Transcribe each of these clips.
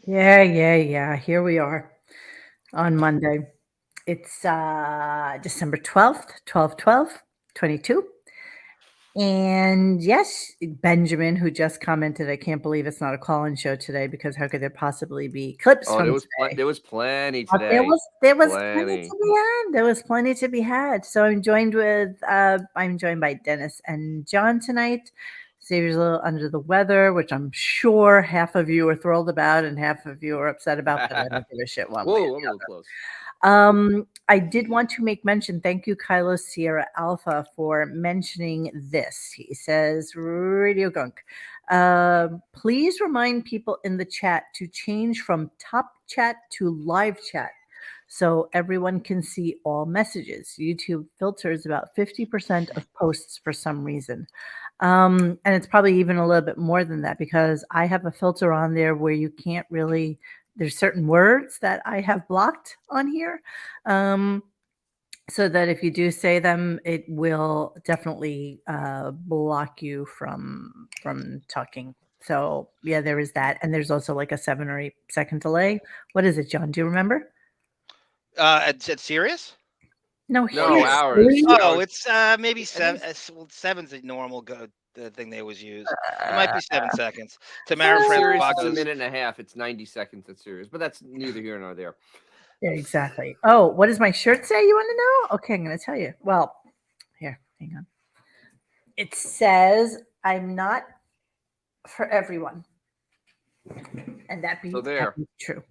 Yeah. Here we are on Monday. It's December 12th, 22. And yes, Benjamin, who just commented, I can't believe it's not a call-in show today because how could there possibly be clips Oh, from today? there was plenty But there today. was there was plenty Plenty. to be had. There was plenty to be had. So I'm joined by Dennis and John tonight. Xavier's a little under the weather, which I'm sure half of you are thrilled about and half of you are upset about, but I don't give a shit one way or Whoa, I'm a the little other. close. I did want to make mention. Thank you, Kylo Sierra Alpha, for mentioning this. He says, Radio Gunk, please remind people in the chat to change from top chat to live chat so everyone can see all messages. YouTube filters about 50% of posts for some reason. And it's probably even a little bit more than that because I have a filter on there where you can't really, there's certain words that I have blocked on here. So that if you do say them, it will definitely block you from talking. So yeah, there is that, and there's also like a 7 or 8 second delay. What is it, John? Do you remember? It's serious? No, No, history. hours. Oh, Hours. it's maybe I seven. think Well, seven's the normal the thing they always use. It might Uh, be 7 seconds. I Tamara think serious Francois is a goes. minute and a half. It's 90 seconds at serious, but that's neither here nor there. yeah, exactly. Oh, what does my shirt say? You want to know? Okay, I'm going to tell you. Well, here, hang on. It says, "I'm not for everyone," and So that there. be true.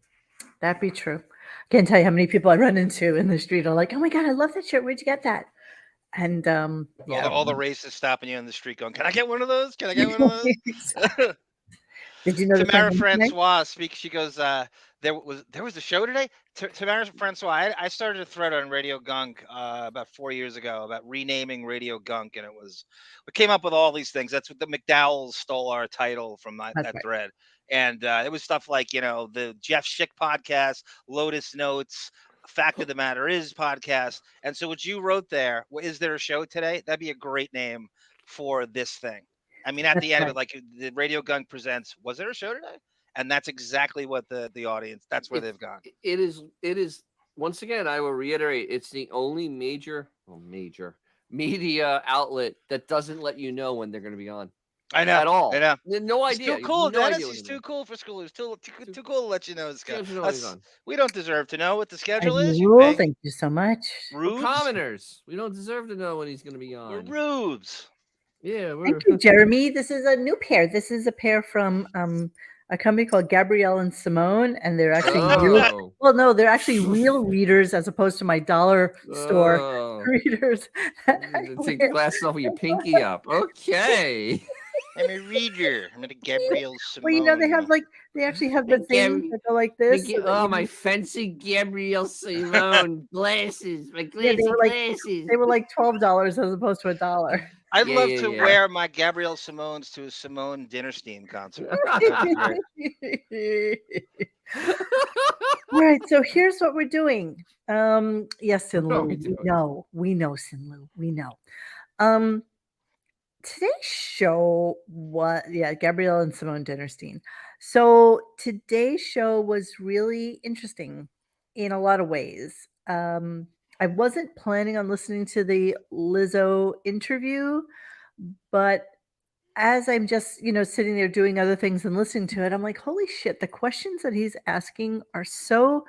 That be true. Can't tell you how many people I run into in the street are like, "Oh my god, I love that shirt. Where'd you get that?" And yeah, All the racists stopping you in the street going, "Can I get one of those? Can I get one of those?" exactly. Did you notice my Tamara name today? Francois speaks. She goes, there was a show today. Tamara Francois. I started a thread on Radio Gunk about 4 years ago about renaming Radio Gunk, and we came up with all these things. That's what the McDowells stole our title from That's that right. thread, and it was stuff like the Jeff Schick podcast, Lotus Notes. Fact of the matter is podcast. And so what you wrote there, is there a show today? That'd be a great name for this thing. I mean, at That's the end of right. it, like the Radio Gun presents, was there a show today? And that's exactly what the audience. That's where It's they've gone. it is once again, I will reiterate, it's the only major media outlet that doesn't let you know when they're going to be on I know. at all. I know. No He's idea. too You have cool, no Dennis. idea when He's they're going too cool for school. He's to. too cool to let you know this Too guy. much to know when he's Us, on. we don't deserve to know what the I schedule is. You rule. pink Thank you so much. We're rubes. commoners. We don't deserve to know when he's going to be We're on. rubes. Yeah, Thank we're you, Jeremy. This is a new pair. This is a pair from a company called Gabrielle and Simone, and they're actually real. oh Well, no, they're actually real readers as opposed to my dollar store oh. readers that I Take the wear. glasses off with your pinky up. Okay. I'm a reader. I'm a Gabrielle Well, they have Simone. like they actually have My the things that go like this, so that my fancy Gabrielle Simone glasses. My yeah, glassy glasses. they were like $12 as opposed to $1. I'd Yeah, love yeah, to yeah. wear my Gabrielle Simone's to a Simone Dinnerstein concert. That'd be great. All right, so here's what we're doing. Yes, What are Sinlu, we doing? we know, Sinlu, we know. Um, Today's show was Gabrielle and Simone Dinnerstein. So today's show was really interesting in a lot of ways. I wasn't planning on listening to the Lizzo interview, but as I'm just, sitting there doing other things and listening to it, I'm like, holy shit, the questions that he's asking are so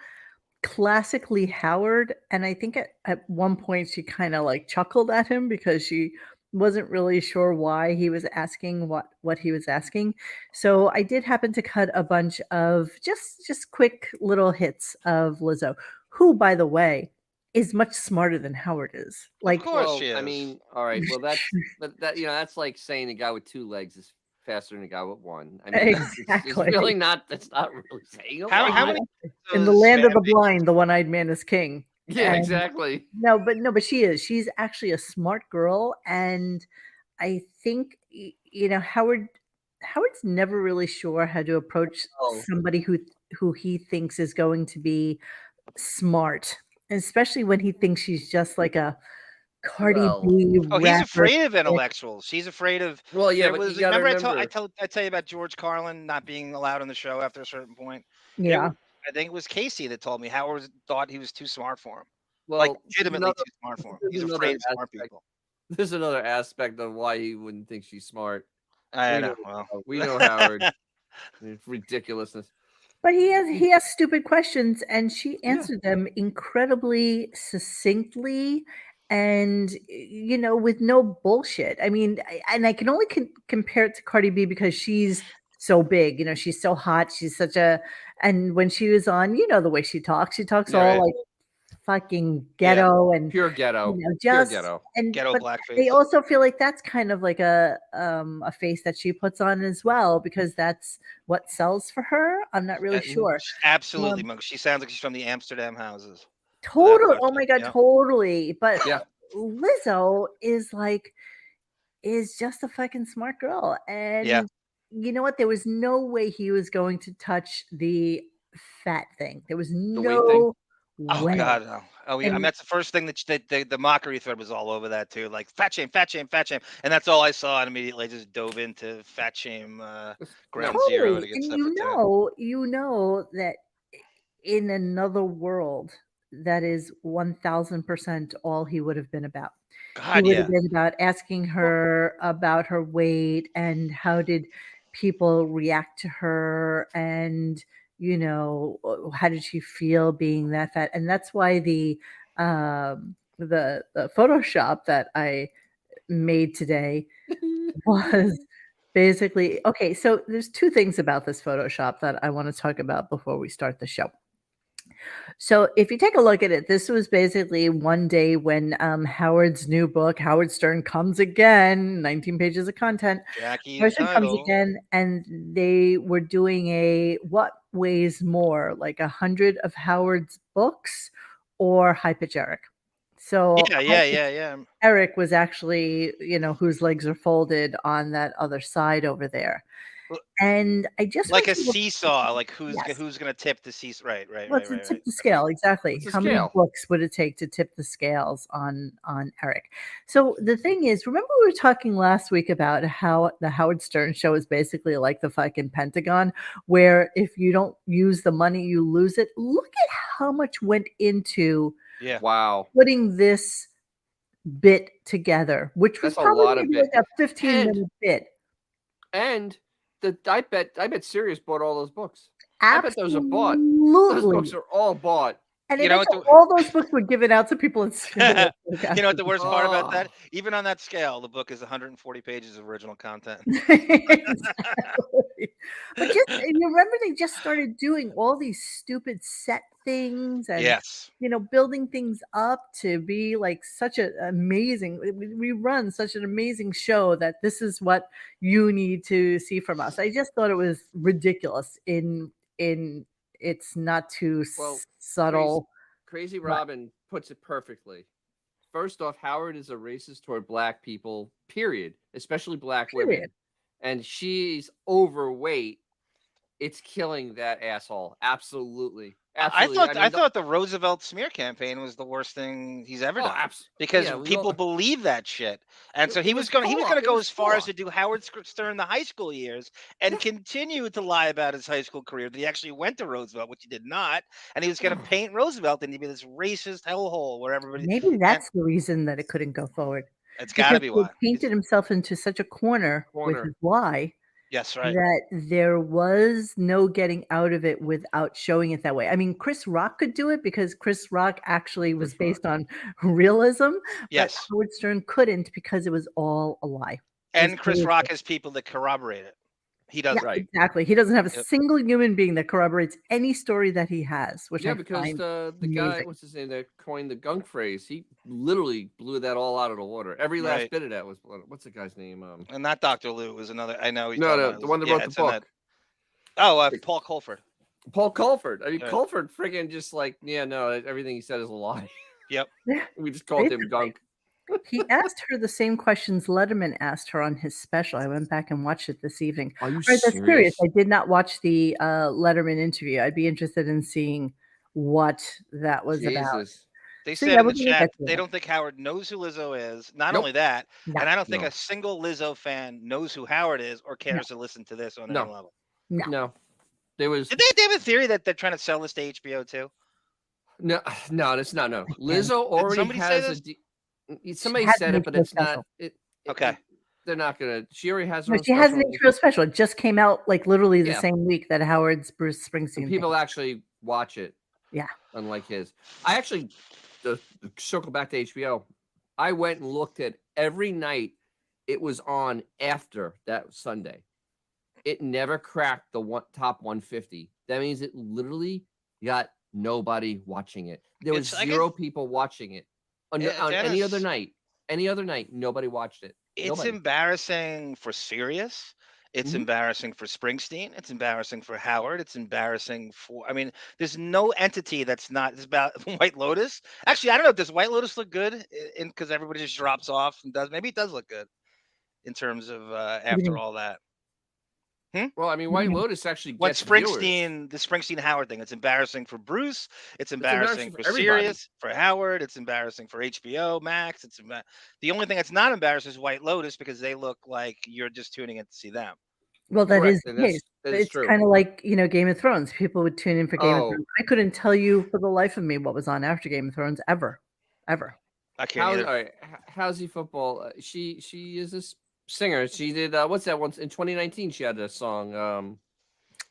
classically Howard. And I think at one point she kind of like chuckled at him because she wasn't really sure why he was asking what he was asking. So I did happen to cut a bunch of just quick little hits of Lizzo, who, by the way, is much smarter than Howard is. Of Like, course Well, she is. I mean, all right. Well, that's like saying a guy with two legs is faster than a guy with one. I mean, it's exactly. really not. That's not really saying a How lot. many In the those land of the spam blind, the one-eyed man is king. Yeah, And exactly. no, but she is. She's actually a smart girl, and I think Howard's never really sure how to approach Oh, somebody who he thinks is going to be smart, especially when he thinks she's just like a Cardi Well, B Oh, he's rapper afraid of shit. intellectuals. He's afraid of. well, yeah, There but was. you got to Remember, remember. I tell you about George Carlin not being allowed on the show after a certain point. It. Yeah. I think it was Casey that told me Howard thought he was too smart for him, like Well, legitimately too smart for him. there's He's another afraid of smart aspect. people. There's another aspect of why he wouldn't think she's smart. I We know, know. Well, we know Howard. It's ridiculousness. But he has stupid questions, and she Yeah. answered them incredibly succinctly and, with no bullshit. I mean, I can only compare it to Cardi B because she's so big, she's so hot. She's such a, and when she was on, the way she talks Yeah, all right. like fucking yeah, ghetto and, Pure ghetto. Pure just, ghetto. and, ghetto but they blackface. also feel like that's kind of like a face that she puts on as well because that's what sells for her. I'm not really sure. Absolutely, Um, Monk. She sounds like she's from the Amsterdam houses, without Total oh question. my god, Yeah. totally, but Yeah. Lizzo is just a fucking smart girl, Yeah. and you know what? There was no way he was going to touch the fat thing. There was The weight thing. no Oh way, God, no. Oh yeah. I mean, and that's the first thing that the mockery thread was all over that too. Like fat shame, fat shame, fat shame, and that's all I saw. And immediately just dove into fat shame, No. ground zero to totally, get and stuff for too. you know that in another world, that is 1000% all he would have been about. He God, would have yeah. been about asking Well, her about her weight and how did people react to her and, how did she feel being that fat? And that's why the Photoshop that I made today was basically okay, so there's 2 things about this Photoshop that I wanna talk about before we start the show. So if you take a look at it, this was basically one day when Howard's new book, Howard Stern Comes Again, 19 pages of content. Jackie's Howard Stern Comes title. Again, and they were doing a what weighs more, like 100 of Howard's books or High Pitch Eric. So Yeah, High yeah, Pitch yeah, yeah. Eric was actually, whose legs are folded on that other side over there. L- And I just Like went a to look. seesaw. Like Yes. who's gonna tip the seesaw? Right, right, Well, right, to right, tip right. the Okay. scale, exactly. What's the How many scale? books would it take to tip the scales on Eric? So the thing is, remember we were talking last week about how the Howard Stern show is basically like the fucking Pentagon, where if you don't use the money, you lose it. Look at how much went into Yeah. Wow. putting this bit together, which was That's a probably lot of maybe bit. like a 15 And minute bit. and I bet Sirius bought all those books. I bet those are bought. Those books Absolutely. are all bought. And I You know bet what you the all those books were given out to people in Syria. you know what the worst part about that? Oh. Even on that scale, the book is 140 pages of original content. Exactly. But just and you remember they just started doing all these stupid set things and, Yes. building things up to be like such an amazing we run such an amazing show that this is what you need to see from us. I just thought it was ridiculous in it's not too Well, crazy subtle, Crazy but Robin puts it perfectly. First off, Howard is a racist toward black people, period, especially black period. women. And she's overweight. It's killing that asshole. Absolutely. Absolutely. I I mean, thought the Roosevelt smear campaign was the worst thing he's ever done because yeah, we people all believe that shit. And so it was he full was on. going to It go was as full far as on. to do Howard Stern the high school years and continue to lie about his high school career that he actually went to Roosevelt, which he did not, and he was going to paint Roosevelt and he'd be this racist hellhole where everybody Maybe and that's the reason that it couldn't go forward, it's got to because be he had why. painted himself into such a corner with Corner. his lie Yes, right. that there was no getting out of it without showing it that way. I mean, Chris Rock could do it because Chris Rock actually was Chris Rock. based on realism, but Yes. Howard Stern couldn't because it was all a lie. It was And Chris always Rock has people that corroborate it. He yeah, doesn't. Right. exactly. He doesn't have a Yep. single human being that corroborates any story that he has, which Yeah, I because find the guy, amazing. what's his name, that coined the gunk phrase, he literally blew that all out of the water. Every last Right. bit of that was what's the guy's name? And not Dr. Lou was another. I know he's No, talking no, about. the one that Yeah, wrote the it's in that. book. Oh, Paul Colford. Paul Colford. I mean, Right. Colford friggin' just like, yeah, no, everything he said is a lie. Yep. Yeah, We just called him basically. gunk. He asked her the same questions Letterman asked her on his special. I went back and watched it this evening. Are you Alright, that's serious. serious? I did not watch the, Letterman interview. I'd be interested in seeing what that was about. Jesus. They So said yeah, in we're the gonna chat get to they that. don't think Howard knows who Lizzo is. Not Nope. only that, No, and I don't think No. a single Lizzo fan knows who Howard is or no, cares to listen to this on any No. level. no. No. There was Did they have a theory that they're trying to sell this to HBO too? no. That's not no. And Lizzo Did already somebody say has this? she somebody has said an it, but HBO it's not. special. Okay. They're not gonna. She already has her No, own she has special. an HBO special. It just came out like literally the Yeah, same week that Howard's Bruce and Springsteen thing. people actually watch it. Yeah. Unlike his, I actually to circle back to HBO. I went and looked at every night it was on after that Sunday. It never cracked the top 150. That means it literally got nobody watching it. There was It's I zero guess people watching it on any other Dennis, night. Any other night, nobody watched it. it's Nobody. embarrassing for Sirius. It's Mhm. embarrassing for Springsteen. It's embarrassing for Howard. It's embarrassing for. I mean, there's no entity that's not. It's about White Lotus. Actually, I don't know. Does White Lotus look good? In because everybody just drops off and does. Maybe it does look good in terms of What do you after mean? all that. Well, I mean, What do you White mean? Lotus actually What gets viewers. The Springsteen Howard thing. It's embarrassing for Bruce. It's It's embarrassing embarrassing for for everybody. Sirius, for Howard. It's embarrassing for HBO Max. The only thing that's not embarrassing is White Lotus because they look like you're just tuning in to see them. Well, that is Correct, the and case. that is It's true. kind of like, Game of Thrones. People would tune in for Game of Oh, Thrones. I couldn't tell you for the life of me what was on after Game of Thrones ever. Ever. I can't either. all right, how's football? She is this singer. She did what's that one in 2019? She had a song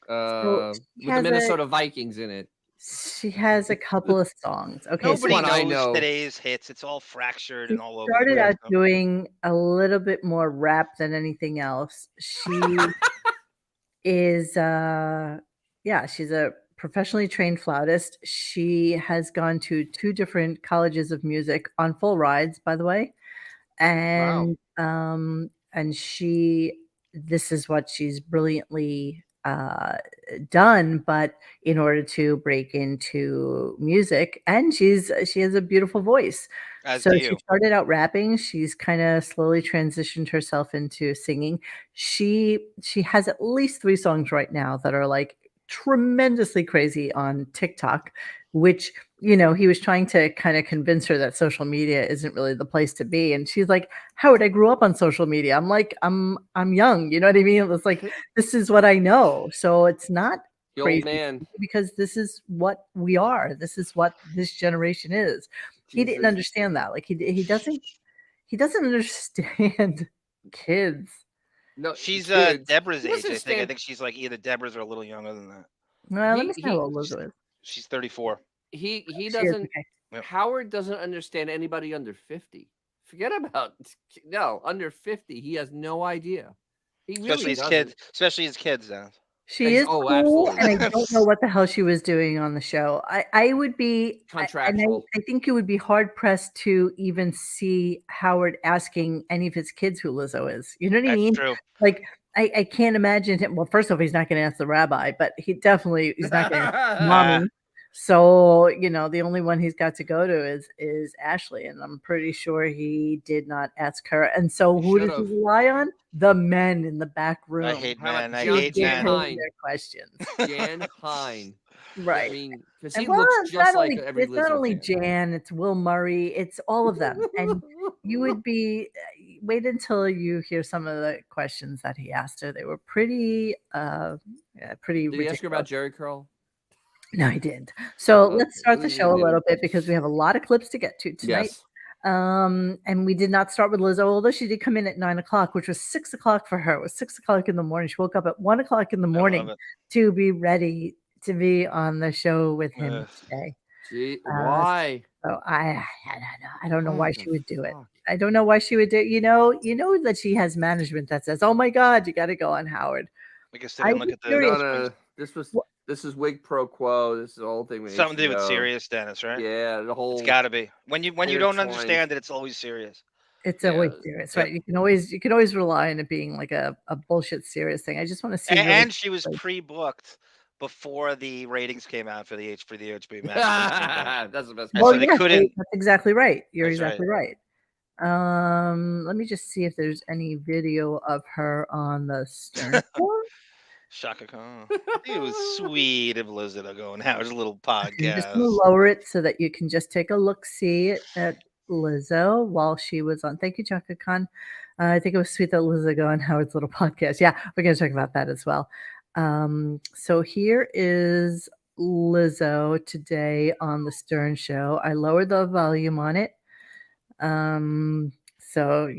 So with the Minnesota Vikings in it. she has a couple of songs. Okay, so Nobody one I knows know. today's hits. It's all fractured she and all over the started place. out doing a little bit more rap than anything else. She is she's a professionally trained flautist. She has gone to 2 different colleges of music on full rides, by the way. Wow. And she this is what she's brilliantly done, but in order to break into music, and she has a beautiful voice. As So do she you. started out rapping, she's kind of slowly transitioned herself into singing. She has at least 3 songs right now that are like tremendously crazy on TikTok, which he was trying to kind of convince her that social media isn't really the place to be. And she's like, Howard, I grew up on social media. I'm like, I'm young. You know what I mean? It's like, this is what I know. So it's not The crazy old man. because this is what we are. This is what this generation is. He didn't Jesus. understand that. Like he doesn't understand kids. No, She's kids. Deborah's He age, doesn't I think. I understand. think she's like either Deborah's or a little younger than that. Well, let me see how He old Lizzo is. She's 34. he She is doesn't. okay. Yep. Howard doesn't understand anybody under 50. Forget about under 50. He has no idea. He really Especially his doesn't. kids. Especially his kids, Dennis. She is cool, Absolutely. and I don't know what the hell she was doing on the show. I would be Contractual. I think it would be hard pressed to even see Howard asking any of his kids who Lizzo is. You know what I That's mean? true. Like I can't imagine him. Well, first off, he's not going to ask the rabbi, but he's not going to ask mommy. So the only one he's got to go to is Ashley, and I'm pretty sure he did not ask her. And so who does he Should've. rely on? The men in the back room. I hate How about men. I who hate give Jan him men. Hine? their questions. Jan Hine. Right. I mean, because And he looks it's just not like only every it's not Lizzo only fan. Jan, it's Will Murray, it's all of them. And you would be wait until you hear some of the questions that he asked her. They were pretty pretty Did he ask her about ridiculous. Jerry curl? No, he didn't. So Okay. let's start the He show a didn't. little bit because we have a lot of clips to get to tonight. Yes. And we did not start with Lizzo, although she did come in at 9:00, which was 6:00 for her. It was 6:00 in the morning. She woke up at 1:00 in the morning to be ready to be on the show with him today. Gee, why? So I don't know why What she the would do it. fuck? I don't know why she would do. You know that she has management that says, "Oh my God, you got to go on Howard." I guess they didn't look at the curious. This is wig pro quo. This is the whole thing with something to do with HBO. serious, Dennis, right? Yeah, the whole. It's got to be. When you don't intertwined. understand it, it's always serious. It's Yeah, always serious, yep. right? You can always rely on it being like a bullshit serious thing. I just want to see. And she was pre-booked before the ratings came out for the HBO Max. That's the best. And Well, so they yes, couldn't. that's exactly right. You're That's exactly right. Let me just see if there's any video of her on the Stern Floor. Shaka Khan. I think it was sweet of Lizzo to go on Howard's little I'm just gonna podcast. lower it so that you can just take a look-see at Lizzo while she was on. Thank you, Chaka Khan. I think it was sweet that Lizzo go on Howard's little podcast. Yeah, we're gonna talk about that as well. So here is Lizzo today on the Stern Show. I lowered the volume on it. So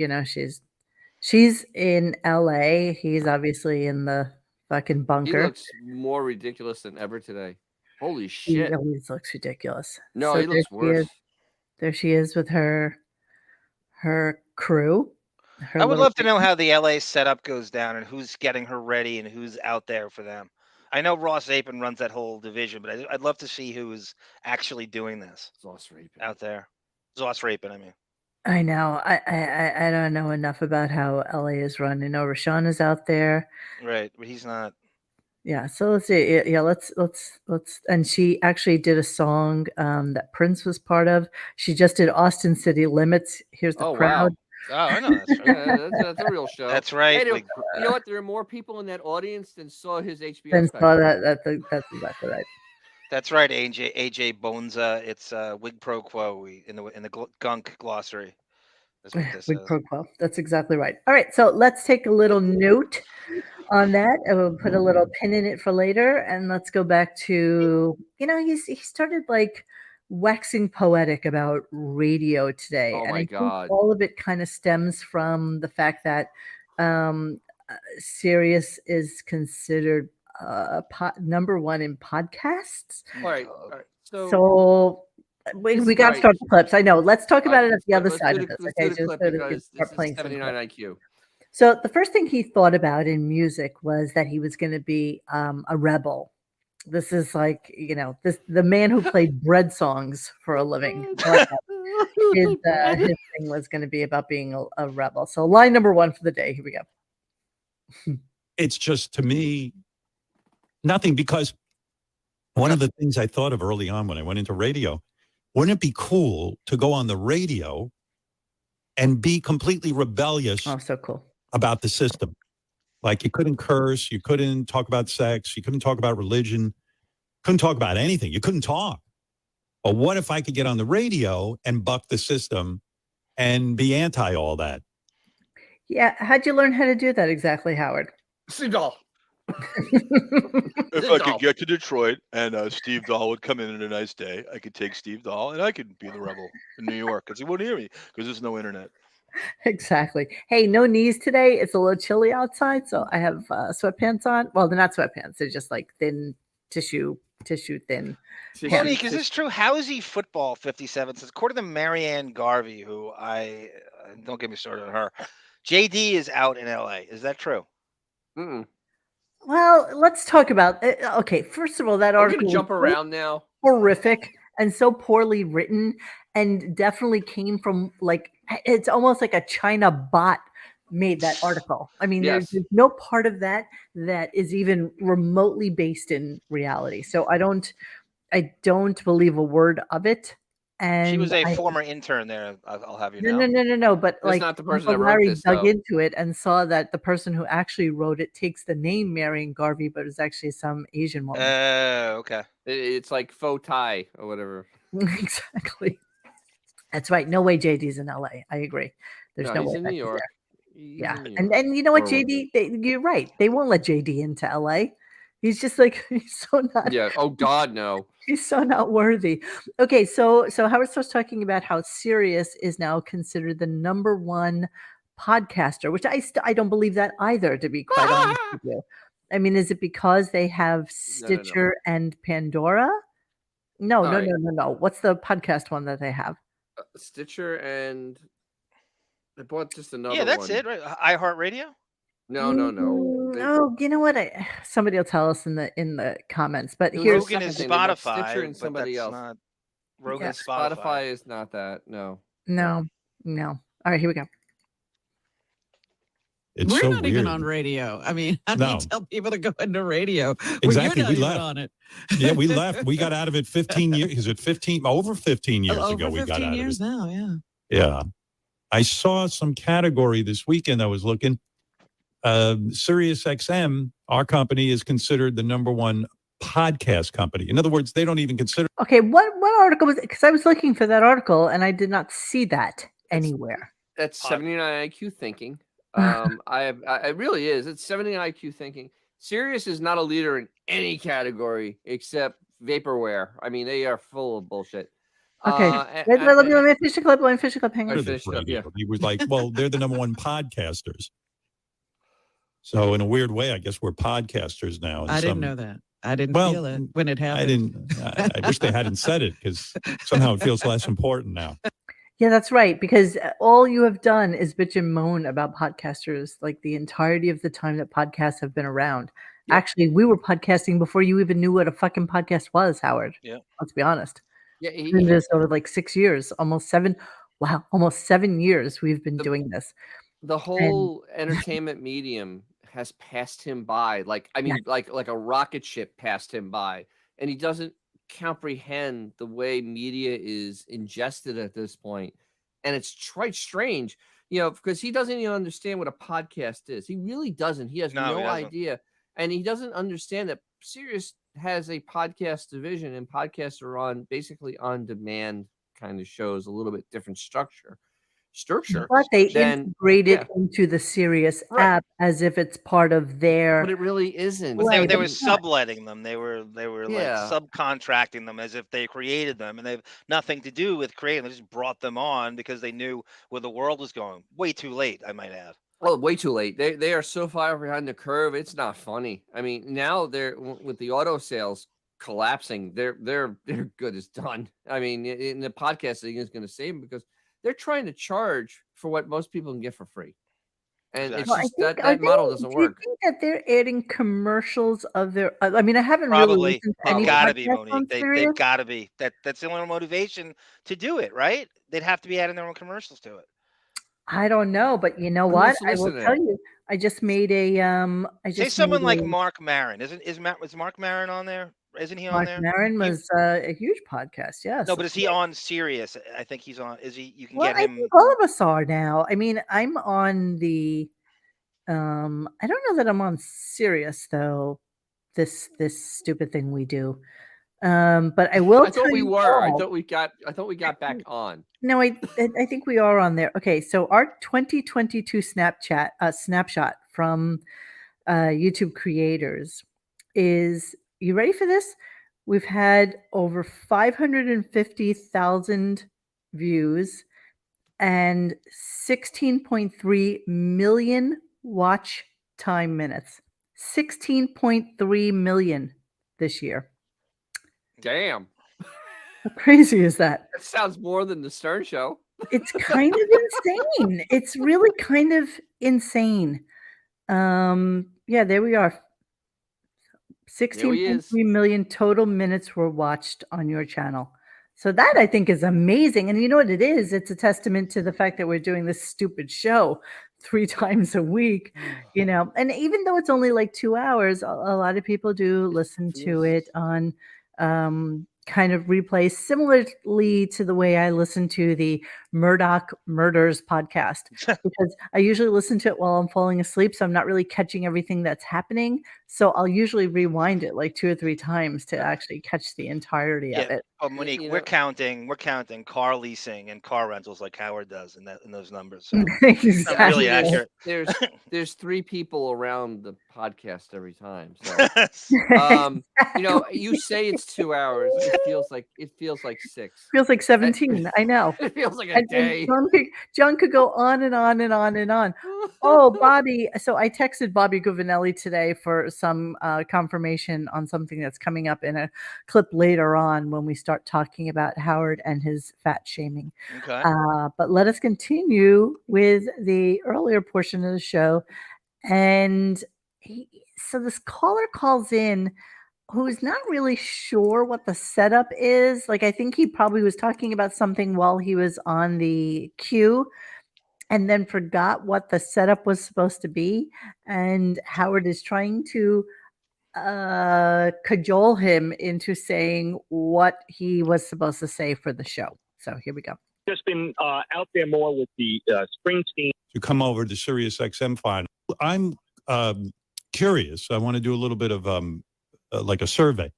she's in LA. He's obviously in the fucking He bunker. looks more ridiculous than ever today. Holy He shit! always looks ridiculous. No, So he looks worse. there she is with her crew. I would love to know how the LA setup goes down and who's getting her ready and who's out there for them. I know Ross Apin runs that whole division, but I'd love to see who is actually doing this Zoss raping. out there. Zoss Rapin, I mean. I know. I don't know enough about how LA is run. I know Rashawn is out there. Right, but he's not. Yeah, so let's see. Yeah, let's and she actually did a song that Prince was part of. She just did Austin City Limits. Here's the Oh, crowd. wow. Oh, I know that's right. Yeah, that's a real show. That's right. Hey, Like, you know what? There are more people in that audience than saw his HBO Ben special. saw that's exactly right. that's right, AJ Bonza. It's wig pro quo in the gunk glossary. That's what this Quid is. pro quo. That's exactly right. All right, so let's take a little note on that, and we'll put a little pin in it for later. And let's go back to he started like waxing poetic about radio today, Oh and my I God. think all of it kind of stems from the fact that Sirius is considered number one in podcasts. All right. So we got to start the clips. I know. Let's talk about it at the other side of this. Okay, Let's do the clip because this is 79 IQ. So the first thing he thought about in music was that he was going to be a rebel. This is like the man who played bread songs for a living. His thing was going to be about being a rebel. So line number one for the day. Here we go. It's just, to me, nothing, because one of the things I thought of early on when I went into radio, wouldn't it be cool to go on the radio and be completely rebellious Oh, so cool. about the system? Like, you couldn't curse, you couldn't talk about sex, you couldn't talk about religion, couldn't talk about anything. You couldn't talk. But what if I could get on the radio and buck the system and be anti all that? Yeah. How'd you learn how to do that exactly, Howard? Seagull. If I could get to Detroit and Steve Dahl would come in on a nice day, I could take Steve Dahl and I could be the rebel in New York because he wouldn't hear me because there's no internet. Exactly. Hey, no knees today. It's a little chilly outside, so I have sweatpants on. Well, they're not sweatpants. They're just like thin tissue thin. Monique, is this true? How is he football 57 says, according to Marianne Garvey, who I don't get me started on her, JD is out in LA. Is that true? Mm-mm. Well, let's talk about it. Okay, first of all, that We're article gonna jump was around now. horrific and so poorly written, and definitely came from it's almost like a China bot made that article. I mean, Yes. there's no part of that is even remotely based in reality. So I don't believe a word of it. And She was a former intern there. I'll have you know. No. But That's not the person Uncle that wrote Larry this, dug though. into it and saw that the person who actually wrote it takes the name Marion Garvey, but it's actually some Asian woman. Okay. It's like faux tie or whatever. Exactly. That's right. No way JD's in LA. I agree. There's no he's way in that New he's York. there. He's Yeah. in New And York. you know what, Or- JD, you're right. They won't let JD into LA. He's just like he's so not Yeah. Oh God, no. he's so not worthy. Okay, so Howard starts talking about how Sirius is now considered the number one podcaster, which I don't believe that either, to be quite honest with you. I mean, is it because they have Stitcher and Pandora? No. All right. What's the podcast one that they have? Stitcher and they bought just another Yeah, that's one. it, right? iHeartRadio? No. Oh, you know what? Somebody will tell us in the comments. But It was here's Rogan is something. They got Spotify, Stitcher and but somebody that's else. not Rogan Yeah. is Spotify. Spotify is not that. No. no. All right, here we go. It's We're so not weird. even on radio. I mean, how do No. you tell people to go into radio? Exactly, You're not we even left. on it. Yeah, we left. We got out of it 15 years. Is it 15? Over 15 years Over ago, we got 15 out years of it. now, yeah. Yeah. I saw some category this weekend. I was looking. Sirius XM, our company, is considered the #1 podcast company. In other words, they don't even consider. Okay, what article was it? Because I was looking for that article and I did not see that anywhere. That's Pod- 79 IQ thinking. It really is. It's 79 IQ thinking. Sirius is not a leader in any category except vaporware. I mean, they are full of bullshit. Okay, let me finish the clip. Let me finish the clip. Hang on. finished up, yeah. He was like, well, they're the #1 podcasters. So in a weird way, I guess we're podcasters now. I didn't know that. I didn't Well, feel it when it happened. I didn't. I wish they hadn't said it because somehow it feels less important now. Yeah, that's right. Because all you have done is bitch and moan about podcasters like the entirety of the time that podcasts have been around. Yep. Actually, we were podcasting before you even knew what a fucking podcast was, Howard. Yeah. Let's be honest. Yeah, Doing this over like 6 years, almost 7 years we've been doing this. the whole entertainment medium has passed him by. Like, I mean, like a rocket ship passed him by, and he doesn't comprehend the way media is ingested at this point. And it's quite strange, because he doesn't even understand what a podcast is. He really doesn't. He has No, he no doesn't. idea. And he doesn't understand that Sirius has a podcast division, and podcasts are on basically on demand kind of shows, a little bit different structure. But they then- integrate it yeah. into the Sirius Right. app as if it's part of their. But it really isn't. But Right, they but were it's not. subletting them. They were Yeah. like subcontracting them as if they created them, and they've nothing to do with creating them. They just brought them on because they knew where the world was going. Way too late, I might add. Well, way too late. They are so far behind the curve. It's not funny. I mean, now they're with the auto sales collapsing. They're good as done. I mean, in the podcast thing is going to save them because they're trying to charge for what most people can get for free, and it's Exactly. just that model doesn't work. Do you think that they're adding commercials of their? I mean, I haven't Probably really listened to any they've got to be, podcasts on Monique. Sirius. They've got to be. That's the only motivation to do it, right? They'd have to be adding their own commercials to it. I don't know, but you know Who's what? I will listening? tell you. I just made a Say someone made like a- Mark Maron. Was Mark Maron on there? Isn't he on Mark there? Maron was a huge podcast. Yes. No, but is he on Sirius? I think he's on. Is he? You can Well, get I him. think all of us are now. I mean, I'm on the. I don't know that I'm on Sirius though. This stupid thing we do. But I will. I thought tell we you were. I all- thought we got back on. No, I think we are on there. Okay, so our 2022 snapshot from YouTube creators is, you ready for this? We've had over 550,000 views and 16.3 million watch time minutes. 16.3 million this year. Damn, How crazy is that? that sounds more than the Stern Show. It's kind of insane. It's really kind of insane. Yeah, there we are. 16.3 million total minutes were watched on your channel. So that I think is amazing. And you know what it is? It's a testament to the fact that we're doing this stupid show 3 times a week, and even though it's only like 2 hours, a lot of people do listen to it on kind of replay, similarly to the way I listen to the Murdoch Murders podcast, because I usually listen to it while I'm falling asleep. So I'm not really catching everything that's happening. So I'll usually rewind it like 2 or 3 times to actually catch the entirety of it. Oh, Monique, we're counting car leasing and car rentals like Howard does in those numbers. So it's not really accurate. There's 3 people around the podcast every time. So you say it's 2 hours. It feels like 6. Feels like 17. I know. It feels like a day. John could go on and on and on and on. Oh, Bobby. So I texted Bobby Guvinelli today for some confirmation on something that's coming up in a clip later on when we start talking about Howard and his fat shaming. Okay. But let us continue with the earlier portion of the show. And so this caller calls in who's not really sure what the setup is. Like, I think he probably was talking about something while he was on the queue and then forgot what the setup was supposed to be. And Howard is trying to cajole him into saying what he was supposed to say for the show. So here we go. Just been out there more with the Springsteen. To come over to Sirius XM final. I'm curious. I want to do a little bit of like a survey.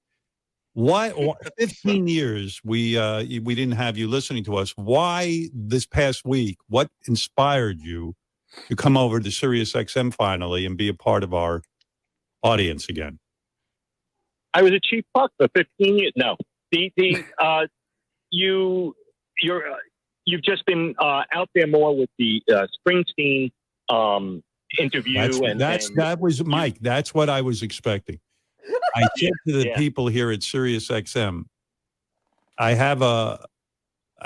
Why 15 years we didn't have you listening to us? Why this past week? What inspired you to come over to Sirius XM finally and be a part of our audience again? I was a chief puck for 15 years. No, you've just been out there more with the Springsteen interview. That was Mike. That's what I was expecting. I said to the people here at Sirius XM, I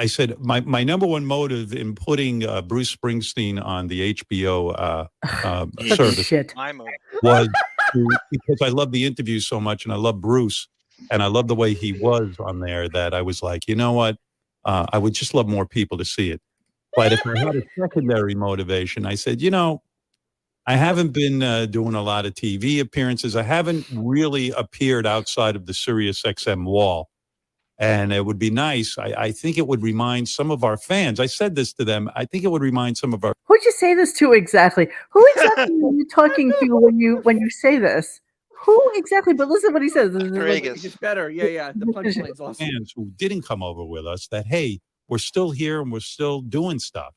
said my number one motive in putting Bruce Springsteen on the HBO service was because I love the interview so much, and I love Bruce, and I love the way he was on there, that I was like, you know what? I would just love more people to see it. But if I had a secondary motivation, I said, I haven't been doing a lot of TV appearances. I haven't really appeared outside of the Sirius XM wall. And it would be nice. I think it would remind some of our fans. I said this to them. I think it would remind some of our. Who'd you say this to exactly? Who exactly are you talking to when you say this? Who exactly? But listen to what he says. It gets better. Yeah. The punchline's awesome. Fans who didn't come over with us, that, hey, we're still here and we're still doing stuff.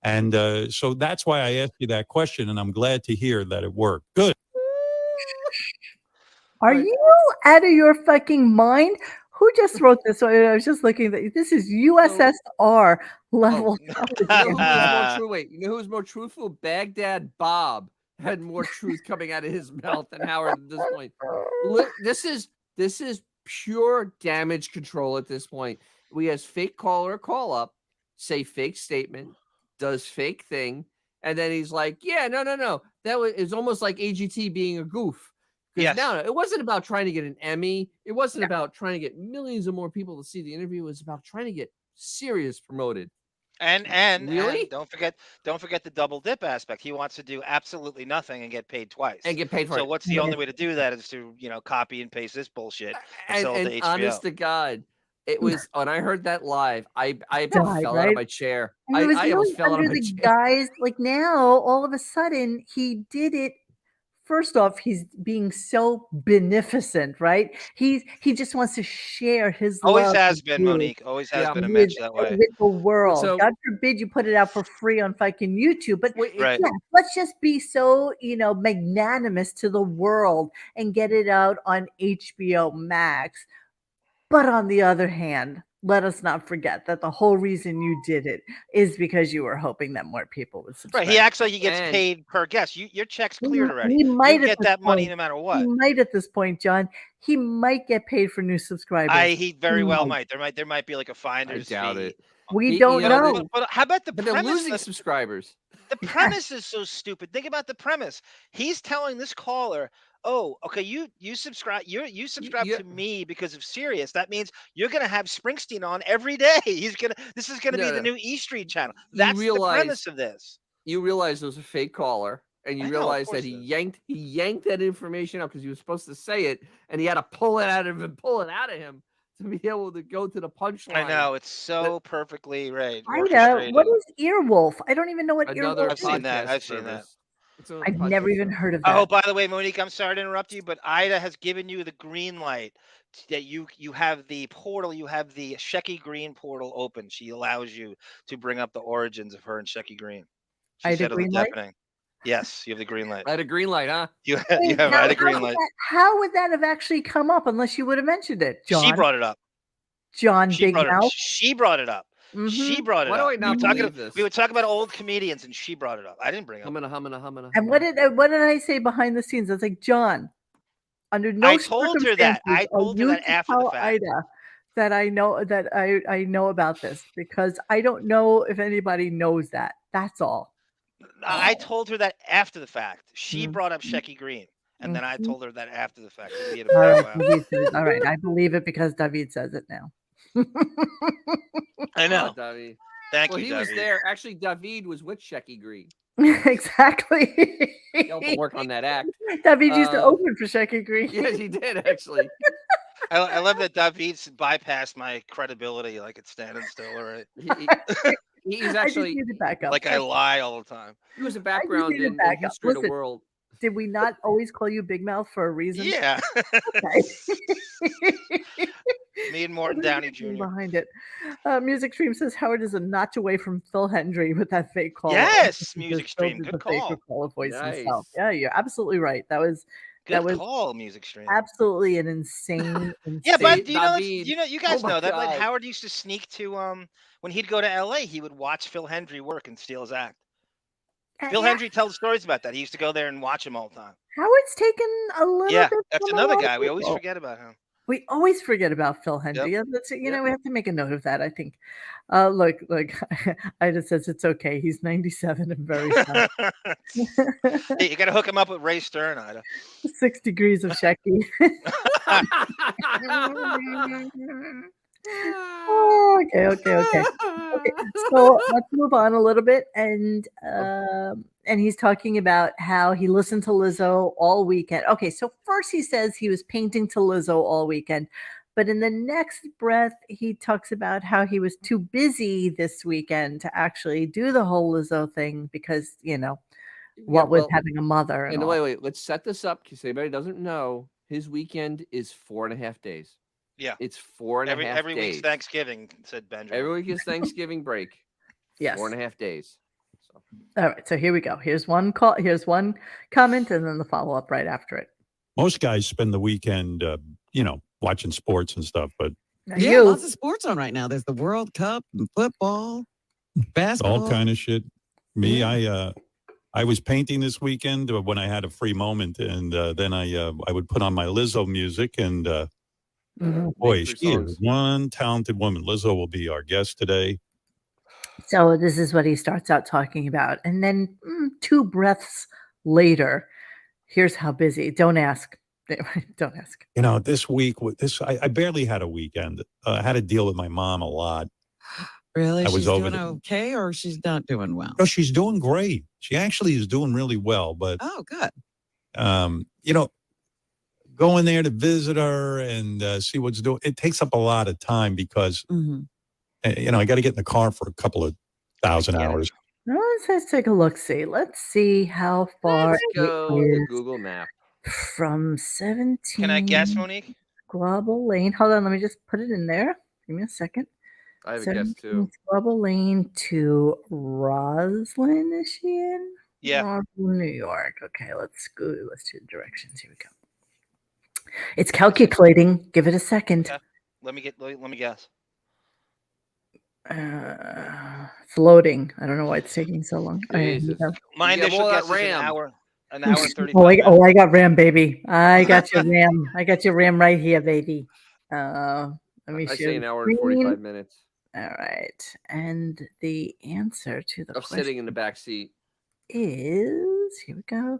And so that's why I asked you that question, and I'm glad to hear that it worked. Good. Are you out of your fucking mind? Who just wrote this? I was just looking at this is USSR level. You know who's more true? Wait, you know who's more truthful? Baghdad Bob had more truth coming out of his mouth than Howard at this point. This is pure damage control at this point. We has fake caller call up, say fake statement, does fake thing, and then he's like, "Yeah, no. That is almost like AGT being a goof." Yes. No, it wasn't about trying to get an Emmy. It wasn't about trying to get millions of more people to see the interview. It was about trying to get Sirius promoted. And really, and don't forget the double dip aspect. He wants to do absolutely nothing and get paid twice. And get paid for it. So what's the only way to do that is to copy and paste this bullshit and sell it to HBO. Honest to God, it was when I heard that live, I fell out of my chair. I almost fell out of my chair. Guys, like now, all of a sudden, he did it. First off, he's being so beneficent, right? He just wants to share his always love. Has been, Monique. Always has been a match that way. With the world. So, God forbid you put it out for free on fucking YouTube. But let's just be so, magnanimous to the world and get it out on HBO Max. But on the other hand, let us not forget that the whole reason you did it is because you were hoping that more people would subscribe. Right. He gets paid per guest. Your check's cleared already. He might get that money no matter what. He might at this point, John. He might get paid for new subscribers. He very well might. There might be like a finder's fee. I doubt it. We don't know. But how about the premise? They're losing subscribers. The premise is so stupid. Think about the premise. He's telling this caller, "Oh, okay, you subscribe. You subscribe to me because of Sirius. That means you're gonna have Springsteen on every day. This is gonna be the new E Street channel. That's the premise of this. You realize it was a fake caller, and you realize that he yanked that information out because he was supposed to say it, and he had to pull it out of him to be able to go to the punchline. I know, it's so perfectly right. Ida, what is Earwolf? I don't even know what Earwolf is. I've seen that. I've never even heard of that. Oh, by the way, Monique, I'm sorry to interrupt you, but Ida has given you the green light that you have the portal, you have the Shecky Green portal open. She allows you to bring up the origins of her and Shecky Green. She said on the Deppening. Yes, you have the green light. I had a green light, huh? You have had a green light. How would that have actually come up unless you would have mentioned it, John? She brought it up. John Big Mouth? She brought it up. Mm-hmm. She brought it up. Why do I not believe this? We were talking about old comedians, and she brought it up. I didn't bring it up. Humana. And what did I say behind the scenes? I was like, John, under no I told her that. I told her that after the fact. Ida that I know about this because I don't know if anybody knows that. That's all. I told her that after the fact. She brought up Shecky Green. And then I told her that after the fact. All right. I believe it because David says it now. I know. David. Thank you, he David. was there. Actually, David was with Shecky Green. Exactly. He helped work on that act. David used to open for Shecky Green. Yes, he did, actually. I love that David's bypassed my credibility like it's standing still, right? He's actually back up. Like I lie all the time. He was a background in the history of the world. Did we not always call you Big Mouth for a reason? Yeah. Okay. Me and Morton What is Downey the reason Jr. behind it? Music Stream says Howard is a notch away from Phil Hendry with that fake caller. Yes, Because Music Phil Stream. did Good the fake call. caller voice himself. Nice. Yeah, you're absolutely right. That was Good call, Music Stream. absolutely an insane, Yeah, insane. but See, you know, David. you Oh guys my know that like God. Howard used to sneak to when he'd go to LA, he would watch Phil Hendry work and steal his act. Phil Yeah, Hendry tells stories about that. He used to go there and watch him all the time. Howard's taken a little Yeah, bit that's from a another lot of guy. We always people. forget about him. We always forget about Phil Hendry. Yep. Yeah, that's, you Yep. know, we have to make a note of that, I think. Look, Ida says it's okay. He's 97 and very sad. Hey, you got to hook him up with Ray Stern, Ida. 6 degrees of Shecky. Oh, okay. So let's move on a little bit, and he's talking about how he listened to Lizzo all weekend. Okay, so first he says he was painting to Lizzo all weekend, but in the next breath he talks about how he was too busy this weekend to actually do the whole Lizzo thing because what with having a mother and all. wait. Let's set this up because anybody doesn't know. His weekend is 4.5 days. Yeah, It's 4.5 days. every week's Thanksgiving, said Benji. Every week is Thanksgiving break. Yes. 4.5 days. So. All right, so here we go. Here's one call. Here's one comment, and then the follow up right after it. Most guys spend the weekend, watching sports and stuff, but Now Yeah, lots of sports on right now. There's the World Cup and football, basketball. all kind of shit. Me, I was painting this weekend when I had a free moment, and then I would put on my Lizzo music, and boy, Make she three is songs. one talented woman. Lizzo will be our guest today. So this is what he starts out talking about, and then 2 breaths later, here's how busy. Don't ask. Don't ask. This week, I barely had a weekend. I had to deal with my mom a lot. Really? I was She's over doing the- okay, or she's not doing well? No, she's doing great. She actually is doing really well, but Oh, good. going there to visit her and see what's doing, it takes up a lot of time because, Mhm. I got to get in the car for a couple of thousand Get it. hours. Now let's take a look. See, let's see how far Let's it go to is Google Map. from 17. Can I guess, Monique? Squabble Lane. Hold on, let me just put it in there. Give me a second. I have a guess 17 too. Squabble Lane to Roslyn. Is she in? Yeah. Roslyn, New York. Okay, let's go. Let's do the directions. Here we go. It's calculating. Give it a second. Okay. Let me guess. It's loading. I don't know why it's taking so long. Okay, here we Jesus. go. My You got initial more of guess that is an RAM. hour and 35 Oh, minutes. I got RAM, baby. I got your RAM. I got your RAM right here, baby. Let me I share say an the hour and screen. 45 minutes All right, and the answer to the of question sitting in the back seat. is here we go.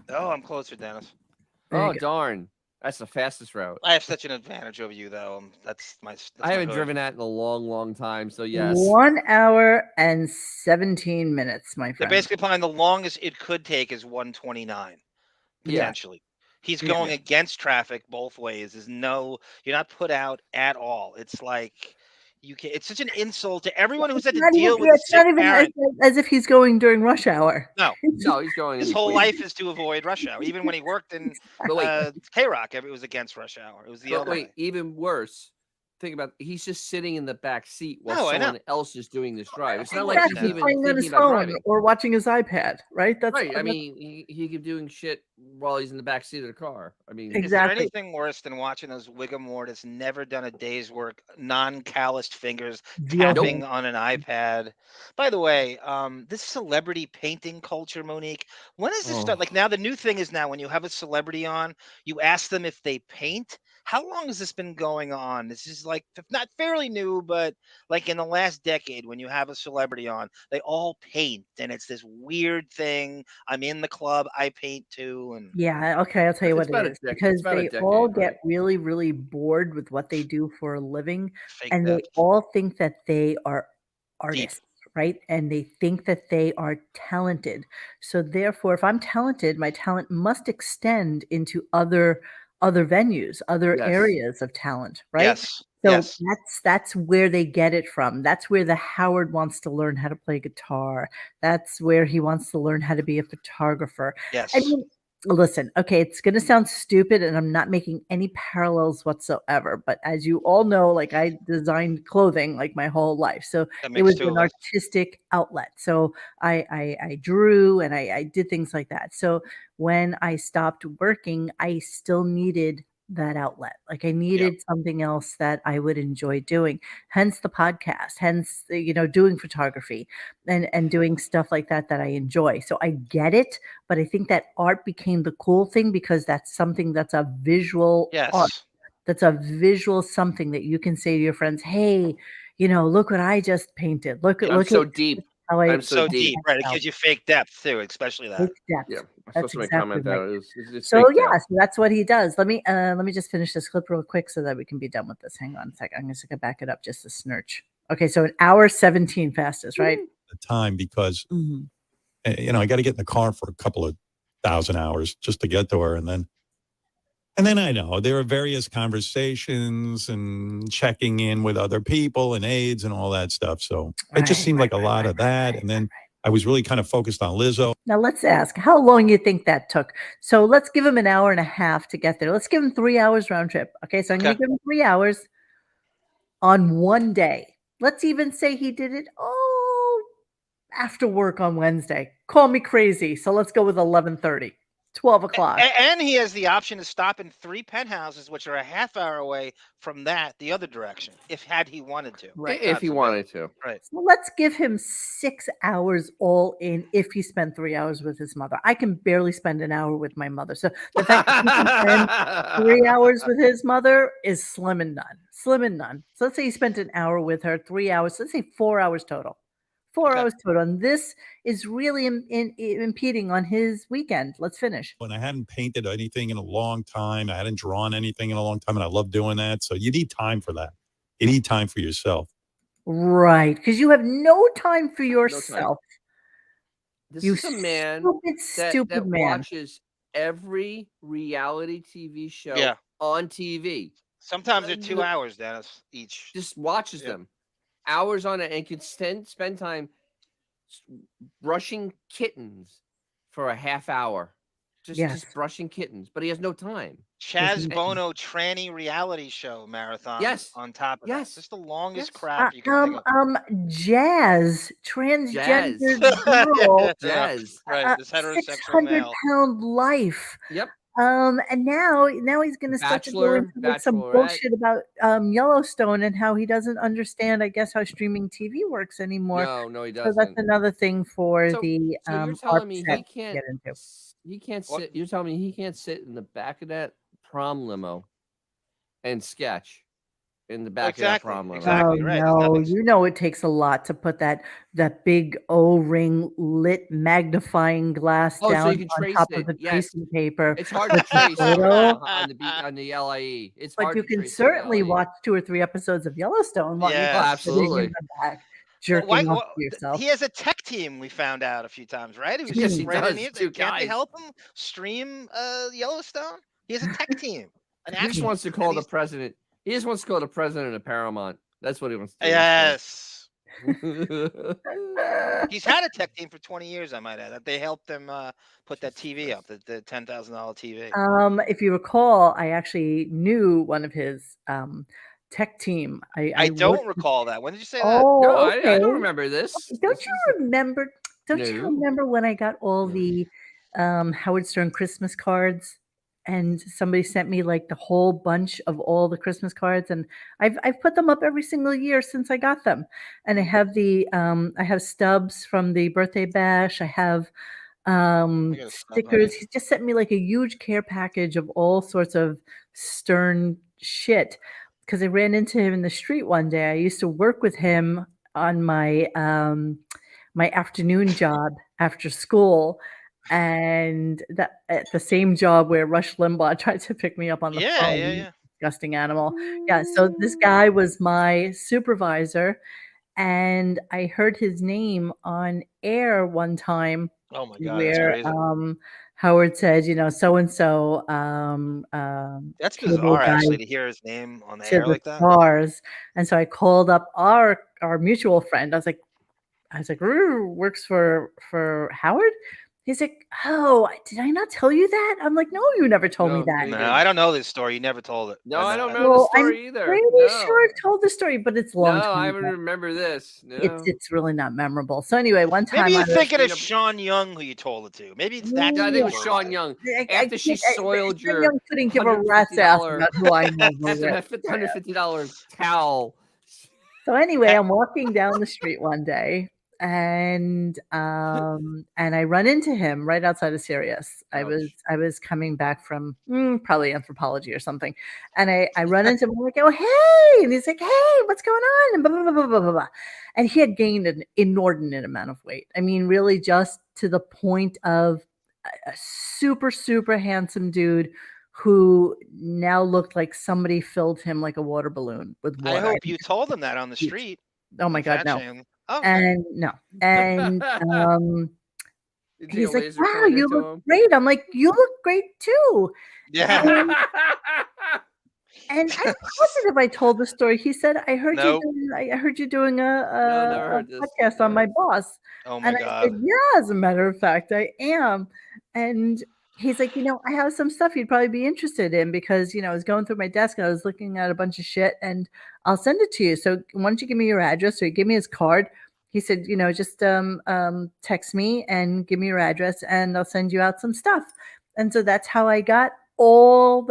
Oh, I'm closer, Dennis. There you Oh, go. darn. That's the fastest route. I have such an advantage over you, though. That's my I haven't hood. driven that in a long, long time. So, yes. 1 hour and 17 minutes, my They're friend. basically applying the longest it could take is 129, Yeah. potentially. He's Yeah. going against traffic both ways. You're not put out at all. It's like it's such an insult to everyone who's had to deal with a It's not sick even parent. as if he's going during rush hour. No, No, he's going in his whole between. life is to avoid rush hour. Even when he worked in But wait, K-Rock, it was against rush hour. It was the but other wait, way. even worse. Think about he's just sitting in the back seat while No, I know. someone else is doing this drive. It's not like Exactly. he's He's even playing on thinking his about phone driving. or watching his iPad, right? That's Right. I mean, he could be doing shit while he's in the back seat of the car. I mean, Is there Exactly. anything worse than watching those rigor mortis, never done a day's work, non-calloused fingers Veal tapping on an iPad? By the way, this celebrity painting culture, Monique, when does this start? Oh. Like now, the new thing is now when you have a celebrity on, you ask them if they paint. How long has this been going on? This is like not fairly new, but like in the last decade, when you have a celebrity on, they all paint, and it's this weird thing. I'm in the club, I paint too, and Yeah, okay, I'll tell you It's what about it a is. dec- it's Because about a they all decade, get right? really, really bored with what they do for a living, fake and they depth. all think that they are artists, right? And they think that they are talented. So therefore, if I'm talented, my talent must extend into other other venues, other Yes. areas of talent, right? Yes. So Yes. that's where they get it from. That's where the Howard wants to learn how to play guitar. That's where he wants to learn how to be a photographer. I Yes. mean, listen, okay, it's going to sound stupid and I'm not making any parallels whatsoever, but as you all know, like I designed clothing like my whole life. So That it makes was two an of us. artistic outlet. So I drew and I did things like that. So when I stopped working, I still needed that outlet. Like I needed something else that I would enjoy doing. Hence the podcast, hence doing photography and doing stuff like that I enjoy. So I get it, but I think that art became the cool thing because that's something that's a visual art. Yes. That's a visual something that you can say to your friends, "Hey, look what I just painted. Look I'm at so deep. how I I'm so So deep. deep, right? It out." gives you fake depth too, especially that. Take depth. Yeah, I saw That's somebody exactly comment right. that it's So fake yeah, depth. so that's what he does. Let me just finish this clip real quick so that we can be done with this. Hang on a second. I'm just gonna back it up just a snurch. Okay, so an hour 17 fastest, right? The time because Mhm. I got to get in the car for a couple of 1,000 hours just to get to her, and then I know there are various conversations and checking in with other people and aides and all that stuff. So it just Right, seemed like a right, lot right, of that, right, and then right. I was really kind of focused on Lizzo. Now let's ask how long you think that took. So let's give him an hour and a half to get there. Let's give him 3 hours round trip. Okay, so I'm gonna Okay. give him 3 hours on one day. Let's even say he did it after work on Wednesday. Call me crazy. So let's go with 11:30, 12 o'clock. And he has the option to stop in 3 penthouses, which are a half hour away from the other direction, had he wanted to. Right. If God he forbid. wanted to. Right. So let's give him 6 hours all in if he spent 3 hours with his mother. I can barely spend an hour with my mother. So the fact that he can spend 3 hours with his mother is slim and none. Slim and none. So let's say he spent an hour with her, 3 hours. Let's say 4 hours total. 4 Okay. hours total. And this is really impeding on his weekend. Let's finish. When I hadn't painted anything in a long time, I hadn't drawn anything in a long time, and I love doing that. So you need time for that. You need time for yourself. Right. Because you have no time for yourself. This You is a man stupid that man. watches every reality TV show Yeah. on TV. Sometimes they're 2 hours, Dennis, each. Just watches Yeah. them hours on it and can spend time brushing kittens for a half hour. Just brushing kittens, but he has no time. Chaz Bono tranny reality show marathon. Yes. On top of that. Yes. Just the longest Yes. crap you can think of. Jazz, transgender girl, Jazz. Right. This heterosexual male. 600-pound life. Yep. And now he's going to start to go into like some Bachelorette. bullshit about Yellowstone and how he doesn't understand, I guess, how streaming TV works anymore. No, he So doesn't. that's another thing for So the you're telling me ARP he set to can't get into. he can't What? sit. You're telling me he can't sit in the back of that prom limo and sketch in the back of that prom limo. Exactly. Oh Right. There's no, nothing. it takes a lot to put that big O-ring lit magnifying glass Oh, so down you can on trace top it. of the Yes. tracing paper. It's hard to with the trace photo, on the LIE. It's but hard you to can trace on the certainly LIE. watch 2 or 3 episodes of Yellowstone while you're Yes. just sitting in Absolutely. the back Why- jerking off to yourself. He has a tech team. We found out a few times, right? He was Yes, just he right does, in here. 2 Can't they guys. help him stream Yellowstone? He has a tech team. An He actual just wants to call and the he's- president. He just wants to call the president of Paramount. That's what he wants to do. Yes. Yes. He's had a tech team for 20 years, I might add. That they helped him put that TV up, the $10,000 TV. If you recall, I actually knew one of his tech team. I don't recall that. When did you say that? Oh, No, okay. I don't remember this. Don't you remember? Don't you No. remember when I got all No. the Howard Stern Christmas cards, and somebody sent me like the whole bunch of all the Christmas cards, and I've put them up every single year since I got them, and I have I have stubs from the birthday bash. I have got a stub, stickers. honey. He just sent me like a huge care package of all sorts of Stern shit because I ran into him in the street one day. I used to work with him on my my afternoon job after school, and that at the same job where Rush Limbaugh tried to pick me up on the phone. Yeah. Disgusting animal. Yeah, so this guy was my supervisor, and I heard his name on air one time Oh my God, that's where crazy. Howard said, so and so That's cable bizarre, guy actually, to hear his name on the to air the like that. stars. And so I called up our mutual friend. I was like, "Roo, works for Howard." He's like, "Oh, did I not tell you that?" I'm like, "No, you never told me No, that." you No, I don't know this story. You never told it. No, I don't know the Well, I'm story either. pretty No. sure I told the story, but it's a long No, I time don't ago. remember this. No. It's really not memorable. So anyway, one time Maybe you're I thinking of Christina- Sean Young, who you told it to. Maybe it's that. I think it was Yeah. Sean Young. I After she soiled Sean your Young couldn't give a rat's ass $150 about who I know. after that $150 towel. So anyway, I'm walking down the street one day, and I run into him right outside of Sirius. I was coming back from probably anthropology or something, and I run into him. I'm like, "Oh, hey!" And he's like, "Hey, what's going on?" And blah blah blah blah blah blah. Blah. And he had gained an inordinate amount of weight. I mean, really, just to the point of a super super handsome dude who now looked like somebody filled him like a water balloon with water. I hope you told him that on the street. Oh my God, no. Oh, And no. And You take a he's like, laser "Wow, pointer you to look him? great." I'm like, "You look great too." yeah. And I'm positive I told the story. He said, "I heard Nope. I heard you doing never a heard this. podcast on my boss." Oh my And I God. said, "Yeah, as a matter of fact, I am." And he's like, "I have some stuff you'd probably be interested in because, I was going through my desk and I was looking at a bunch of shit and I'll send it to you. So why don't you give me your address?" So he gave me his card. He said, "Just text me and give me your address and I'll send you out some stuff." And so that's how I got all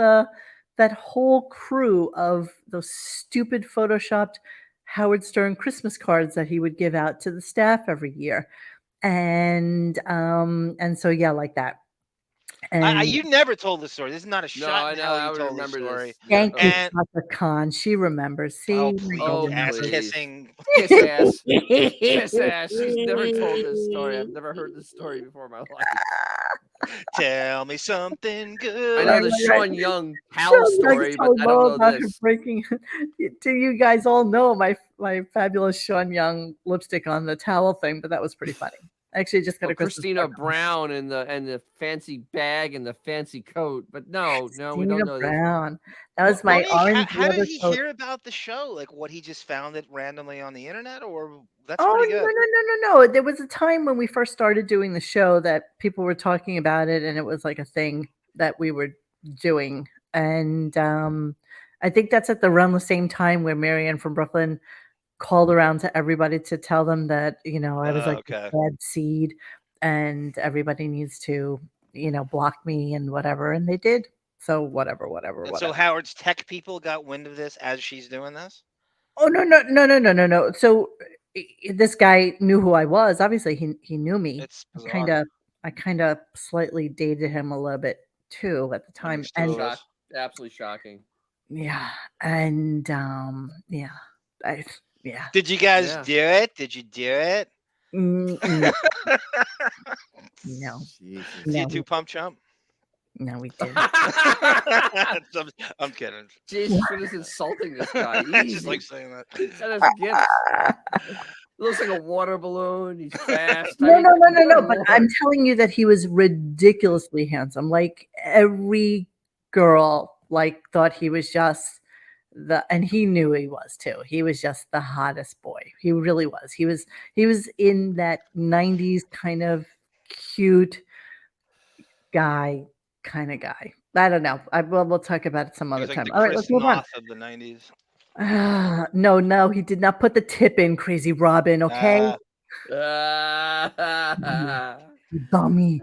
that whole crew of those stupid photoshopped Howard Stern Christmas cards that he would give out to the staff every year. And so yeah, like that. And You never told the story. This is not a No, shot I in know. hell I you would told the remember story. this. thank you, And- Dr. Khan. She remembers. See, Oh, my please, Oh, God, ass please. kissing. Kiss ass. Kiss ass. She's never told this story. I've never heard this story before in my life. Tell me something I good. know the Right. Sean Young Hal Sean Young story, but told I all don't know about him this. breaking. Do you guys all know my fabulous Sean Young lipstick on the towel thing? But that was pretty funny. I actually just got a Christmas Christina card. Brown and the fancy bag and the fancy coat, but no, we Christina don't know this. Brown. That was my Monique, orange how leather did he coat. hear about the show? Like, what, he just found it randomly on the internet, or that's Oh, pretty good. no. There was a time when we first started doing the show that people were talking about it, and it was like a thing that we were doing. And I think that's at around the same time where Marianne from Brooklyn called around to everybody to tell them that, I was like Okay. a bad seed and everybody needs to, block me and whatever. And they did. So whatever. And so Howard's tech people got wind of this as she's doing this? Oh, no. So this guy knew who I was. Obviously, he knew me. It's bizarre. I kind of slightly dated him a little bit too at the time. And Understood. Absolutely shocking. yeah, and yeah, Did you guys Yeah. do it? Did you do it? No, no, Jesus. See you No. two pump chump? no, we didn't. I'm kidding. Jesus, we're just insulting this guy. I Easy. just like saying that. Send us gifts. He looks like a water balloon. He's fast. No. good But Lord. I'm telling you that he was ridiculously handsome. Like every girl, thought he was just and he knew he was too. He was just the hottest boy. He really was. He was in that 90s kind of cute guy kind of guy. I don't know. We'll talk about it some He other was like time. the All right, Chris let's move on. Noth of the 90s. No, he did not put the tip in, Crazy Robin. Okay, you dummy.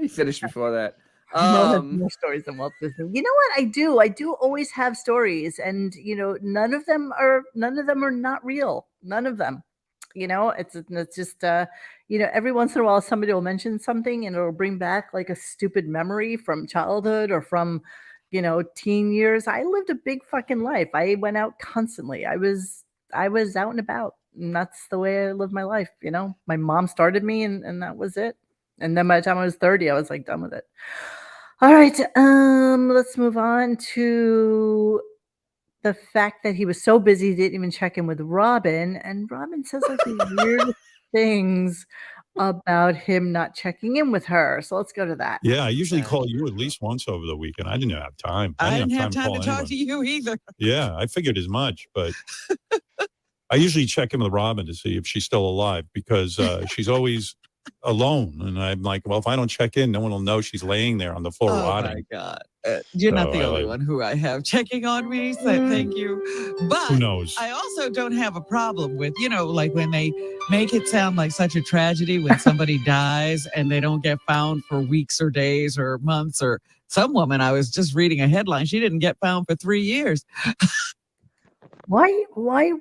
He finished before that. Mo has more stories than Walt Disney. You know what? I do always have stories, and none of them are not real. None of them. It's just every once in a while somebody will mention something and it'll bring back like a stupid memory from childhood or from teen years. I lived a big fucking life. I went out constantly. I was out and about, and that's the way I lived my life. My mom started me, and that was it. And then by the time I was 30, I was like done with it. All right, let's move on to the fact that he was so busy he didn't even check in with Robin, and Robin says like the weirdest things about him not checking in with her. So let's go to that. Yeah, I usually call you at least once over the weekend. I didn't have time. I didn't have time call to talk anyone. to you either. Yeah, I figured as much, but I usually check in with Robin to see if she's still alive because she's always alone. And I'm like, well, if I don't check in, no one will know she's laying there on the floor Oh rotting. my God. You're not So the I only like- one who I have checking on me. So thank you. Who But knows? I also don't have a problem with, like when they make it sound like such a tragedy when somebody dies and they don't get found for weeks or days or months, or some woman, I was just reading a headline, she didn't get found for 3 years. Why? Why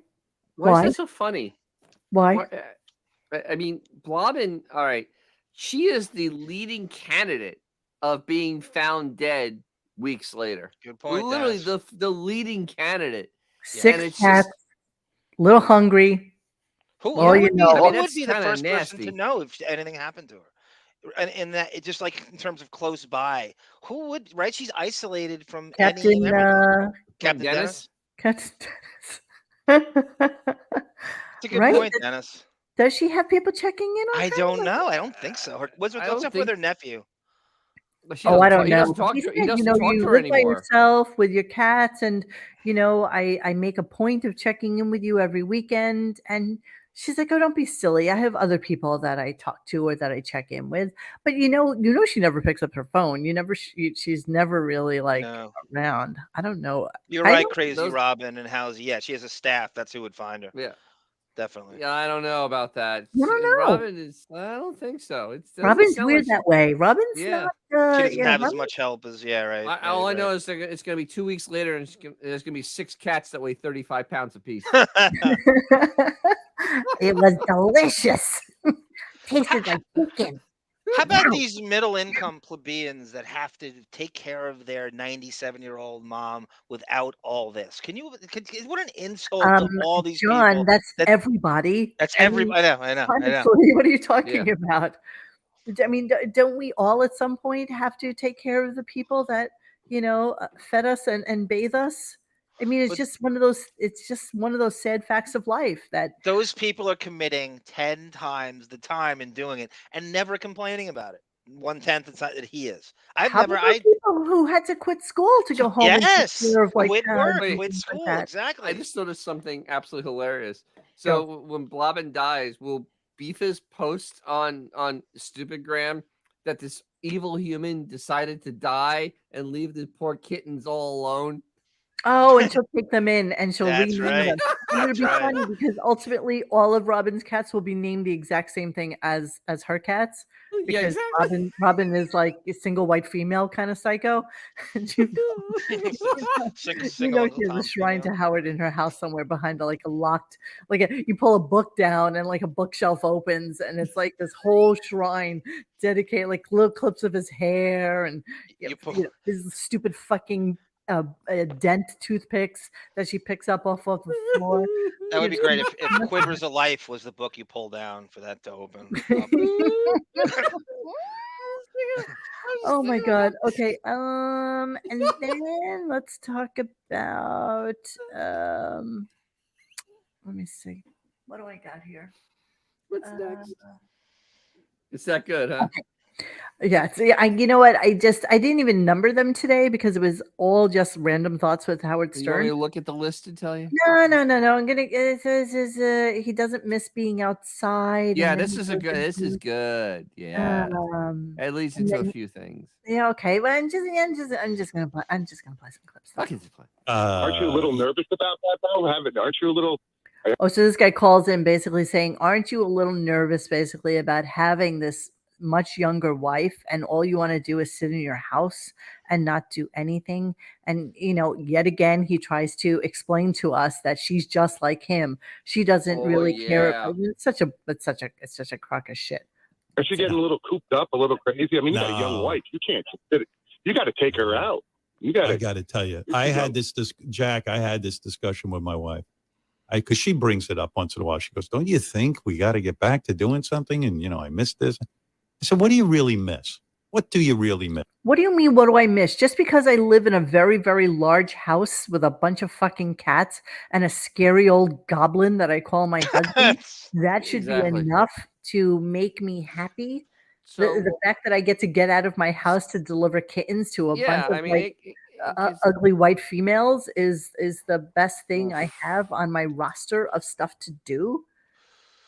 Why? is that so funny? Why? I mean, Blobbin, all right, she is the leading candidate of being found dead weeks later. Good point. Literally Dennis. the leading candidate. And 6 it's cats, just little hungry. Who, Well, who you would be, know, who I mean, would that's be the kinda first person to nasty. know if anything happened to her? And in that, it just like in terms of close by, who would, right? She's isolated from any and Captain everything. Captain Dennis? Dennis. Captain It's a good Right? point, Dennis. Does she have people checking in on I her? don't Like, know. I don't think so. What's I up don't with her think. nephew? But she Oh, doesn't I talk, don't he know. doesn't talk He to, said, he doesn't you talk to live her by anymore. yourself with your cats, and I make a point of checking in with you every weekend. And she's like, "Oh, don't be silly. I have other people that I talk to or that I check in with." But she never picks up her phone. She's never really like No, around. I don't know. you're I right, don't. Crazy Those- Robin and Halsey. Yeah, she has a staff. That's who would find her. Yeah. Definitely. Yeah, I don't know about that. I don't know. Robin is. I don't think so. It doesn't Robin's sound weird like that way. Robin's Yeah. not. She doesn't have as Robin- much help as right. all I right. know is it's going to be 2 weeks later, and there's going to be 6 cats that weigh 35 pounds apiece. It was delicious. Tasted like chicken. How about these middle-income plebeians that have to take care of their 97-year-old mom without all this? What an insult to all these John, people. that's that- everybody. That's I every. mean, I know. honestly, what are you talking about? I mean, don't we all at some point have to take care of the people that fed us and bathe us? I mean, it's But- just one of those. It's just one of those sad facts of life that Those people are committing 10 times the time in doing it and never complaining about it. 1/10 the time that he is. I've how never. about those people who had to quit school to go home and Yes, take care of like quit cats work, and quit things like school. that. Exactly. I just noticed something absolutely hilarious. So when Blobbin dies, will Beefus post on Stupid Gram that this evil human decided to die and leave the poor kittens all alone? Oh, and she'll take them in and she'll That's rename right. them. And it'll be That's right. funny because ultimately all of Robin's cats will be named the exact same thing as her cats. Yeah, Because exactly. Robin is like a single white female kind of psycho. And Single she has Uncle a Tom shrine female. to Howard in her house somewhere behind like a locked, you pull a book down and like a bookshelf opens and it's like this whole shrine dedicated, like little clips of his hair and You pull- his stupid fucking dent toothpicks that she picks up off of the floor. That would be great if Quivers of Life was the book you pull down for that to open. Oh my god. Okay. And then let's talk about let me see. What do I got here? What's next? It's that good, huh? Yeah, you know what? I didn't even number them today because it was all just random thoughts with Howard You want me Stern. to look at the list and tell you? No. I'm gonna. It says he doesn't miss being outside. Yeah, and then this he is a goes good. This is into, good. Yeah, it leads and into a then- few things. Yeah. Okay. Well, I'm just gonna play. I'm just gonna play some clips. I can just play. Aren't you a little nervous about that, though? Aren't you a little? Oh, so this guy calls in basically saying, "Aren't you a little nervous, basically, about having this much younger wife, and all you want to do is sit in your house and not do anything?" And yet again, he tries to explain to us that she's just like him. She doesn't Oh, really care. yeah. It's such a crock of shit. Aren't you getting a little cooped up, a little crazy? I mean, you got a young No. wife. You can't just sit it. You got to take her out. You got I to. got to tell you, I had this Jack. I had this discussion with my wife, because she brings it up once in a while. She goes, "Don't you think we got to get back to doing something?" And I missed this. I said, "What do you really miss?" What do you really miss? What do you mean, what do I miss? Just because I live in a very, very large house with a bunch of fucking cats and a scary old goblin that I call my husband, that should be Exactly. enough to make me happy. The So fact that I get to get out of my house to deliver kittens to a bunch yeah, of I mean, it gets, ugly white females is the best thing I oof. have on my roster of stuff to do.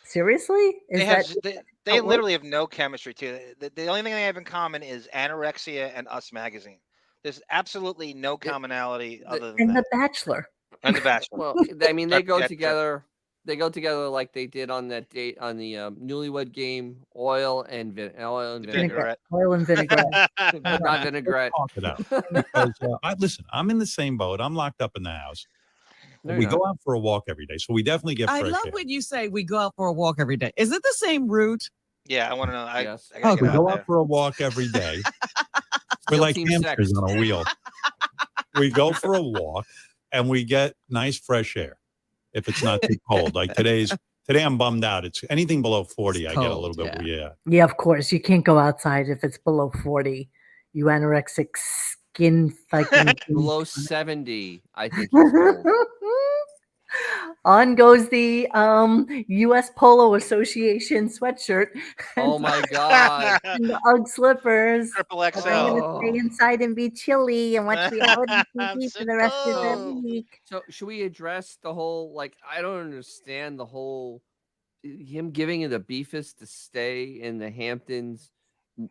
Seriously? They Is have that z- they, how they it works? literally have no chemistry too. The only thing they have in common is anorexia and Us magazine. There's absolutely no The- commonality the- other than And The that. Bachelor. And The Bachelor. well, I mean, they go That's true. together. They go together like they did on that date on the Newlywed Game, oil and vinegar, Vinaigrette. Oil and vinaigrette. but not vinaigrette. Talk it out. Because listen, I'm in the same boat. I'm locked up in the house. No, We you're go not. out for a walk every day, so we definitely get I fresh love air. when you say we go out for a walk every day. Is it the same route? Yeah, I want to know. Yes. I gotta Okay. We get go out out there. for a walk every day. We're Still like team hamsters sex. on a wheel. We go for a walk and we get nice fresh air. If it's not too cold, like today I'm bummed out. It's anything below 40. It's I get a cold, little bit weird. Yeah, of course. You can't go outside if it's below 40. You anorexic skin fucking Below 70, I think he's cold. On goes the US Polo Association sweatshirt Oh my god. and the Ugg slippers. Triple I'm XL. gonna stay Oh. inside and be chilly and watch reality I'm TV so for the rest of the cold. week. So should we address the whole like I don't understand the whole him giving it the beefus to stay in the Hamptons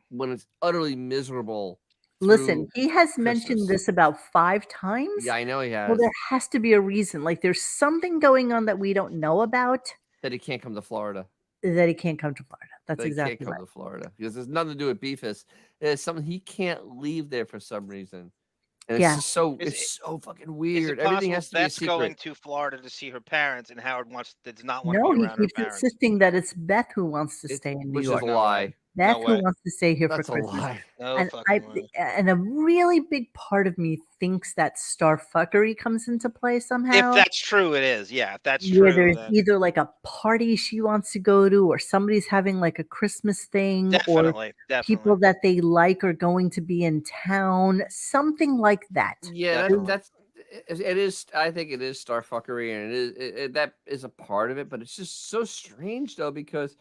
when it's utterly miserable. Listen, through he has mentioned Christmas. this about 5 times. Yeah, I know he Well, has. there has to be a reason. Like there's something going on that we don't know about That he can't come to Florida. that he can't come to Florida. That's That he exactly can't come right. to Florida because there's nothing to do with beefus. It's something he can't leave there for some reason. And it's Yeah. just so Is it's so fucking Is weird. it Everything possible has to be a Beth's going secret. to Florida to see her parents, and Howard does not want to No, be he around her keeps parents? insisting that it's Beth who wants to It's, stay in New which York. is a No way. lie. Beth No who way. wants to stay here That's for a Christmas. lie. No And fucking way. and a really big part of me thinks that star fuckery comes into play If somehow. that's true, it is. Yeah, if that's Where true, there's then either like a party she wants to go to, or somebody's having like a Christmas thing, or definitely, people definitely. that they like are going to be in town, something like that. Yeah, Definitely. that's it is. I think it is starfuckery, and that is a part of it. But it's just so strange though because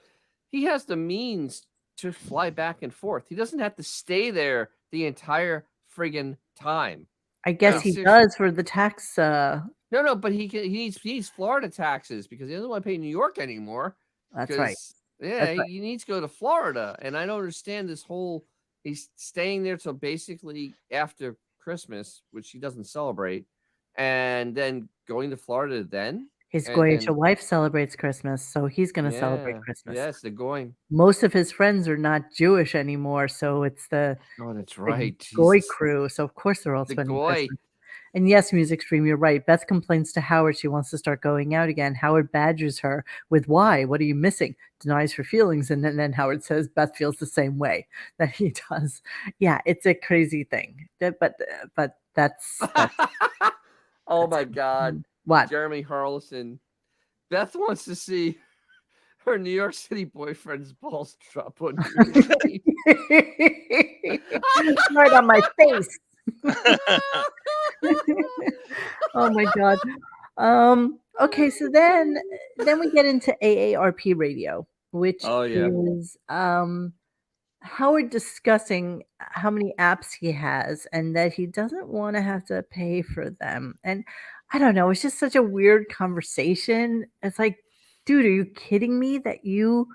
he has the means to fly back and forth. He doesn't have to stay there the entire friggin' time. I guess No. he It's- does for the tax. No, but he needs Florida taxes because he doesn't want to pay New York anymore. That's right. 'Cause, yeah, That's right. he needs to go to Florida, and I don't understand this whole. He's staying there till basically after Christmas, which he doesn't celebrate, and then going to Florida then. His And- Goyish and- wife celebrates Christmas, so he's going to celebrate Yeah, Christmas. Yes, they're going. Most of his friends are not Jewish anymore, so it's the Oh, that's the right. Goy Jesus. crew. So of course they're all The spending Goy. Christmas. And yes, Music Stream, you're right. Beth complains to Howard she wants to start going out again. Howard badgers her with why? What are you missing? Denies her feelings, and then Howard says Beth feels the same way that he does. Yeah, it's a crazy thing. But that's Oh my God. what? Jeremy Harlison. Beth wants to see her New York City boyfriend's balls drop on New Year's Eve. Right on my face. Oh my God. Okay, so then we get into AARP radio, which Oh, yeah. is Howard discussing how many apps he has and that he doesn't want to have to pay for them. And I don't know, it's just such a weird conversation. It's like, dude, are you kidding me that you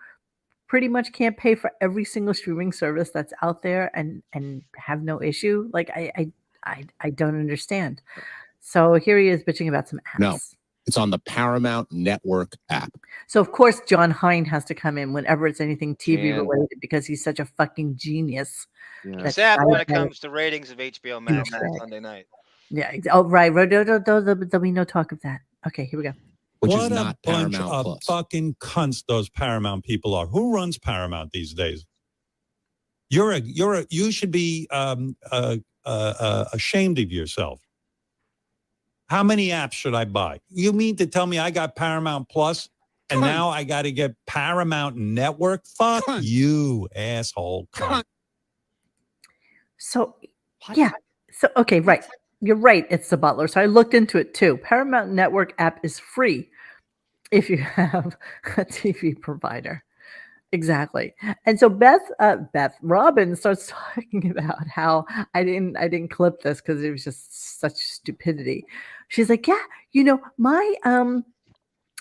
pretty much can't pay for every single streaming service that's out there and have no issue? Like I don't understand. So here he is bitching about some apps. No. It's on the Paramount Network app. So of course John Hine has to come in whenever it's anything TV Jan. related because he's such a fucking genius. Yeah. That's Except when it diabetic. comes to ratings of HBO Max on Douchebag. Sunday night. Yeah. Oh right. There'll be no talk of that. Okay, here we go. Which What is a not bunch Paramount of Plus. fucking cunts those Paramount people are. Who runs Paramount these days? You should be ashamed of yourself. How many apps should I buy? You mean to tell me I got Paramount Plus and Cunt. now I got to get Paramount Network? Fuck Cunt. you, asshole. Cunt. So What? yeah. So okay, right. You're right. It's the Butler. So I looked into it too. Paramount Network app is free if you have a TV provider. Exactly. And so Robin starts talking about how I didn't clip this because it was just such stupidity. She's like, yeah,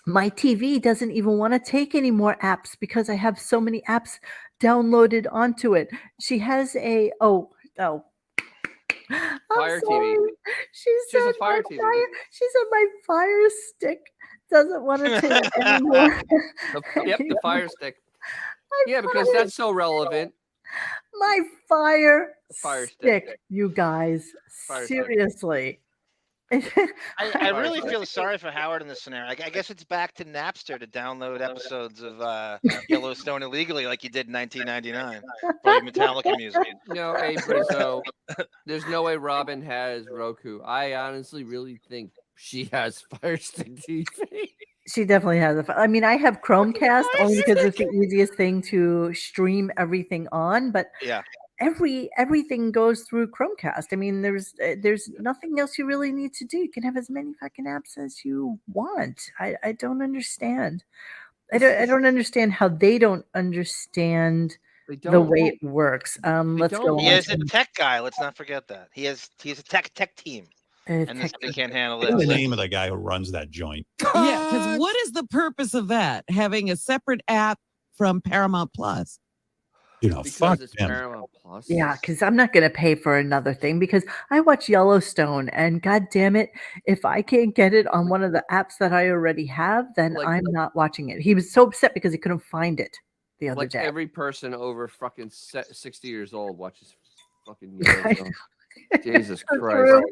my TV doesn't even want to take any more apps because I have so many apps downloaded onto it. She has oh, I'm Fire TV. sorry. She She has said a Fire TV. she said my Fire Stick doesn't want to take anymore. Yep, the Fire Stick. My Yeah, because Fire- that's so relevant. my Fire Fire Stick. Stick, you guys. Fire Stick. Seriously. I Fire really stick. feel sorry for Howard in this scenario. I guess it's back to Napster to download episodes of Yellowstone illegally, like you did in 1999 for your Metallica music. No, hey, Brizzo, there's no way Robin has Roku. I honestly really think she has Fire Stick TV. She definitely has I mean, I have Chromecast only because it's the easiest thing to stream everything on, but Yeah. everything goes through Chromecast. I mean, there's nothing else you really need to do. You can have as many fucking apps as you want. I don't understand. I don't understand how they don't understand They the don't. way it works. Let's go don't. He on. is a tech guy. Let's not forget that. He's a tech team. And this they can't handle What's the this. name of the guy who runs that joint? Yeah, because what is the purpose of that? Having a separate app from Paramount Plus. Because fuck it's them. Paramount Plus. Yeah, because I'm not going to pay for another thing because I watch Yellowstone, and God damn it, if I can't get it on one of the apps that I already have, then I'm not watching it. He was so upset because he couldn't find it the other Like day. every person over fucking 60 years old watches fucking Yellowstone. Jesus That's Christ. true.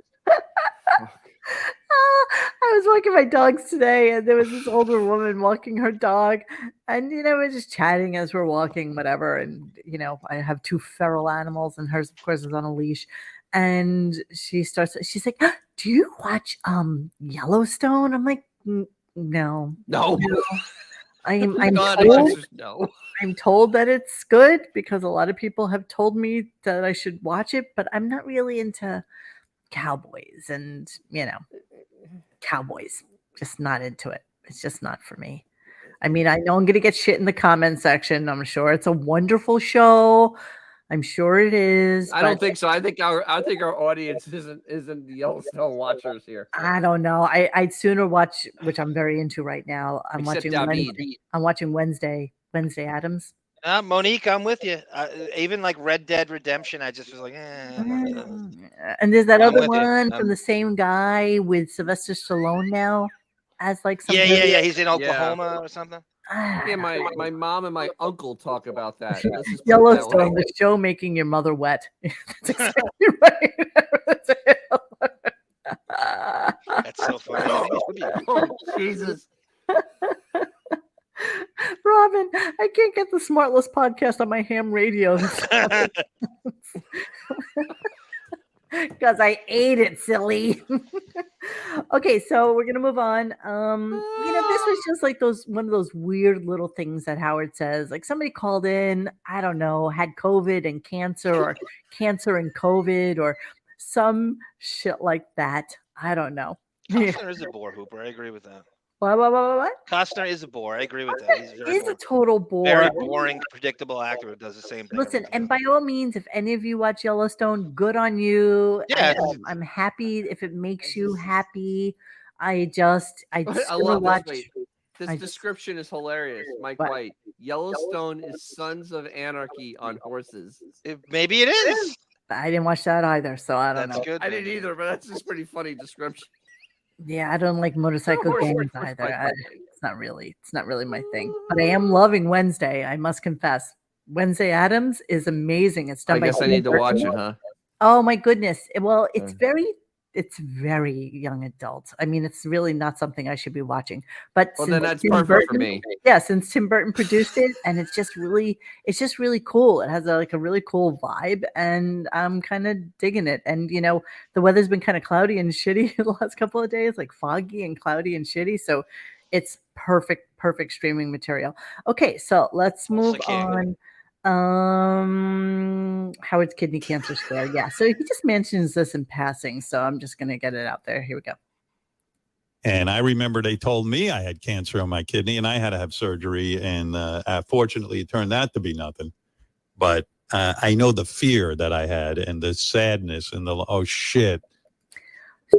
I was walking my dogs today, and there was this older woman walking her dog, and we're just chatting as we're walking, whatever. And I have two feral animals, and hers, of course, is on a leash. And she's like, "Do you watch Yellowstone?" I'm like, "No, No. I'm God, told, answers no. I'm told that it's good because a lot of people have told me that I should watch it, but I'm not really into cowboys and cowboys, just not into it. It's just not for me. I mean, I know I'm going to get shit in the comment section. I'm sure it's a wonderful show. I'm sure it is. I don't think so. I think our audience isn't the Yellowstone watchers here. I don't know. I'd sooner watch, which I'm very into right now. I'm Except watching David. Wednesday Addams. Monique, I'm with you. Even like Red Dead Redemption, I just was like, And there's that I'm other with you. one from the same guy with Sylvester Stallone now as like some Yeah. He's in Oklahoma or something. Yeah, my mom and my uncle talk about that. Let's just put it that Yellowstone, way. the show making your mother wet. That's exactly right. That's so funny. I think it should be. Oh, Jesus. Robin, I can't get the Smartless podcast on my ham radio. Because I ate it, silly. Okay, so we're gonna move on. This was just like one of those weird little things that Howard says. Like somebody called in, I don't know, had COVID and cancer, or cancer and COVID, or some shit like that. I don't know. Costner is a bore hooper. I agree with that. What? Costner is a bore. I agree with that. He's very He's a boring. total bore. Very boring, predictable actor who does the same thing. Listen, and by all means, if any of you watch Yellowstone, good on you. Yeah. I'm happy if it makes you happy. I I love watch. this. Wait, this description is hilarious. Mike What? White. Yellowstone is Sons of Anarchy on horses. Maybe it is. I didn't watch that either, so I don't That's know. good. I didn't either, but that's just pretty funny description. Yeah, I don't like motorcycle Horse games race, either. Mike. It's not really my thing. But I am loving Wednesday. I must confess. Wednesday Addams is amazing. It's done I by guess I Tim need to watch Burton. it, huh? Oh my goodness. Well, it's Okay. very young adult. I mean, it's really not something I should be watching. But Well, since then that's Tim perfect for Burton- me. Yeah, since Tim Burton produced it, and it's just really cool. It has a really cool vibe, and I'm kind of digging it. And the weather's been kind of cloudy and shitty the last couple of days, like foggy and cloudy and shitty. So it's perfect streaming material. Okay, so let's move Tulsa King. on. Howard's kidney cancer scare. Yeah. So he just mentions this in passing. So I'm just gonna get it out there. Here we go. And I remember they told me I had cancer on my kidney and I had to have surgery. And fortunately, it turned out to be nothing. But I know the fear that I had and the sadness and the, oh, shit.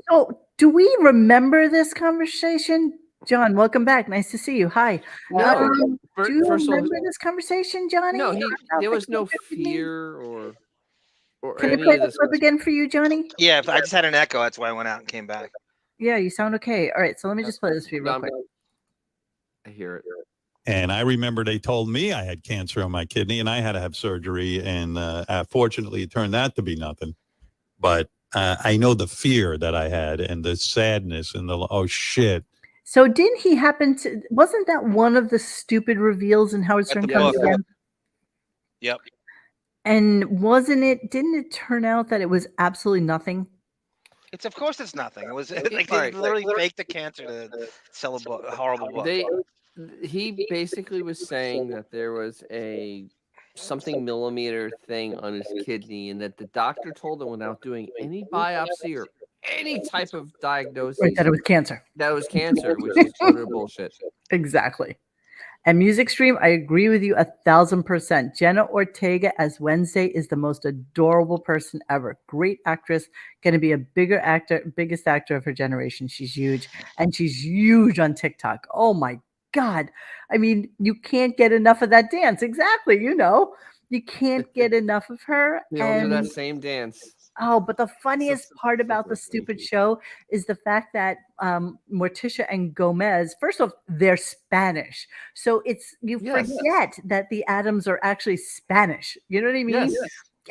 So do we remember this conversation? John, welcome back. Nice to see you. Hi. No, Do you first of all, remember this conversation, Johnny? no, about there the was no cancer kidney? fear or Can you any play of the this. clip again for you, Johnny? Yeah, I just had an echo. That's why I went out and came back. Yeah, you sound okay. All right, so let me just play this for you real quick. I hear it. And I remember they told me I had cancer on my kidney and I had to have surgery. And fortunately, it turned out to be nothing. But I know the fear that I had and the sadness and the, oh, shit. So didn't he happen to, wasn't that one of the stupid reveals in Howard Stern the Comes book. Again? Yep. And didn't it turn out that it was absolutely nothing? It's of course it's nothing. It was like All they right. literally faked the cancer to sell a horrible book. He basically was saying that there was a something millimeter thing on his kidney, and that the doctor told him without doing any biopsy or any type of diagnosis Right, that it was cancer. that it was cancer, which is utter bullshit. Exactly. And Music Stream, I agree with you 1,000%. Jenna Ortega as Wednesday is the most adorable person ever. Great actress, going to be a biggest actor of her generation. She's huge, and she's huge on TikTok. Oh my God. I mean, you can't get enough of that dance. Exactly. You can't get enough of her. You know, that same dance. Oh, but the funniest part about the stupid show is the fact that Morticia and Gomez, first off, they're Spanish. So forget that the Adams are actually Spanish. You know what I mean? Yes.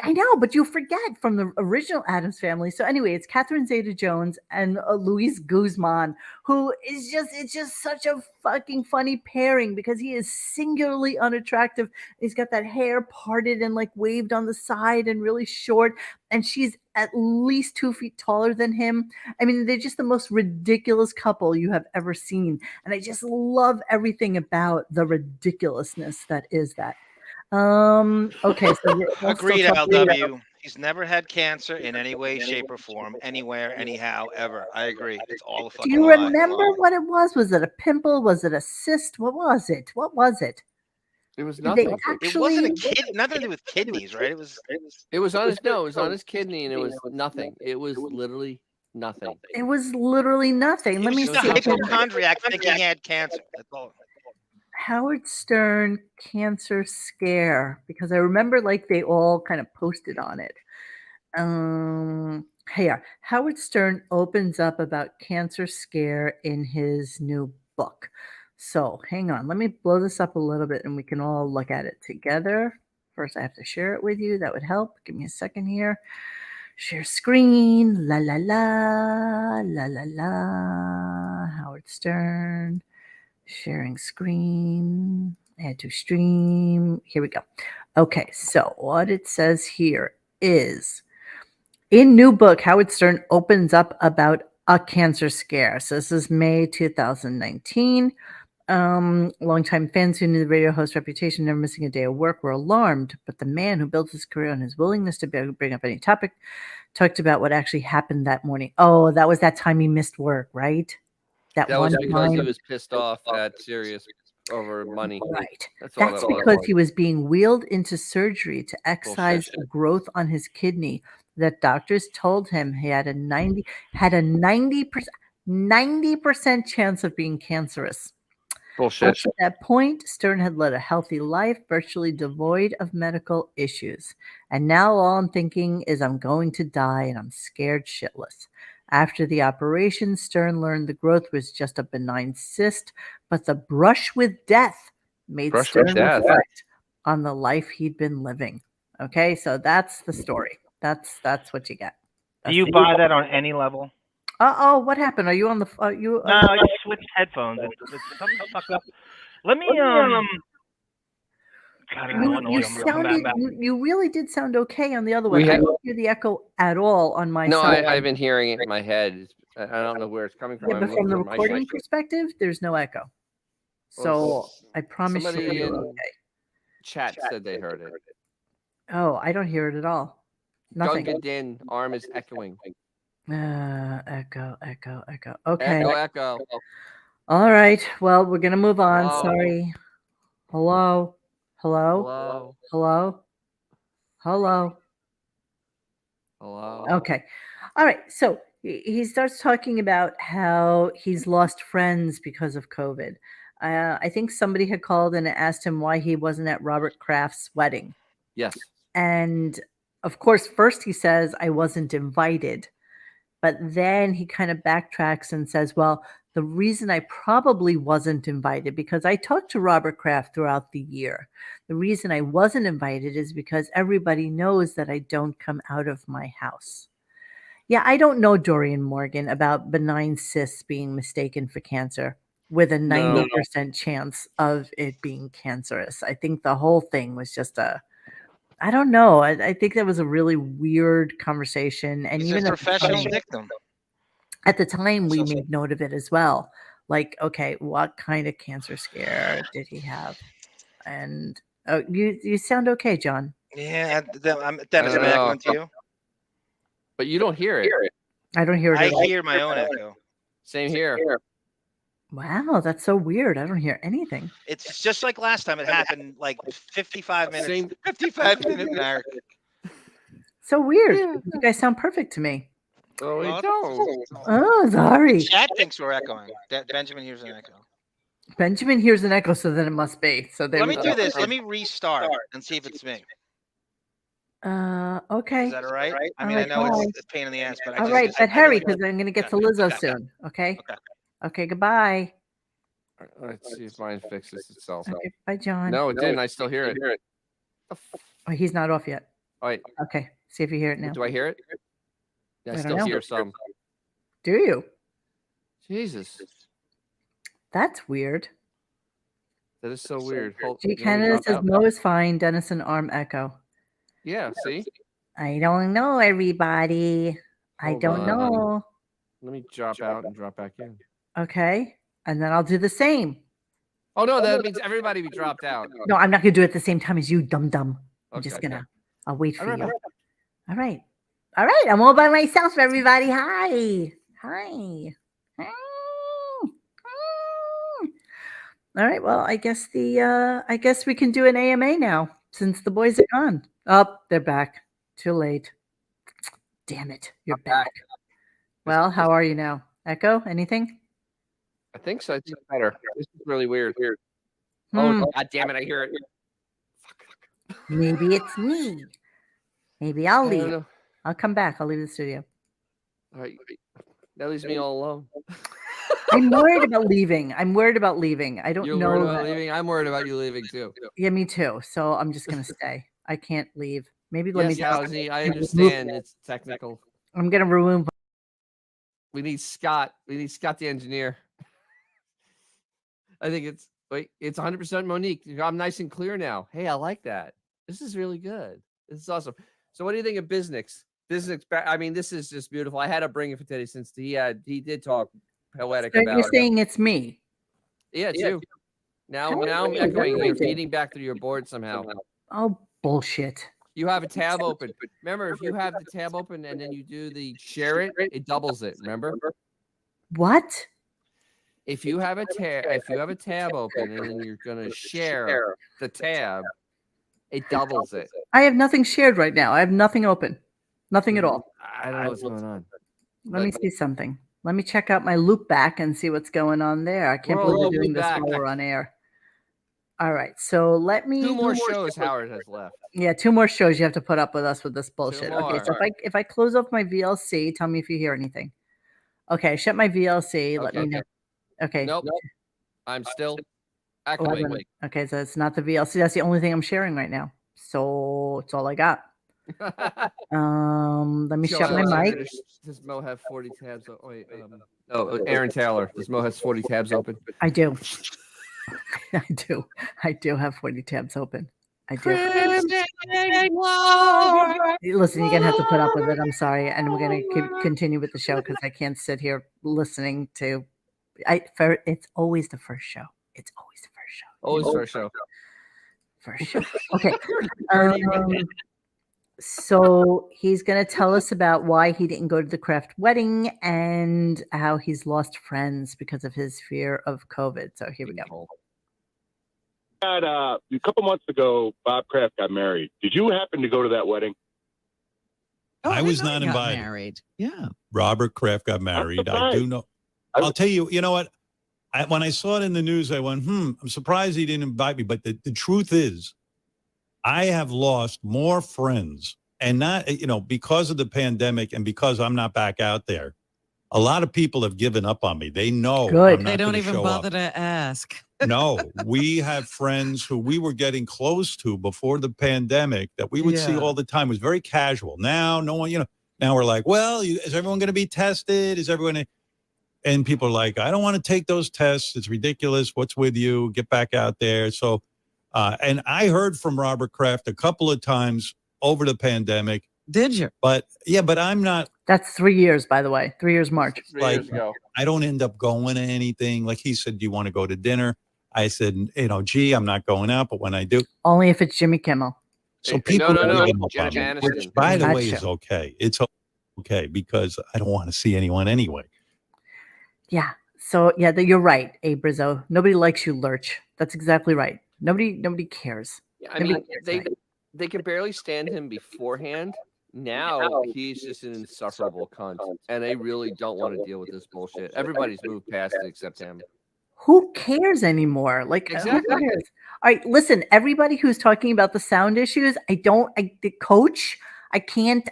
I know, but you forget from the original Adams family. So anyway, it's Catherine Zeta-Jones and Luis Guzman, who is it's just such a fucking funny pairing because he is singularly unattractive. He's got that hair parted and like waved on the side and really short. And she's at least 2 feet taller than him. I mean, they're just the most ridiculous couple you have ever seen. And I just love everything about the ridiculousness that is that. Okay. So Agreed, LW. He's never had cancer in any way, shape, or form, anywhere, anyhow, ever. I agree. It's all a do fucking you lie. remember what it was? Was it a pimple? Was it a cyst? What was it? It was Did nothing. they It actually? wasn't a kid. Nothing to do with kidneys, right? It was on his it was on his kidney, and it was nothing. It was literally nothing. It was literally nothing. He Let was me just see. a hypochondriac thinking he had cancer. That's all. Howard Stern cancer scare, because I remember like they all kind of posted on it. Here, Howard Stern opens up about cancer scare in his new book. So hang on, let me blow this up a little bit and we can all look at it together. First, I have to share it with you. That would help. Give me a second here. Share screen. La la la la la la. Howard Stern. Sharing screen. Add to stream. Here we go. Okay, so what it says here is in new book, Howard Stern opens up about a cancer scare. So this is May 2019. Longtime fans who knew the radio host reputation, never missing a day of work, were alarmed. But the man who built his career on his willingness to be able to bring up any topic talked about what actually happened that morning. Oh, that was that time he missed work, right? That was because he was pissed off at Sirius over money. Right. That's because he was being wheeled into surgery to excise growth on his kidney that doctors told him he had a 90% chance of being cancerous. Bullshit. Up to that point, Stern had led a healthy life, virtually devoid of medical issues. And now all I'm thinking is I'm going to die and I'm scared shitless. After the operation, Stern learned the growth was just a benign cyst, but the brush with death made Stern reflect on the life he'd been living. Okay, so that's the story. That's what you get. Do you buy that on any level? Uh-oh, what happened? Are you on the No, I just switched headphones. Something's fucked up. Let me God, I don't know. You really did sound okay on the other one. I don't hear the echo at all on my side. I've been hearing it in my head. I don't know where it's coming from. Yeah, but from the recording perspective, there's no echo. So I promise you. Okay. Chat said they heard it. Oh, I don't hear it at all. Nothing. Gunga Din arm is echoing. Echo. Okay. Echo. All right. Well, we're gonna move on. Hello? Sorry. Hello. Hello. Okay. All right. So he starts talking about how he's lost friends because of COVID. I think somebody had called and asked him why he wasn't at Robert Kraft's wedding. Yes. And of course, first he says, I wasn't invited. But then he kind of backtracks and says, well, the reason I probably wasn't invited, because I talked to Robert Kraft throughout the year. The reason I wasn't invited is because everybody knows that I don't come out of my house. Yeah, I don't know Dorian Morgan about benign cysts being mistaken for cancer with a 90% chance of it being cancerous. I think the whole thing was just I don't know. I think that was a really weird conversation. And He's even a professional victim. at the time, we made note of it as well. Like, okay, what kind of cancer scare did he have? And you sound okay, John. Yeah, Dennis, am I echoing to you? But you don't hear it. I don't hear it I at all. hear my own echo. Same here. Wow, that's so weird. I don't hear anything. It's just like last time. It happened like 55 minutes. Same. 55-minute mark. So weird. You guys sound perfect to me. Oh, we don't. Oh, sorry. Chat thinks we're echoing. Benjamin hears an echo. Benjamin hears an echo, so then it must be. So there Let we me go. do this. Let me restart and see if it's me. Okay. Is that all right? I mean, All I know right, it's a pain in the ass, but All right, but I hurry really- because I'm going to get to Okay, Lizzo okay. soon. Okay. Okay. Okay. Goodbye. Let's see if mine fixes itself. Okay. Bye, John. No, it didn't. I still hear it. Oh, he's not off yet. All right. Okay. See if you hear it now. Do I hear it? Yeah, I I don't still know. hear some. Do you? Jesus. That's weird. That is so weird. G. You want me to Canada drop says out? Mo is fine. Dennison arm echo. Yeah, see? I don't know, everybody. I Hold don't on. know. Let me drop out and drop back in. Okay. And then I'll do the same. Oh, no, that means everybody be dropped out. No, I'm not going to do it at the same time as you, dum dum. I'm just Okay. going to, I'll wait for All right, you. All right. All right. I'm all by myself, everybody. Hi. Hi. All right. Well, I guess we can do an AMA now since the boys are gone. Oh, they're back. Too late. Damn it. You're back. Well, how are you now? Echo? Anything? I think so. It's better. This is really weird. Hmm. Oh, God damn it. I hear it. Maybe it's me. Maybe I'll I don't leave. know. I'll come back. I'll leave the studio. All right. That leaves me all alone. I'm worried about leaving. I don't You're know. worried about that- leaving? I'm worried about you leaving too. Yeah, me too. So I'm just gonna stay. I can't leave. Maybe let Yes, me just. Housie, I understand. It's technical. I'm gonna remove. We need Scott. We need Scott the engineer. I think it's 100% Monique. I'm nice and clear now. Hey, I like that. This is really good. This is awesome. So what do you think of Biznix? Biznix, I mean, this is just beautiful. I had to bring it for Teddy since he did talk poetic So about you're it. saying it's me? Yeah, it's you. Now I'm That's echoing. You're amazing. feeding back through your board somehow. Oh bullshit! You have a tab open. Remember, if you have the tab open and then you do the share it, it doubles it. Remember? What? If you have a tab open and then you're gonna share the tab, it doubles it. I have nothing shared right now. I have nothing open. Nothing at all. I don't know what's going on. Let me see something. Let me check out my loop back and see what's going on there. I can't We're believe all we're doing loop this back. while we're on air. All right, so let me. Two more shows Howard has left. Yeah, 2 more shows you have to put up with us with this bullshit. Okay, so more. if I close off my VLC, tell me if you hear anything. Okay, shut my VLC. Let me Okay. know. Okay. Nope. I'm still Oh, echoing. wait. Okay, so it's not the VLC. That's the only thing I'm sharing right now. So it's all I got. Let me shut my mic. Does Mo have 40 tabs? Oh, wait. Aaron Taylor. Does Mo has 40 tabs open? I do. I do have 40 tabs open. I do. Listen, you're gonna have to put up with it. I'm sorry, and we're gonna continue with the show because I can't sit here listening to. It's always the first show. It's always the first show. Always first show. For sure. Okay. So he's going to tell us about why he didn't go to the craft wedding and how he's lost friends because of his fear of COVID. So here we go. A couple months ago, Bob Kraft got married. Did you happen to go to that wedding? I was not got invited. Married. Yeah. Robert Kraft got married. I do know. I'll tell you, you know what? When I saw it in the news, I went, I'm surprised he didn't invite me. But the truth is, I have lost more friends, and not, because of the pandemic and because I'm not back out there. A lot of people have given up on me. They know Good. I'm not They don't gonna even show bother up. to ask. No, we have friends who we were getting close to before the pandemic that we would see all the time. It was very casual. Now, no one, now we're like, well, is everyone going to be tested? Is everyone? And people are like, I don't want to take those tests. It's ridiculous. What's with you? Get back out there. So, and I heard from Robert Kraft a couple of times over the pandemic. Did you? But I'm not. That's 3 years, by the way. 3 years March. 3 years ago. I don't end up going to anything. Like he said, do you want to go to dinner? I said, gee, I'm not going out. But when I do. Only if it's Jimmy Kimmel. So people No. are giving up on Jennifer me, which, Aniston. by the That's way, is true. okay. It's okay because I don't want to see anyone anyway. Yeah. So yeah, you're right, Abe Rizzo. Nobody likes you, Lurch. That's exactly right. Nobody cares. I mean, they could barely stand him beforehand. Now he's just an insufferable cunt, and they really don't want to deal with this bullshit. Everybody's moved past it except him. Who cares anymore? Like, Exactly. who cares? All right, listen, everybody who's talking about the sound issues, the coach, I can't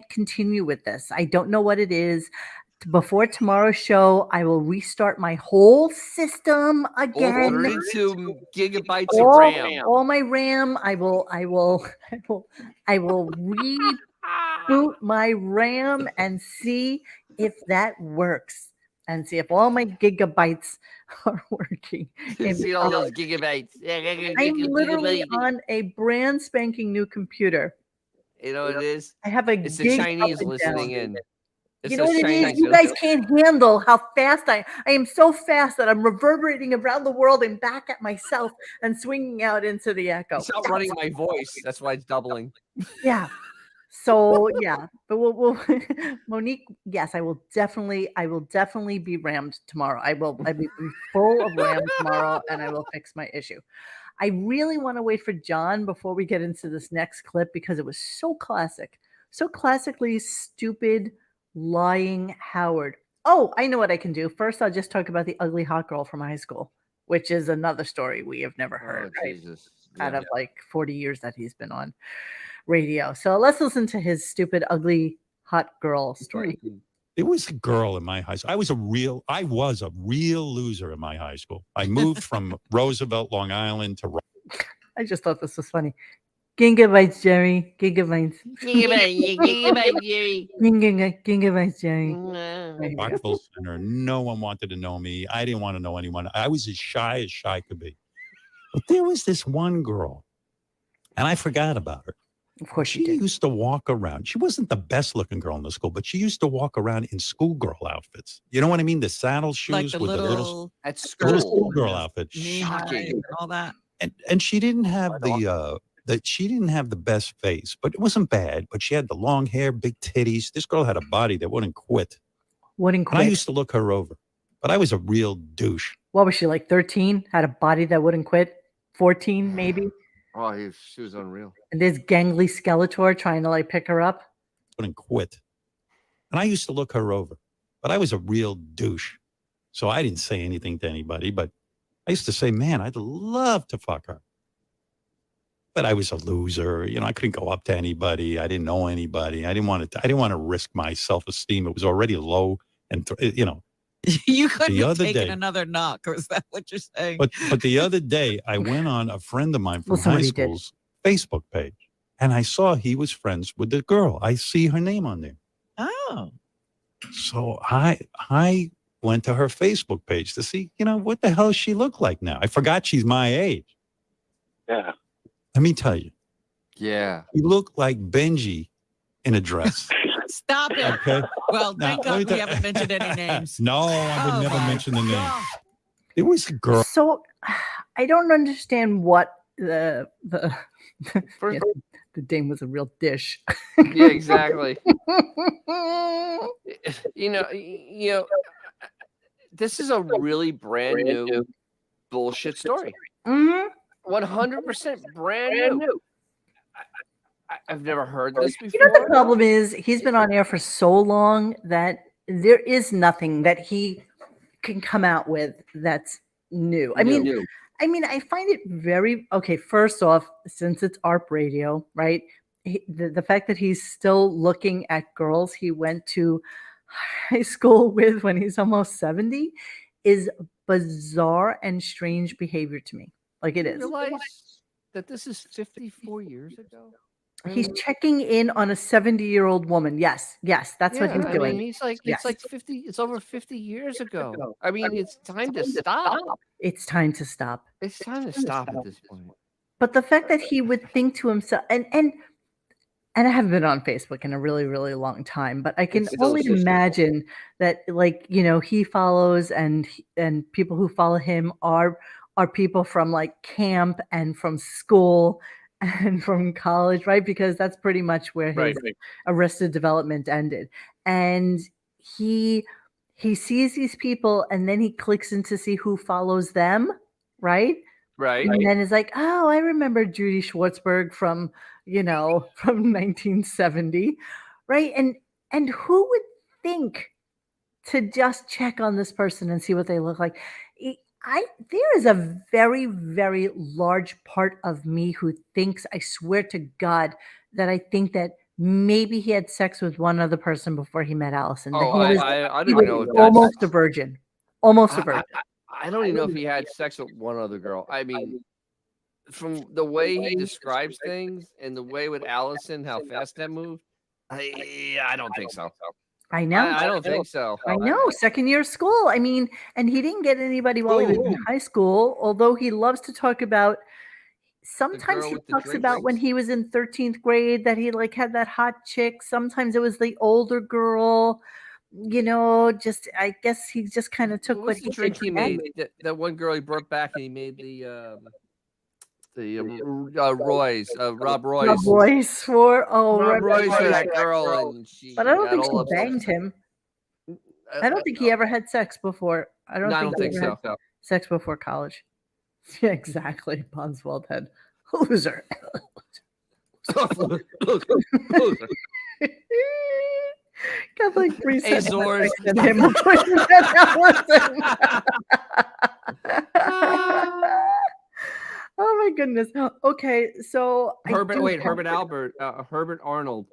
continue with this. I don't know what it is. Before tomorrow's show, I will restart my whole system All again. 32 gigabytes of RAM. All my RAM. I will reboot my RAM and see if that works, and see if all my gigabytes are working. See all those gigabytes. I'm literally on a brand spanking new computer. You know what it is? I have a It's the gig up Chinese and listening down. in. It's You know the what it is? Chinese. You guys can't handle how fast I am so fast that I'm reverberating around the world and back at myself and swinging out into the echo. It's outrunning my voice. That's why it's doubling. Yeah. So yeah, but we'll Monique. Yes, I will definitely be rammed tomorrow. I will be full of RAM tomorrow, and I will fix my issue. I really want to wait for John before we get into this next clip because it was so classic, so classically stupid. Lying Howard. Oh, I know what I can do. First, I'll just talk about the ugly hot girl from high school, which is another story we have never heard. Oh, Right? Jesus. Out of like 40 years that he's been on radio. So let's listen to his stupid, ugly, hot girl story. There was a girl in my high school. I was a real loser in my high school. I moved from Roosevelt, Long Island to. I just thought this was funny. Gigabytes, Jerry. Gigabytes. Gigabyte, Jerry. Gigabytes, Jerry. There you go. Rockville Center. No one wanted to know me. I didn't want to know anyone. I was as shy could be. But there was this one girl, and I forgot about her. Of course She you did. used to walk around. She wasn't the best looking girl in the school, but she used to walk around in schoolgirl outfits. You know what I mean? The saddle shoes Like the with the little At little school. schoolgirl outfit. knee high Shocking. and all that. And she didn't have she didn't have the best face, but it wasn't bad. But she had the long hair, big titties. This girl had a body that wouldn't quit. Wouldn't And I quit. used to look her over, but I was a real douche. What was she like? 13? Had a body that wouldn't quit? 14 maybe? Oh, she was unreal. And there's gangly Skeletor trying to like pick her up. Wouldn't quit. And I used to look her over, but I was a real douche. So I didn't say anything to anybody, but I used to say, man, I'd love to fuck her. But I was a loser. I couldn't go up to anybody. I didn't know anybody. I didn't want to risk my self-esteem. It was already low. And, You couldn't The have other taken day- another knock, or is that what you're saying? but the other day I went on a friend of mine from Listen what high he did. school's Facebook page, and I saw he was friends with the girl. I see her name on there. Oh, So I went to her Facebook page to see, what the hell she looked like now. I forgot she's my age. Yeah. Let me tell you, Yeah. he looked like Benji in a dress. stop it. Okay. Well, Now, thank let me God we tell- haven't mentioned any names. No, I would Oh, never my mention the name. God. There was a girl. So I don't understand what the First, the dame was a real dish. yeah, exactly. You know, this is a really brand new bullshit story. Mhm. 100% brand new. I've never heard this You know what the before. problem is? He's been on air for so long that there is nothing that he can come out with that's new. I mean, New. I find it very okay. First off, since it's ARP radio, right? The fact that he's still looking at girls he went to high school with when he's almost 70 is bizarre and strange behavior to me. Like it You is. realize that this is 54 years ago? He's checking in on a 70-year-old woman. Yes, that's what he's I doing. mean, he's like, Yes. it's like 50, it's over 50 years ago. I mean, it's time to stop. It's time to stop. It's time to stop at this point. But the fact that he would think to himself, and I haven't been on Facebook in a really, really long time, but I can It's still only suspicious. imagine that, like, he follows and people who follow him are people from like camp and from school and from college, right? Because that's pretty much where his Arrested Development ended. And he sees these people and then he clicks in to see who follows them, right? Right. And then is like, oh, I remember Judy Schwartzberg from 1970, right? And who would think to just check on this person and see what they look like? There is a very, very large part of me who thinks, I swear to God, that I think that maybe he had sex with one other person before he met Allison. That Oh, he was, I he don't was know if almost a virgin. Almost a virgin. I don't even know if he had sex with one other girl. I mean, from the way he describes things and the way with Allison, how fast that moved, I don't think so. I know. I don't think so. I know. Second year of school. I mean, and he didn't get anybody while he was in high school, although he loves to talk about. Sometimes girl he with the talks about when drinks? he was in 13th grade that he like had that hot chick. Sometimes it was the older girl. Just I guess he just kind of took What what was he the drink could he get. made? That one girl he brought back and he made Roy's, Rob Roy's. Rob Royce for Rob Roy's for right. that girl, and she. But I don't got think all she upset. banged him. I don't think he ever had sex before. I don't think he ever had sex before college. Yeah, exactly. Bonswald had loser. Got like 3 seconds. Azores. And him before you said Allison. Oh my goodness. Okay, so Herbert Arnold.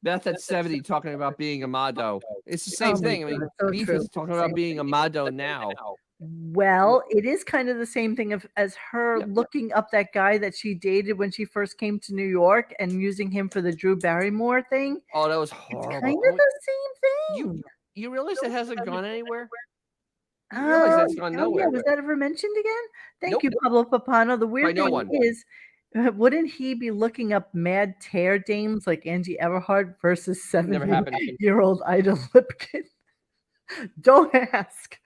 Beth at 70 talking about being a Mado. It's the same thing. I mean, so Beef true. is talking about being a Mado now. Well, it is kind of the same thing as her looking up that guy that she dated when she first came to New York and using him for the Drew Barrymore thing. Oh, that was It's horrible. kind of the same thing. You realize it hasn't gone anywhere? You Oh, realize that's gone yeah, nowhere. was that ever mentioned again? Thank Nope. you, Pablo Papano. The By weird no thing one. is, wouldn't he be looking up mad tear dames like Angie Everhart versus Never happened. 70-year-old Ida Lipkin? Don't ask.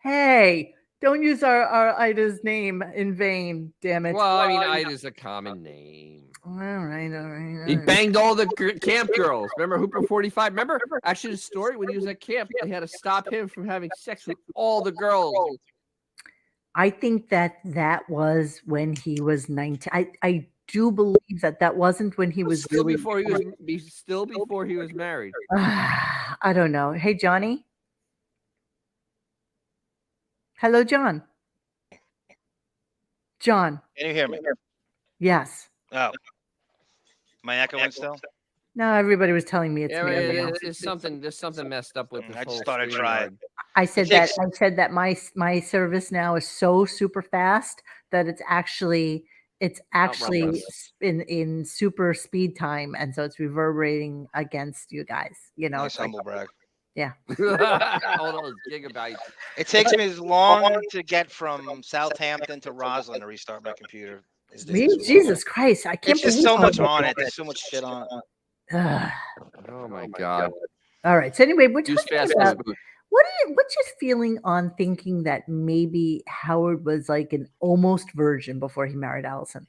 Hey, don't use our Ida's name in vain, damn it. Well, I mean, Ida's a common name. All right. He banged all the camp girls. Remember Hooper 45? Remember actually the story when he was at camp, they had to stop him from having sex with all the girls. I think that was when he was 19. I do believe that wasn't when he was still really before he was married. I don't know. Hey, Johnny. Hello, John. John. Can you hear me? Yes. Oh. Am I echoing still? No, everybody was telling me it's Yeah, me. there's something messed up with this I just whole thought I'd stream try yard. I said that my service now is so super fast that it's actually in super speed time, and so it's reverberating against you guys. Nice it's like, humble brag. yeah. All those gigabytes. It takes me as long to get from Southampton to Roslyn to restart my computer. Jesus Christ! I can't. It's just believe so how much much- on it. There's so much shit on it. Ugh. Oh my god. All right. So anyway, we're Use talking fast about food. What's your feeling on thinking that maybe Howard was like an almost virgin before he married Allison?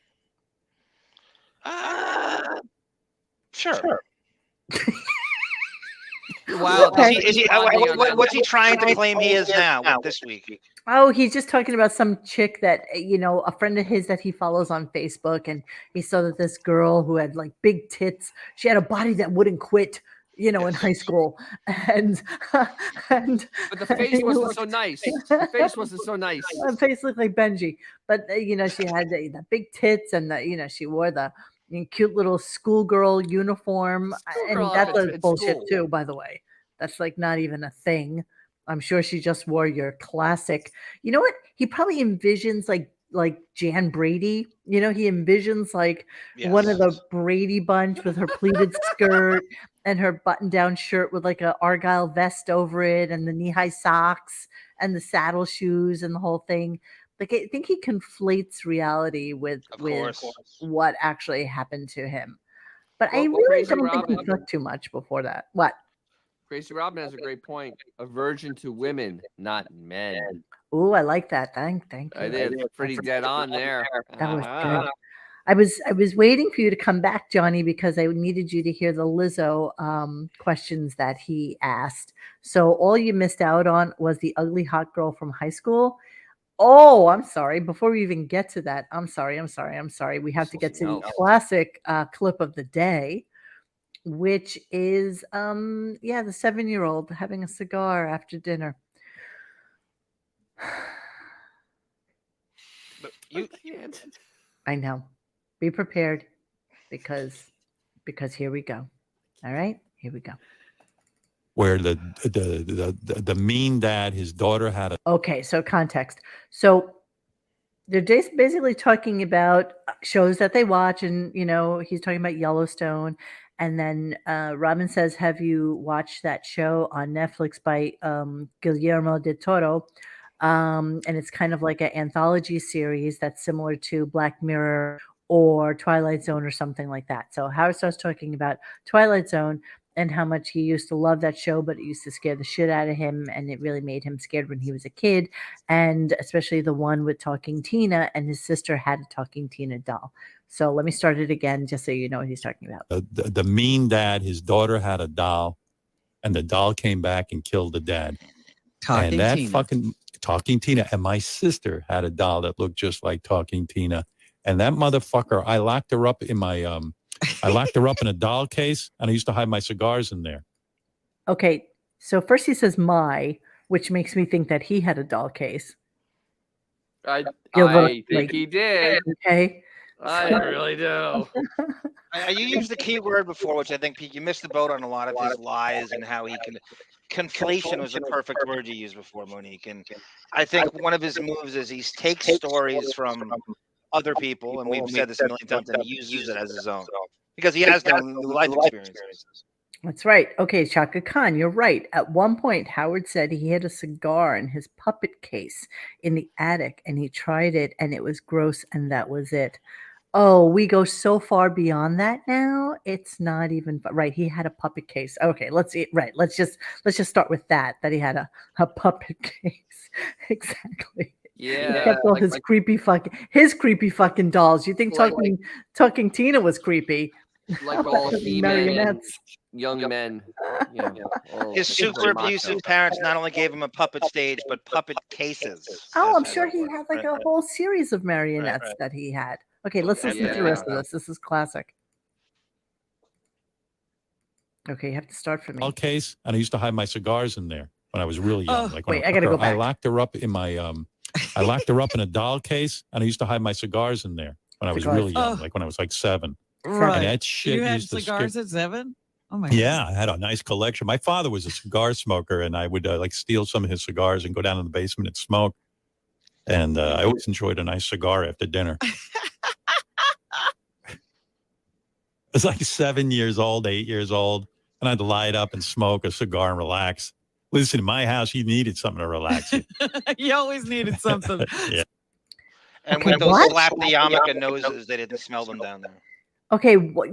Sure. Wow. Okay. What's he trying to claim he is now this week? Oh, he's just talking about some chick that, a friend of his that he follows on Facebook. And he saw that this girl who had like big tits, she had a body that wouldn't quit, in high school. And, But the face wasn't so nice. The face wasn't so nice. Her face looked like Benji. But, she had the big tits and, she wore the cute little schoolgirl uniform. Schoolgirl And that's outfits a at bullshit school. too, by the way. That's like not even a thing. I'm sure she just wore your classic. You know what? He probably envisions like Jan Brady. He envisions like one of the Brady bunch with her pleated skirt and her button-down shirt with like a argyle vest over it and the knee-high socks and the saddle shoes and the whole thing. Like I think he conflates reality with what actually happened to him. But I really Crazy don't think Robin. he took too much before that. What? Crazy Robin has a great point. A virgin to women, not men. Oh, I like that. Thank you. I did. Pretty dead on there. That was good. I was waiting for you to come back, Johnny, because I needed you to hear the Lizzo questions that he asked. So all you missed out on was the ugly hot girl from high school. Oh, I'm sorry. Before we even get to that, I'm sorry. We have to get to the classic clip of the day, which is the 7-year-old having a cigar after dinner. But I know. Be prepared because here we go. All right, here we go. Where the mean dad, his daughter had a. Okay, so context. So they're basically talking about shows that they watch, and he's talking about Yellowstone, and then Robin says, "Have you watched that show on Netflix by Guillermo del Toro?" And it's kind of like an anthology series that's similar to Black Mirror or Twilight Zone or something like that. So Howard starts talking about Twilight Zone and how much he used to love that show, but it used to scare the shit out of him, and it really made him scared when he was a kid, and especially the one with Talking Tina, and his sister had a Talking Tina doll. So let me start it again, just so you know what he's talking about. The mean dad, his daughter had a doll, and the doll came back and killed the dad. Talking Tina. Fucking Talking Tina, and my sister had a doll that looked just like Talking Tina, and that motherfucker, I locked her up in my I locked her up in a doll case, and I used to hide my cigars in there. Okay, so first he says "my," which makes me think that he had a doll case. I think he did. Okay. I really do. You used the key word before, which I think you missed the boat on a lot of his lies and how he can. Conflation was the perfect word you used before, Monique. And I think one of his moves is he takes stories from other people, and we've said this a million times, and he uses it as his own because he has no life experiences. That's right. Okay, Chaka Khan, you're right. At one point, Howard said he had a cigar in his puppet case in the attic, and he tried it, and it was gross, and that was it. Oh, we go so far beyond that now. It's not even right. He had a puppet case. Okay, let's just start with that he had a puppet case. Exactly. Yeah. He kept all his creepy fucking dolls. You think Talking Tina was creepy? Like all marionettes. Young men. His super abusive parents not only gave him a puppet stage, but puppet cases. Oh, I'm sure he had like a whole series of marionettes that he had. Okay, let's listen to the rest of this. This is classic. Okay, you have to start from me. Doll case, and I used to hide my cigars in there when I was really young. Wait, I gotta go back. I locked her up in my I locked her up in a doll case, and I used to hide my cigars in there when I was really young, like when I was like 7. Right. And that shit you had used to cigars at 7? Oh my God. Yeah, I had a nice collection. My father was a cigar smoker, and I would like steal some of his cigars and go down in the basement and smoke. And I always enjoyed a nice cigar after dinner. I was like 7 years old, 8 years old, and I'd light up and smoke a cigar and relax. Listen, in my house, you needed something to relax you. You always needed something. Yeah. And with those slap the yarmulke noses, they didn't smell them down there. Okay, what?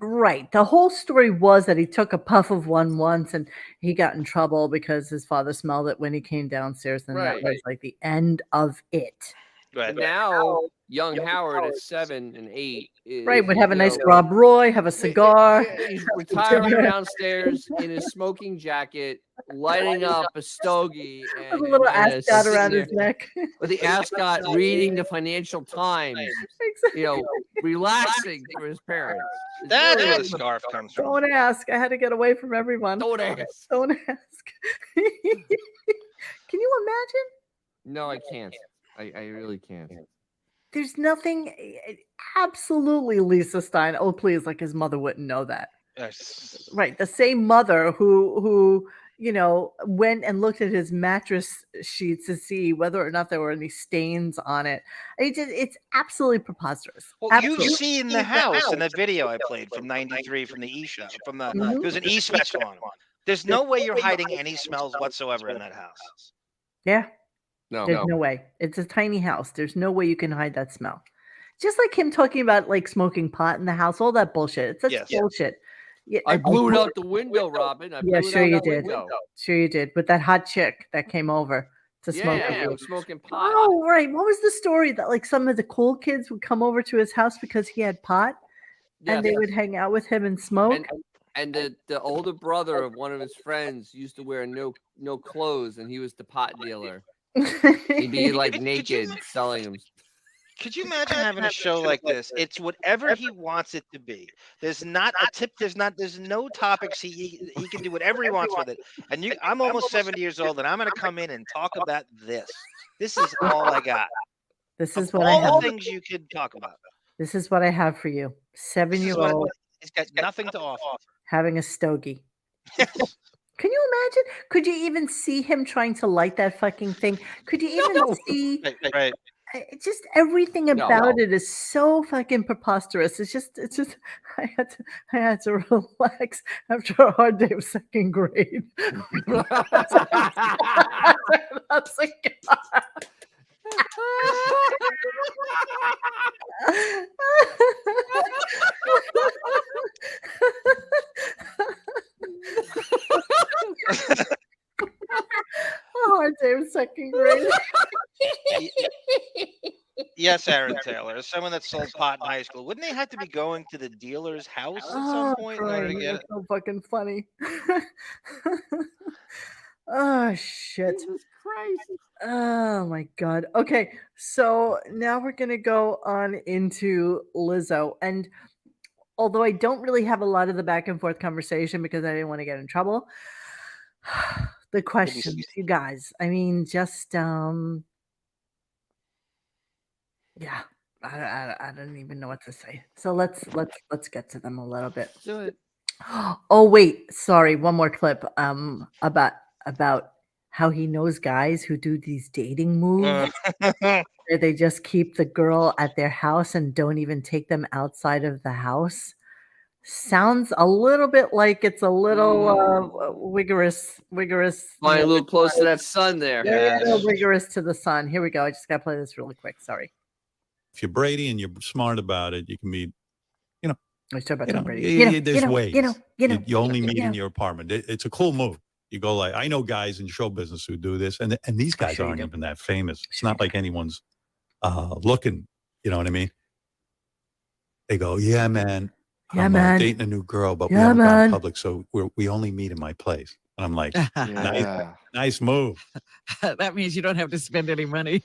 Right. The whole story was that he took a puff of one once, and he got in trouble because his father smelled it when he came downstairs, and that Right. was like the end of it. Right. And now young Howard at 7 and 8 Right, is, would have a you nice know, Rob Roy, have a cigar. yeah, he's retiring downstairs in his smoking jacket, lighting up a stogie With and a little and, ascot sitting around there his neck. with the ascot reading the Financial Times, Exactly. you know, relaxing for his parents. It's That's really where the what- scarf comes from. Don't ask. I had to get away from everyone. Don't ask. Don't ask. Can you imagine? No, I can't. I really can't. There's nothing. Absolutely, Lisa Stein. Oh, please, like his mother wouldn't know that. Yes. Right, the same mother who went and looked at his mattress sheets to see whether or not there were any stains on it. It's absolutely preposterous. Well, Absolutely. you've seen the house in that video I played from '93 from the E show. Mhm. There was an E special on it. There's no way you're hiding any smells whatsoever in that house. Yeah, No. there's no way. It's a tiny house. There's no way you can hide that smell. Just like him talking about like smoking pot in the house, all that bullshit. It's such Yes. bullshit. Yeah, I blew it out the window, Robin. I blew Yeah, it sure out you the did. window. Sure you did. But that hot chick that came over to smoke with Yeah, you. smoking pot. Oh, right. What was the story that like some of the cool kids would come over to his house because he had pot and they Yes. would hang out with him and smoke? And the older brother of one of his friends used to wear no clothes, and he was the pot dealer. He'd be like Could you naked selling them. Could you imagine having a show like this? It's whatever he wants it to be. There's not a tip. There's no topics. He can do whatever he wants with it. And I'm almost 70 years old, and I'm going to come in and talk about this. This is all I got. This is Of what I all have. the things you could talk about. This is what I have for you. This is what 7-year-old it's got nothing to offer. having a stogie. Yes. Can you imagine? Could you even see him trying to light that fucking thing? Could you even No. see Right. just everything No. about it is so fucking preposterous. It's just I had to relax after a hard day of second grade. That's a a hard day of second grade. Yes, Aaron Taylor. As someone that sold pot in high school, wouldn't they have to be going to the dealer's house at some point in order to get That's it? so fucking funny. Oh shit. Jesus Christ. Oh my god. Okay, so now we're gonna go on into Lizzo, and although I don't really have a lot of the back and forth conversation because I didn't want to get in trouble, the questions, you guys. I mean, just yeah. I don't even know what to say. So let's get to them a little bit. Do it. Oh wait, sorry, one more clip about how he knows guys who do these dating moves where they just keep the girl at their house and don't even take them outside of the house. Sounds a little bit like it's a little rigorous. Flying a little close to that sun there. Yeah, a little Yes. rigorous to the sun. Here we go. I just gotta play this really quick. Sorry. If you're Brady and you're smart about it, you can meet. Let's talk about You Tom know, Brady. there's ways. You only meet you in know. your apartment. It's a cool move. You go like, I know guys in show business who do this, and these guys Sure you aren't do. even that famous. It's Sure not you like anyone's looking. You know what I mean? They go, yeah, man. Yeah, I'm man. dating a new girl, but we Yeah, haven't gone man. public, so we only meet in my place. And I'm like, Yeah. nice move. That means you don't have to spend any money.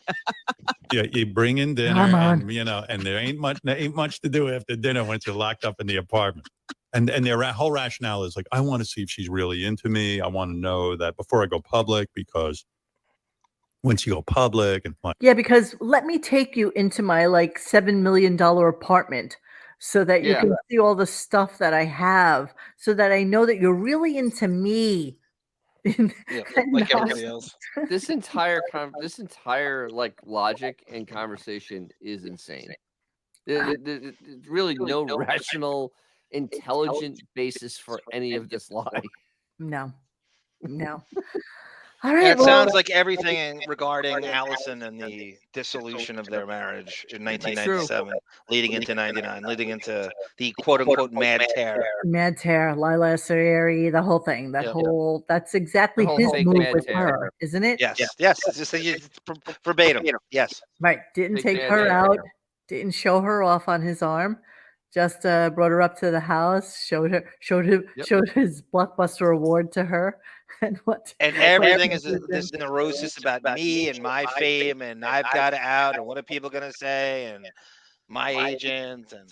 Yeah, you bring in dinner, Come on. and there ain't much to do after dinner once you're locked up in the apartment. And their whole rationale is like, I want to see if she's really into me. I want to know that before I go public, because once you go public and Yeah, because let me take you into my like $7 million apartment so that you Yeah. can see all the stuff that I have, so that I know that you're really into me. Yeah, And like not- everybody else. This entire like logic and conversation is insane. There's really no rational, intelligent basis for any of this lie. No. All And right. it Well, sounds like everything regarding Allison and the dissolution of their marriage in True. 1997, leading into 99, leading into the quote unquote mad tear. Mad Tear, Lila Sarieri, the whole thing. That Yep. whole that's exactly The whole his fake move Mad with Tear. her, isn't it? Yes, yes. It's just it's verbatim. Yes. Right. Didn't Fake take Mad her Tear. out, didn't show her off on his arm. Just brought her up to the house, showed his blockbuster award to her, and what? And everything is this neurosis about me and my fame, and I've got it out, and what are people gonna say, and my agent, and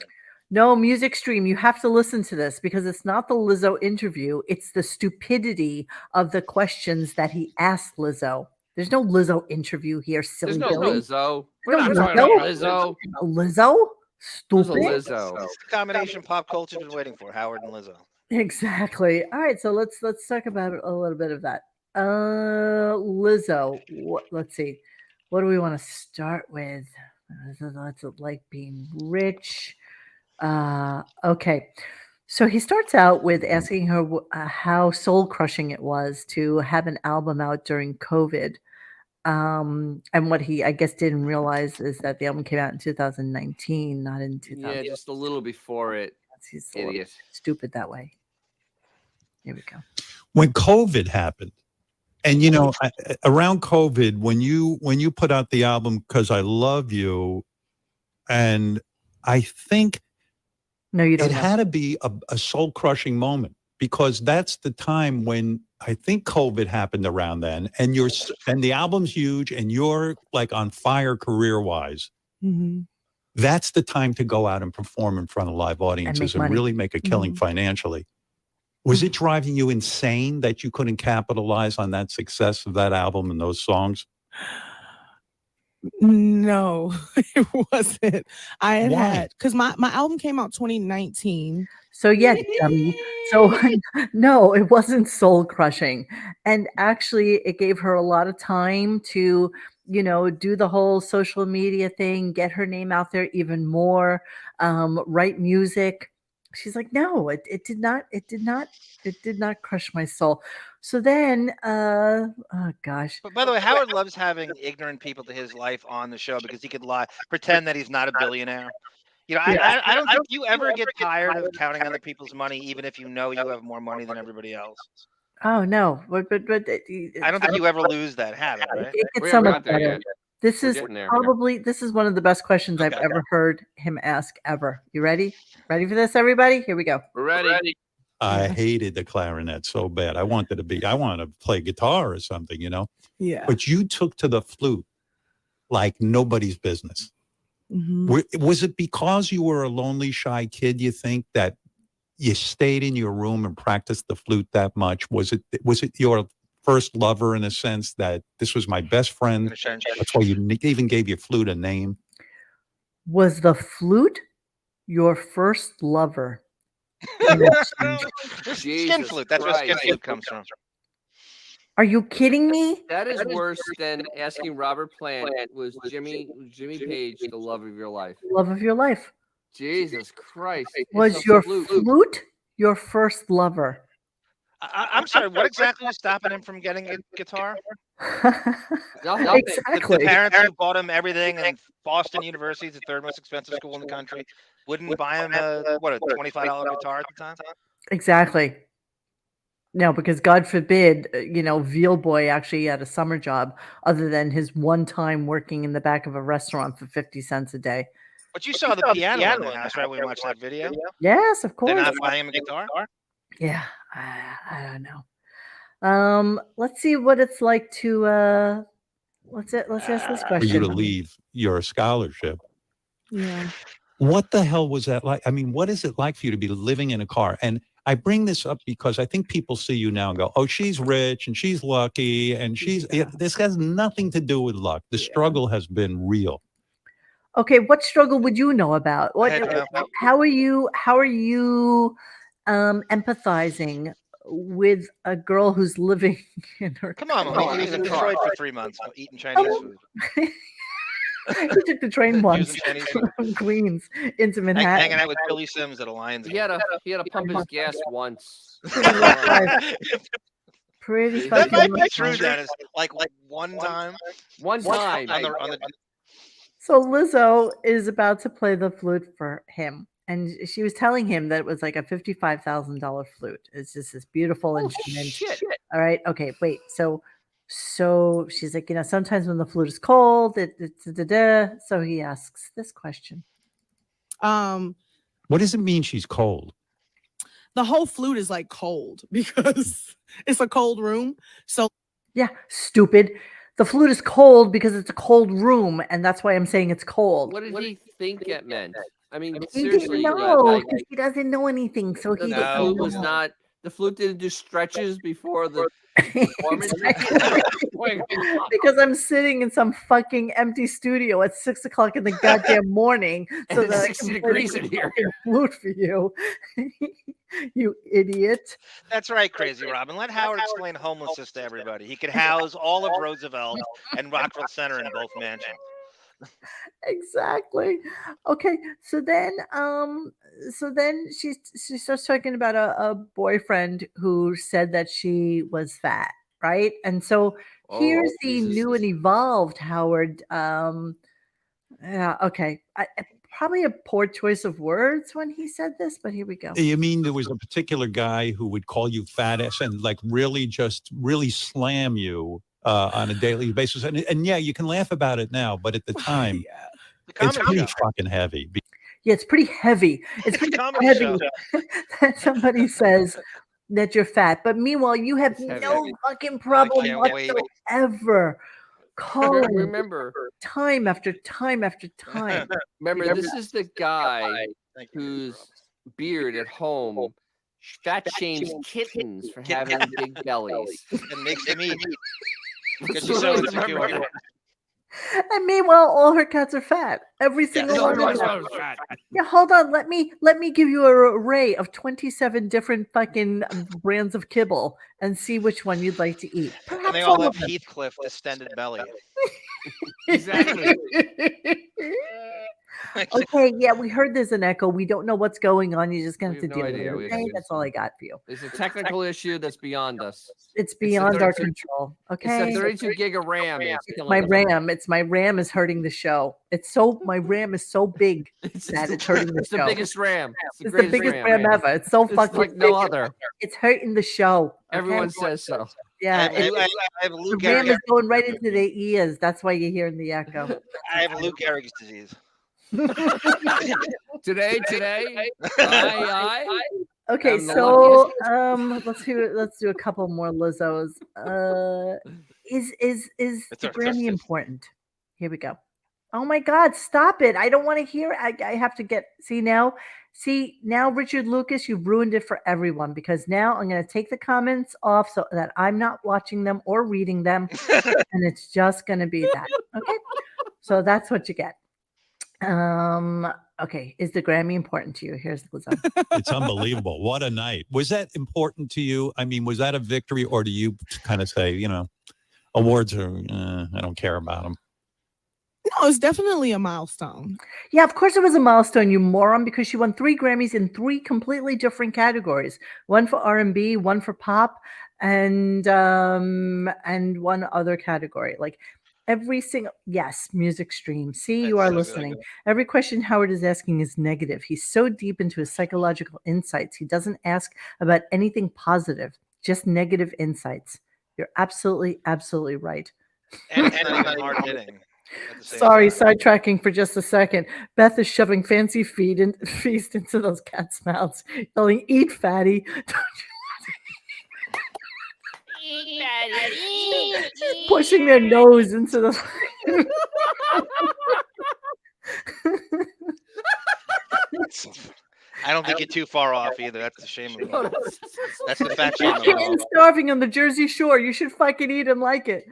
No, Music Stream, you have to listen to this because it's not the Lizzo interview, it's the stupidity of the questions that he asked Lizzo. There's no Lizzo interview here, silly There's no Billy. Lizzo. We're No not talking Lizzo. about Lizzo. Lizzo? Who's a Stupid. Lizzo? it's the combination pop culture been waiting for, Howard and Lizzo. Exactly. All right, so let's talk about a little bit of that. Lizzo. Let's see. What do we want to start with? Let's like being rich. Okay. So he starts out with asking her how soul crushing it was to have an album out during COVID. And what he, I guess, didn't realize is that the album came out in 2019, not in 2000. Yeah, just a little before it. He's a little Idiot. stupid that way. Here we go. When COVID happened, and around COVID, when you put out the album "Cause I Love You," and I think No, you don't. it had to be a soul crushing moment because that's the time when I think COVID happened around then, and the album's huge, and you're like on fire career wise. Mm-hmm. That's the time to go out and perform in front of live audiences and money. really make a killing financially. Was it driving you insane that you couldn't capitalize on that success of that album and those songs? No, it wasn't. I had Why? had because my album came out 2019. So yeah, dummy. So no, it wasn't soul crushing, and actually, it gave her a lot of time to, do the whole social media thing, get her name out there even more, write music. She's like, no, it did not crush my soul. So then, oh gosh, But by the way, Howard loves having ignorant people to his life on the show because he could lie, pretend that he's not a billionaire. I don't think you ever get tired of counting other people's money, even if you know you have more money than everybody else. oh no, but I don't think you ever lose that habit, right? it gets We so haven't much got there better. yet. This We're is getting there. probably one of the best questions I've Okay. ever heard him ask ever. You ready? Ready for this, everybody? Here we go. We're ready. I hated the clarinet so bad. I wanted to play guitar or something, Yeah. But you took to the flute like nobody's business. Mhm. Was it because you were a lonely, shy kid, you think, that you stayed in your room and practiced the flute that much? Was it your first lover, in a sense, that this was my best friend? That's why you even gave your flute a name. Was the flute your first lover? Skin Jesus flute. That's where skin Christ. flute comes from. Are you kidding me? That is worse than asking Robert Plant, was Jimmy Page the love of your life? Love of your life. Jesus Christ. It's Was a your flute. flute your first lover? I'm sorry. What exactly was stopping him from getting a guitar? Nothing. The Exactly. parents who bought him everything, and Boston University is the third most expensive school in the country, wouldn't buy him a $25 guitar at the time. Exactly. No, because God forbid, Veal Boy actually had a summer job other than his one time working in the back of a restaurant for 50 cents a day. But you saw the piano in the house, right? When we watched that video. Yes, of They're course. not buying him a guitar. Yeah, I don't know. Let's see what it's like to let's ask this For you to question. leave your scholarship. Yeah. What the hell was that like? I mean, what is it like for you to be living in a car? And I bring this up because I think people see you now and go, oh, she's rich and she's lucky and this has nothing to do with luck. The struggle has been real. Okay, what struggle would you know about? I don't know. How are you empathizing with a girl who's living in her Come on, Oh, man. He was in in the Detroit car. for 3 months eating Chinese food. He took the train once Using Chinese food. from Queens into Hanging Manhattan. out with Billy Sims at a Lions He game. had to pump his gas once. Pretty rough life. Pretty That fucking might be much true, fun. Dennis. Like one time One time. on the So Lizzo is about to play the flute for him. And she was telling him that it was like a $55,000 flute. It's just this beautiful Oh, instrument. shit. All right. Okay. Wait. So she's like, sometimes when the flute is cold, so he asks this question. What does it mean she's cold? The whole flute is like cold because it's a cold room. So Yeah, stupid. The flute is cold because it's a cold room, and that's why I'm saying it's cold. What did he think it meant? I mean, He seriously, didn't like, know 'cause he doesn't know anything, so he the didn't flute was know. not. The flute didn't do stretches before the performance. Because I'm sitting in some fucking empty studio at 6:00 in the goddamn morning, And so it's that I 60 can play degrees the in here. fucking flute for you, you idiot. That's right, Crazy Robin. Let Howard explain homelessness to everybody. He could house all of Roosevelt and Rockville Center in both mansions. Exactly. Okay, so then she starts talking about a boyfriend who said that she was fat, right? And so here's Oh, the Jesus. new and evolved Howard. Yeah, okay. Probably a poor choice of words when he said this, but here we go. You mean there was a particular guy who would call you fat ass and like really slam you on a daily basis? And yeah, you can laugh about it now, but at the time, it's pretty fucking heavy. Yeah, it's pretty heavy. It's pretty comedy heavy show. that somebody says that you're fat, but meanwhile, you have It's heavy. no fucking problem can't wait. whatsoever. Calling Remember, time after time after time. remember, this is the guy whose beard at home fat shames kittens for having big bellies. And makes them eat. Because That's she's what so I insecure. remember. And meanwhile, all her cats are fat. Every single one of them. Yeah, hold on. Let me give you an array of 27 different fucking brands of kibble and see which one you'd like to eat. And Perhaps they all have of them. Heathcliff distended belly. Exactly. Okay, yeah, we heard there's an echo. We don't know what's going on. You're just gonna We have to have no deal idea. with We it. have Okay, to- that's all I got for you. It's a technical issue that's beyond us. It's beyond our 32 control. It's Okay. the 32 gig of RAM. It's It's killing my us. RAM. It's my RAM is hurting the show. My RAM is so big that it's hurting the It's the show. biggest RAM. It's the It's the greatest biggest RAM ever. It's so It's fucking like no big. other. It's hurting the show. Okay? Everyone says so. Yeah. I have The Lou RAM Gehrig. is going right into their ears. That's why you're hearing the echo. I have Lou Gehrig's disease. Today, I. Okay, I'm the so let's do a couple more Lizzos. Is It's the our Grammy festive. important? Here we go. Oh my God, stop it. I don't want to hear it. I have to see now, Richard Lucas, you've ruined it for everyone because now I'm going to take the comments off so that I'm not watching them or reading them. And it's just going to be that. Okay. So that's what you get. Okay. Is the Grammy important to you? Here's Lizzo. It's unbelievable. What a night. Was that important to you? I mean, was that a victory or do you kind of say, awards are, I don't care about them? no, it's definitely a milestone. Yeah, of course it was a milestone, you moron, because she won 3 Grammys in 3 completely different categories. One for R&B, one for pop, and one other category. Like every single music stream. See, you That's are so good. listening. Every question Howard is asking is negative. He's so deep into his psychological insights. He doesn't ask about anything positive, just negative insights. You're absolutely, absolutely right. And it's not even hard hitting. Sorry, sidetracking for just a second. Beth is shoving fancy feast into those cats' mouths, yelling, "Eat, fatty!" Pushing their nose into the. I don't think you're too far off either. That's the shame of it. That's the fat shame of it Kittens all. starving on the Jersey Shore. You should fucking eat and like it.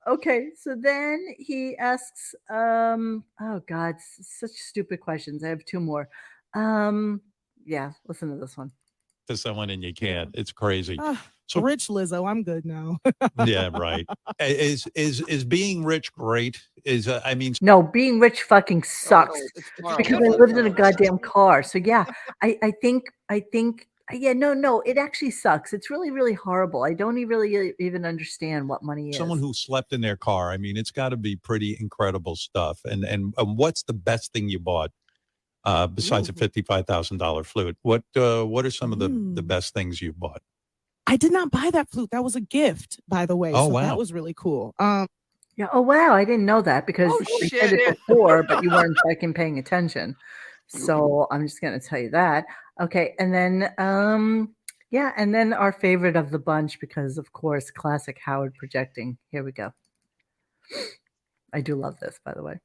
Okay, so then he asks, oh God, such stupid questions. I have 2 more. Yeah, listen to this one. To someone and you can't. It's crazy. So Rich Lizzo, I'm good now. yeah, right. Is being rich great? No, being rich fucking sucks it's horrible. because I lived in a goddamn car. So yeah, I think Yeah, no, it actually sucks. It's really, really horrible. I don't really even understand what money is. Someone who slept in their car. I mean, it's got to be pretty incredible stuff. And what's the best thing you bought besides a $55,000 flute? What are some of the best things you bought? I did not buy that flute. That was a gift, by the way. Oh, so wow. that was really cool. Yeah. Oh wow, I didn't know that because you said it before, but you weren't fucking paying attention. So I'm just gonna tell you that. Okay, and then yeah, and then our favorite of the bunch, because of course, classic Howard projecting. Here we go. I do love this, by the way.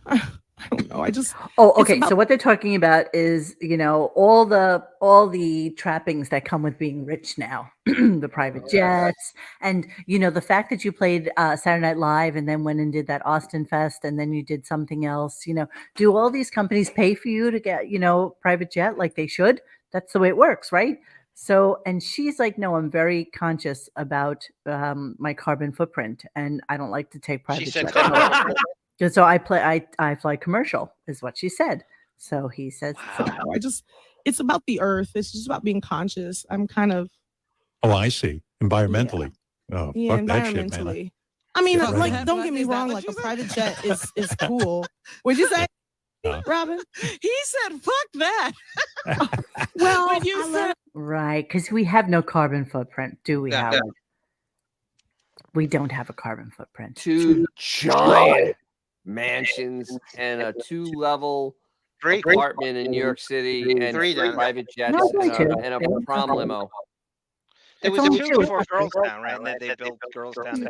I don't know. Oh, okay. So what they're talking about is, all the trappings that come with being rich now, the private jets, and the fact that you played Saturday Night Live and then went and did that Austin Fest, and then you did something else. Do all these companies pay for you to get private jet like they should? That's the way it works, right? So, and she's like, no, I'm very conscious about my carbon footprint, and I don't like to take private She said jets. carbon. So I fly commercial is what she said. So he says, wow, it's about the earth. It's just about being conscious. I'm kind of. Oh, I see. Environmentally. Oh, Yeah, fuck that shit, man. environmentally. I mean, Yeah, like, right. don't get me wrong. Like a private jet is cool. Would you say, Robin? He said, "Fuck that." Well, when you said, right, because we have no carbon footprint, do we, Howard? We don't have a carbon footprint. 2 giant mansions and a 2-level apartment in New York City and 3 down. private jets and a prom limo. There was only 2 two. before Girls Town, right? And then they built Girls Town.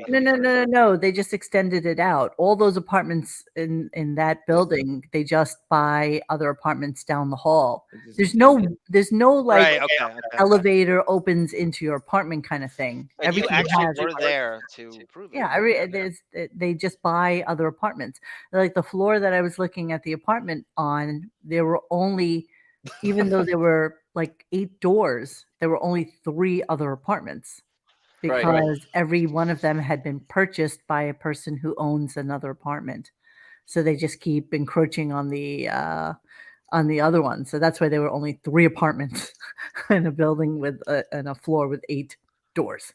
No. They just extended it out. All those apartments in that building, they just buy other apartments down the hall. There's no like Right, okay. elevator opens into your apartment kind of thing. And you Everything actually has- were there to prove it. Yeah, they just buy other apartments. Like the floor that I was looking at the apartment on, there were only, even though there were like 8 doors, there were only 3 other apartments because every one of them had been purchased by a person who owns another apartment. So they just keep encroaching on the other one. So that's why there were only 3 apartments in a building with and a floor with 8 doors,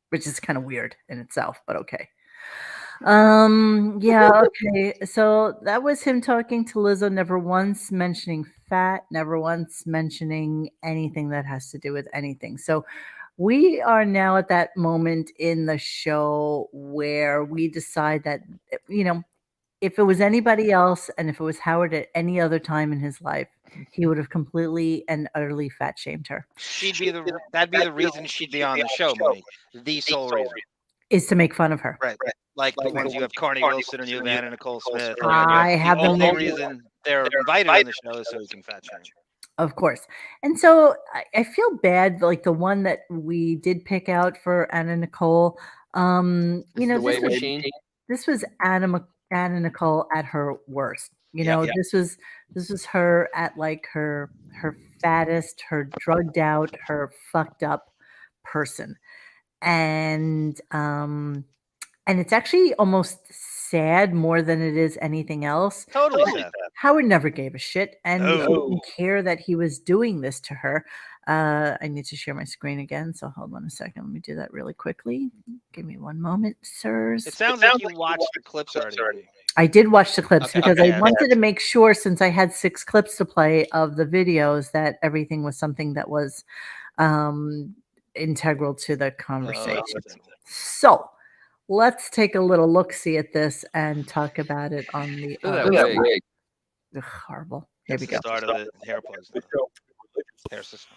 which is kind of weird in itself, but okay. Yeah, okay. So that was him talking to Lizzo, never once mentioning fat, never once mentioning anything that has to do with anything. So we are now at that moment in the show where we decide that, if it was anybody else and if it was Howard at any other time in his life, he would have completely and utterly fat shamed her. That'd be the reason she'd be on the show, Monique. The sole reason. Is to make fun of her. Right. Like the ones you have Carney Wilson and you have Anna Nicole Smith. I have the them only all. reason they're invited on the show is so we can fat shame. Of course. And so I feel bad, like the one that we did pick out for Anna Nicole. The weight machine. This was Anna Nicole at her worst. This was her at like her fattest, her drugged out, her fucked up person. And it's actually almost sad more than it is anything else. Totally sad. Howard never gave a shit and No. didn't care that he was doing this to her. I need to share my screen again, so hold on a second. Let me do that really quickly. Give me one moment, sirs. It sounds like you watched the clips already. I did watch the clips because I okay. wanted to make sure, since I had 6 clips to play of the videos, that everything was something that was integral to the conversation. So let's take a little look-see at this and talk about it on the Ugh, horrible. Here we go. Start of the hair plugs. Hair system.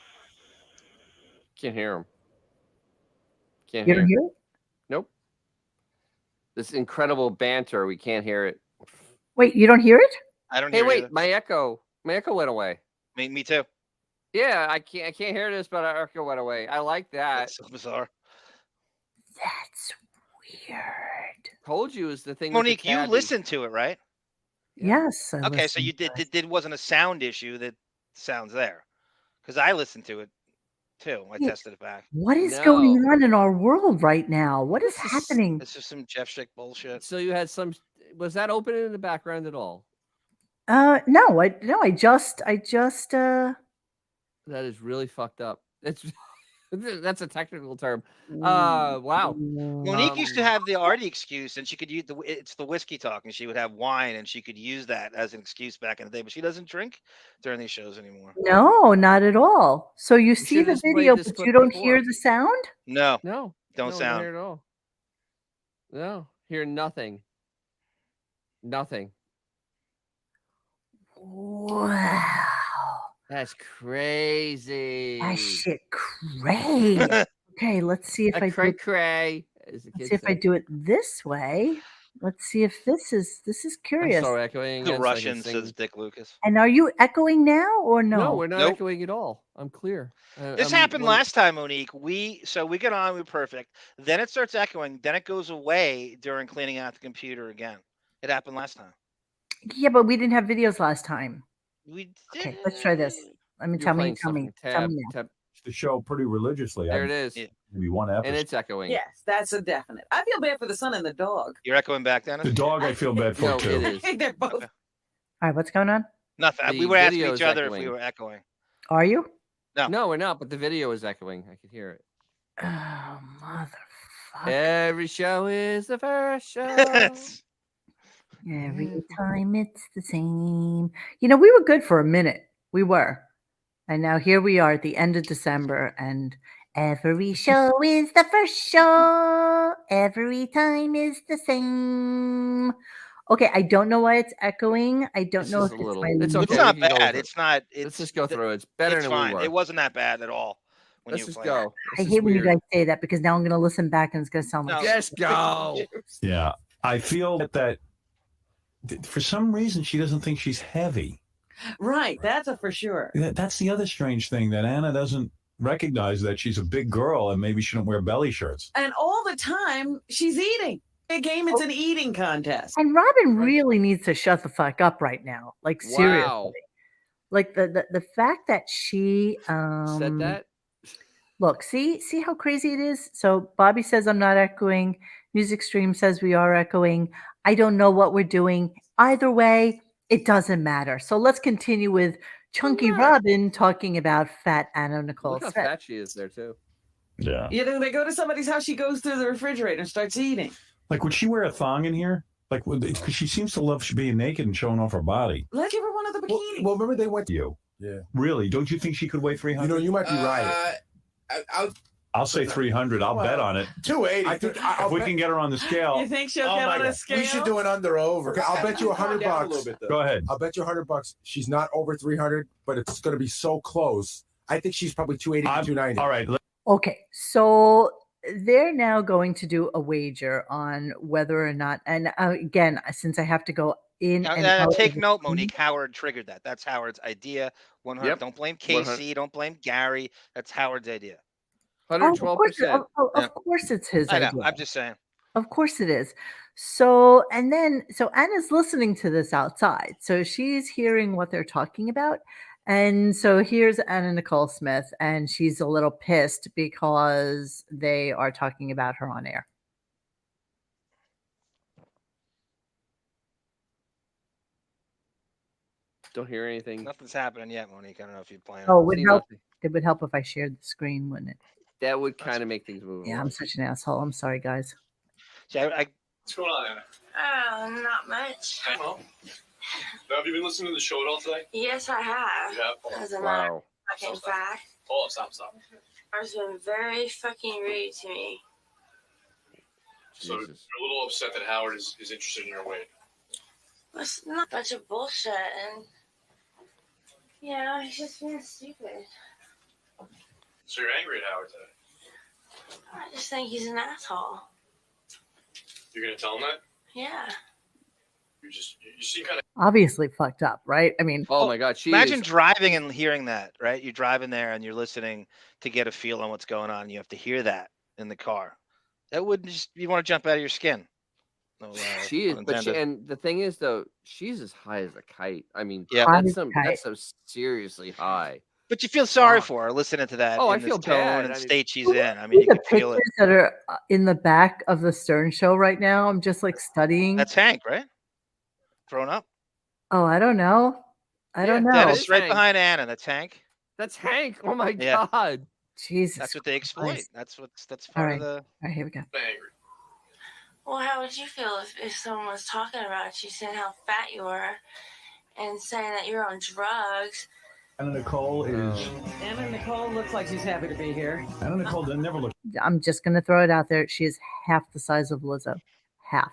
Can't hear him. Can't You hear. don't hear it? Nope. This incredible banter. We can't hear it. Wait, you don't hear it? I don't Hey, hear wait. either. My echo went away. Me too. Yeah, I can't hear this, but our echo went away. I like that. That's so bizarre. That's weird. Told you is the thing. Monique, with the you cabbie. listened to it, right? Yes. I Okay, so listened you to it. did wasn't a sound issue that sounds there. Because I listened to it too. I tested it back. What is going on in our world right now? What is happening? It's just some Jeff Schick bullshit. So you had some. Was that open in the background at all? No, I just The That is really fucked up. That's a technical term. Wow. Monique used to have the Artie excuse, and she could use it's the whiskey talk, and she would have wine, and she could use that as an excuse back in the day. But she doesn't drink during these shows anymore. No, not at all. So you see should've the just played video, this but clip you don't before. hear the sound? No, No. don't no, sound. hear it at all. No, hear nothing. Nothing. Wow. That's crazy. That shit crazy. Okay, let's see if I do cray it. cray. As the Let's kids see if I say. do it this way. Let's see if this is I'm curious. so echoing. The again, so I can Russian, sing. says Dick Lucas. And are you echoing now or no? No, we're not Nope. echoing at all. I'm clear. This happened last time, Monique. We get on, we're perfect. Then it starts echoing. Then it goes away during cleaning out the computer again. It happened last time. Yeah, but we didn't have videos last time. We Okay, let's try this. Let me tell me now. Tab. The show pretty religiously. There it is. Yeah. Maybe one episode. And it's echoing. Yes, that's a definite. I feel bad for the son and the dog. You're echoing back, Dennis? The dog I feel bad for No, too. it I is. think they're both. Okay. All right, what's going on? Nothing. The We were asking video each is other if we echoing. were echoing. Are you? No, we're not, but the video is echoing. I can hear it. Oh, motherfucker. Every show is the first show. Every time it's the same. You know, we were good for a minute. We were. And now here we are at the end of December, and every show is the first show. Every time is the same. Okay, I don't know why it's echoing. I don't It's know if just a it's little- my it's It's okay, not we can go bad. over it. It's not. Let's just go through it. It's better It's than fine. we were. It wasn't that bad at all. When Let's you just played go. I hate when you guys say that because now I'm going to listen back and it's going to sound like No. Just go. Yeah, I feel that for some reason she doesn't think she's heavy. Right, that's a for sure. That's the other strange thing, that Anna doesn't recognize that she's a big girl and maybe she don't wear belly shirts. And all the time she's eating. Big game, it's an eating contest. And Robin really needs to shut the fuck up right now. Like seriously. Wow. Like the fact that she Said that? Look, see how crazy it is? So Bobby says I'm not echoing. Music Stream says we are echoing. I don't know what we're doing. Either way, it doesn't matter. So let's continue with Chunky Robin talking about fat Anna Nicole Look how Smith. fat she is there too. Yeah. You know, they go to somebody's house, she goes through the refrigerator and starts eating. Like, would she wear a thong in here? Like, because she semes to love being naked and showing off her body. Let's give her one of the bikinis. Well, remember they went to You Yeah. really? Don't you think she could weigh 300? You know, you might be right. I'll say 300. I'll bet on it. 280. I think If we can get her on the scale, You think she'll Oh get my on a God. scale? We should do an under over. Okay, I'll bet you $100. go ahead. I'll bet you $100. She's not over 300, but it's going to be so close. I think she's probably 280 to 290. All right. Okay, so they're now going to do a wager on whether or not, and again, since I have to go in and out Take of the note, screen- Monique. Howard triggered that. That's Howard's idea. 100. Yep. Don't blame 100. Casey. Don't blame Gary. That's Howard's idea. Oh, of course, 112%. of course it's his I know. idea. I'm just saying. Of course it is. So, and then, so Anna's listening to this outside. So she's hearing what they're talking about. And so here's Anna Nicole Smith, and she's a little pissed because they are talking about her on air. Don't hear anything. Nothing's happening yet, Monique. I don't know if you're playing. Oh, it would See help. nothing. It would help if I shared the screen, wouldn't it? That would kind of make things move. Yeah, I'm such an asshole. I'm sorry, guys. See, What's going on, Anna? Not much. Well, have you been listening to the show at all today? Yes, I have. Yeah. As a matter of Wow. fucking fact, Hold on, stop. has been very fucking rude to me. So you're Jesus. a little upset that Howard is interested in your weight. It's not a bunch of bullshit, and he's just being stupid. So you're angry at Howard today. I just think he's an asshole. You're gonna tell him that? Yeah. You seem kind of. Obviously fucked up, right? I mean, Oh my God. She imagine is, driving and hearing that, right? You're driving there and you're listening to get a feel on what's going on. You have to hear that in the car. That would just, you want to jump out of your skin. No, she is, pun but she, intended. and the thing is though, she's as high as a kite. I mean, Yeah. that's some seriously high. But you feel sorry for her listening to that. Oh, I in this feel tone bad. and I mean- state she's in. I mean, you the can feel it. pictures that are in the back of the Stern Show right now. I'm just like studying. That's Hank, right? Thrown up. Oh, I don't know. I don't know. Dennis, right Hank. behind Anna. That's Hank. That's Hank. Oh my Yeah. God. Jesus. That's what they exploit. Christ. That's All part right. of the. All right, here we go. Angry. Well, how would you feel if someone was talking about you, saying how fat you were, and saying that you're on drugs? Anna Nicole is. Anna Nicole looks like she's happy to be here. Anna Nicole never looked. I'm just going to throw it out there. She is half the size of Lizzo. Half.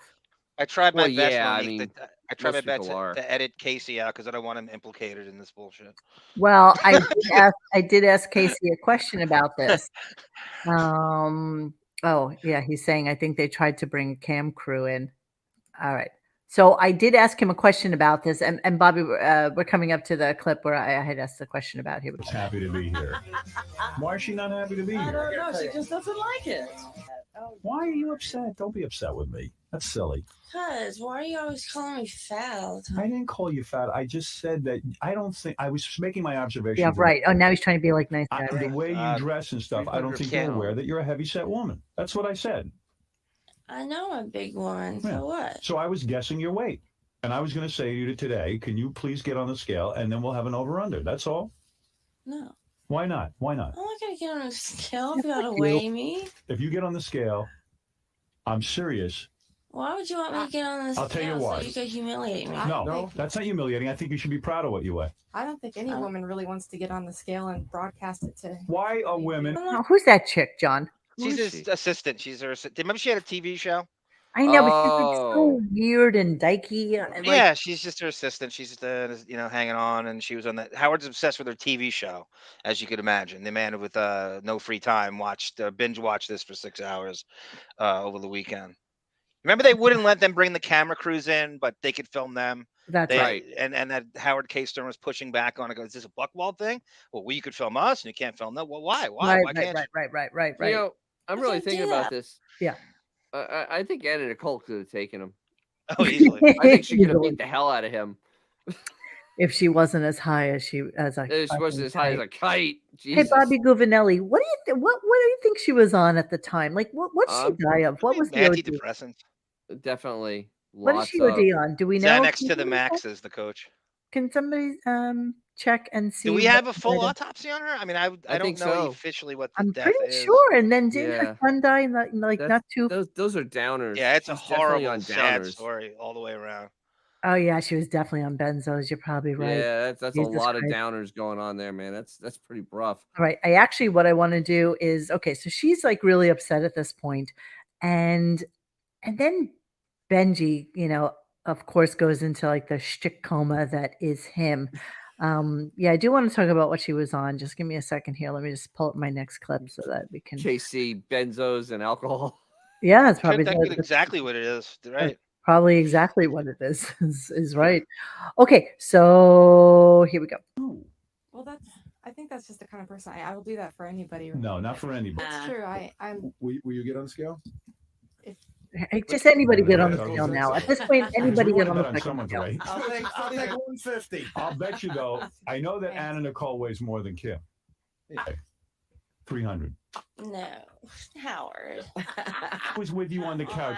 I tried my Well, best. yeah, I Monique, mean, I tried my most best people are. to edit Casey out because I don't want him implicated in this bullshit. Well, I did ask Casey a question about this. Oh, yeah, he's saying I think they tried to bring cam crew in. All right. So I did ask him a question about this, and Bobby, we're coming up to the clip where I had asked the question about him. Happy to be here. Why is she not happy to be I here? don't know. She just doesn't like it. Why are you upset? Don't be upset with me. That's silly. Cuz, why are you always calling me fat all the time? I didn't call you fat. I just said that I don't think I was making my observation. Yeah, right. Oh, now he's trying to be like nice guy. The Right? way you dress and stuff, I don't think you're aware that you're a heavyset woman. That's what I said. I know I'm a big woman. Yeah. So what? So I was guessing your weight. And I was going to say to you today, can you please get on the scale and then we'll have an over-under. That's all. No. Why not? Why not? I'm not gonna get on a scale if you gotta weigh me. If you get on the scale, I'm serious. Why would you want me to get on the scale? I'll tell you why. So you could humiliate me. No, that's not humiliating. I think you should be proud of what you weigh. I don't think any woman really wants to get on the scale and broadcast it to. Why are women? Oh, who's that chick, John? She's his assistant. She's her. Remember she had a TV show? I know, but she's like so weird and dykey. And like, Yeah, she's just her assistant. She's just hanging on, and she was on that. Howard's obsessed with her TV show, as you could imagine. The man with no free time binge watched this for 6 hours over the weekend. Remember, they wouldn't let them bring the camera crews in, but they could film them. That's right. And that Howard K. Stern was pushing back on it. Goes, is this a Buckwald thing? Well, you could film us, and you can't film them. Well, why? Why? Why can't you? Right. You know, I'm really thinking about that. this. Yeah. I think Anna Nicole could have taken him. Oh, easily. I think she could have beat the hell out of him. If she wasn't as high as she as a If she wasn't as high as a kite. Hey, Jesus. Bobby Guvinelli, what do you what do you think she was on at the time? Like, what did she die of? What was the OD? Antidepressant. Definitely. What did she OD on? Do we know? Xanax to the max is the coach. Can somebody check and see? Do we have a what full died of- autopsy on her? I mean, I don't think know so. officially what the I'm death pretty is. sure. And then didn't Yeah. her son die? Like That's- not too. Those are downers. Yeah, it's a She's definitely horrible, on sad downers. story all the way around. Oh yeah, she was definitely on benzos. You're probably right. Yeah, that's a Jesus lot of Christ. downers going on there, man. That's pretty rough. All right. What I want to do is okay. So she's like really upset at this point, and then Benji, of course, goes into like the shtick coma that is him. Yeah, I do want to talk about what she was on. Just give me a second here. Let me just pull up my next clip so that we can. KC, benzos, and alcohol. Yeah, it's probably That's exactly what it is. Right. probably exactly what it is right. Okay, so here we go. Well, I think that's just the kind of person I will do that for anybody. No, not for anybody. That's true. I'm. Will you get on the scale? Hey, just anybody get on the scale now. At this point, anybody get on the fucking someone's scale. weight. I'll take 150. I'll bet you though. I know that Anna Nicole weighs more than Kim. 300. No, Howard. I was with you on the couch.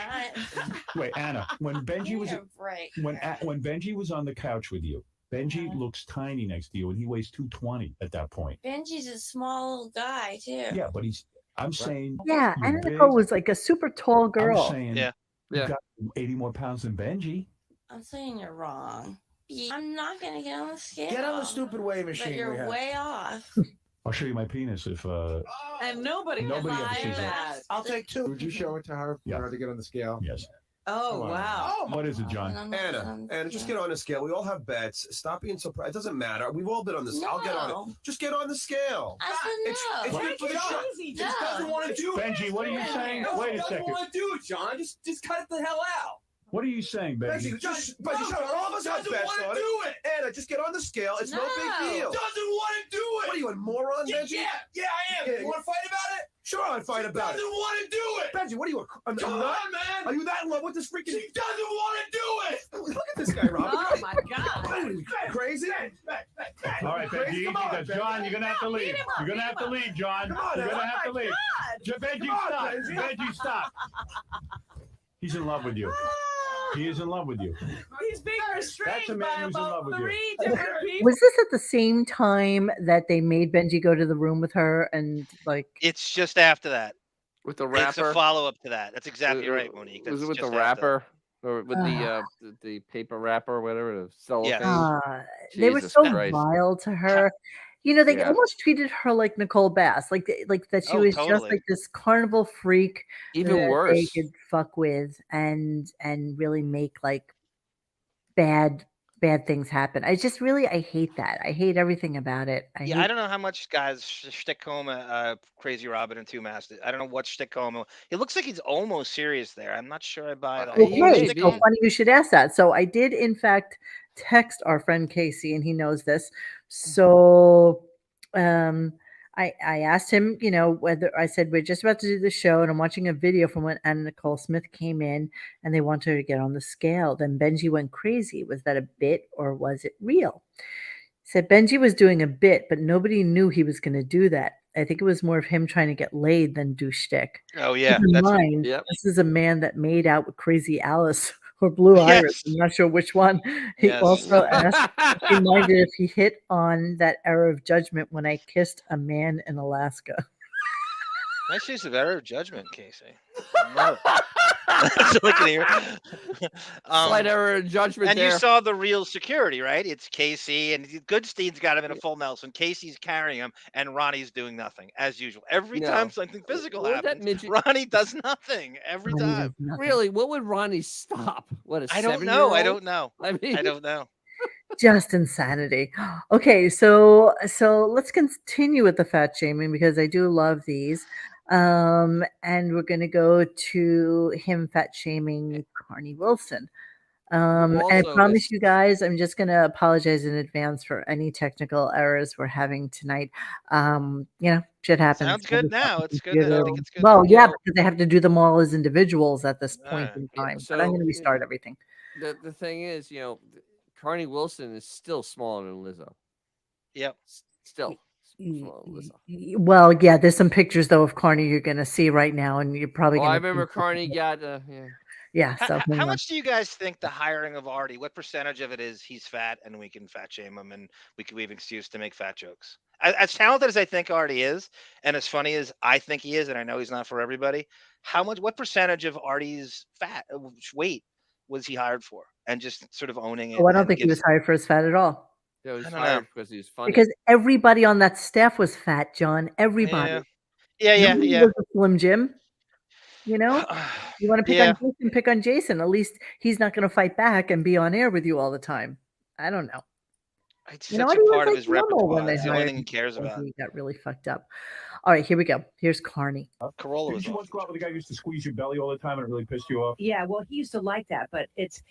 Wait, Anna, when Benji was when Benji was on the couch with you, Benji looks tiny next to you, and he weighs 220 at that point. Benji's a small little guy too. Yeah, but I'm saying. Yeah, you're Anna big. Nicole was like a super tall girl. I'm saying, Yeah. you got 80 more pounds than Benji. I'm saying you're wrong. I'm not gonna get on the scale. Get on the stupid weigh machine. But we you're have. way off. I'll show you my penis if. And nobody ever buys sees that. I'll take 2. Would you show it to her for her to get on the scale? Yes. Oh, Come on. wow. What is it, John? Anna, just get on the scale. We all have bets. Stop being so proud. It doesn't matter. We've all been on this. I'll get on No. it. Just get on the scale. I said no. It's good for the show. Easy, Just doesn't want to do it. Benji, what are you saying? No, Wait a doesn't second. want to do it, John. Just cut it the hell out. What are you saying, Benji? Benji, Benji, shut up. All of us have bets on it. Anna, just get on the scale. It's no big deal. Doesn't want to do it. What are you, a moron, Benji? Yeah, I am. You want to fight about it? Sure, I'll fight about it. Doesn't want to do it. Benji, what are you? Come on, man. Are you that in love with this freaking? She doesn't want to do it. Look at this guy, Rob. Oh, my God. What are you, crazy? All right, Benji, Come on, John, you're gonna have to leave. You're gonna have to leave, John. Come on, You're gonna Anna. have to leave. Benji, Come on, stop. Benji. Benji, stop. He's in love with you. He is in love with you. He's being restrained That's a man by who's in love about with you. 3 different people. Was this at the same time that they made Benji go to the room with her and like? It's just after that. With the It's a rapper. follow-up to that. That's exactly right, Monique. Was it That's with the just after that. rapper or with the paper wrapper or whatever, the cellophane? They were Jesus so Christ. vile to her. You know, they Yeah. almost treated her like Nicole Bass, like that she Oh, was just totally. like this carnival freak Even that they worse. could fuck with and really make like bad things happen. I hate that. I hate everything about it. I Yeah, I hate don't know how much guys stick home Crazy Robin and Two Masters. I don't know what stick home. It looks like he's almost serious there. I'm not sure I buy the whole Okay, stick so home. funny you should ask that. So I did, in fact, text our friend Casey, and he knows this. So I asked him, you know, whether I said we're just about to do the show, and I'm watching a video from when Anna Nicole Smith came in, and they want her to get on the scale. Then Benji went crazy. Was that a bit or was it real? He said Benji was doing a bit, but nobody knew he was going to do that. I think it was more of him trying to get laid than do shtick. Oh Keep yeah, in that's mind, Yep. this is a man that made out with Crazy Alice or Blue Iris. I'm not sure which one. He Yes. also asked, he minded if he hit on that era of judgment when I kissed a man in Alaska. Nice use of error of judgment, Casey. I love it. That's all I can hear. Slight error of judgment And there. you saw the real security, right? It's Casey, and Goodstein's got him in a full Nelson. Casey's carrying him, and Ronnie's doing nothing, as usual. Every time No. something physical What would that happens, midget- Ronnie does nothing. Every Ronnie time. does nothing. Really, what would Ronnie stop? What, a I don't know. 7-year-old? I don't know. I mean, I don't know. Just insanity. Okay, so let's continue with the fat shaming because I do love these. And we're gonna go to him fat shaming Carney Wilson. And I Also, promise this- you guys, I'm just gonna apologize in advance for any technical errors we're having tonight. You know, shit happens. Sounds good Every now. fucking It's good. I computer. think it's good. Well, yeah, know- because they have to do them all as individuals at this point in Yeah, time. But I'm so, gonna restart everything. the thing is, you know, Carney Wilson is still smaller than Lizzo. Yep. Still smaller than Lizzo. Well, yeah, there's some pictures though of Carney you're gonna see right now, and you're probably Oh, gonna. I remember Carney got yeah. Yeah. So How hang on. much do you guys think the hiring of Artie? What percentage of it is he's fat and we can fat shame him and we have an excuse to make fat jokes? As talented as I think Artie is, and as funny as I think he is, and I know he's not for everybody. What percentage of Artie's weight was he hired for? And just sort of owning it. Oh, I don't and think he gives- was hired for his fat at all. He was I don't fired know. because he's funny. Because everybody on that staff was fat, John. Everybody. Yeah. Nobody Yeah. was a Slim Jim. You know, you want to pick Yeah. on Jason, pick on Jason. At least he's not going to fight back and be on air with you all the time. I don't know. It's You know, such a Artie was part of like his normal repertoire. when they It's the only hired thing he him cares before about. he got really fucked up. All right, here we go. Here's Carney. Corolla was Did you once go out with a guy who used to squeeze your belly all the time and it really pissed you off? Yeah, well, he used to like that, but it's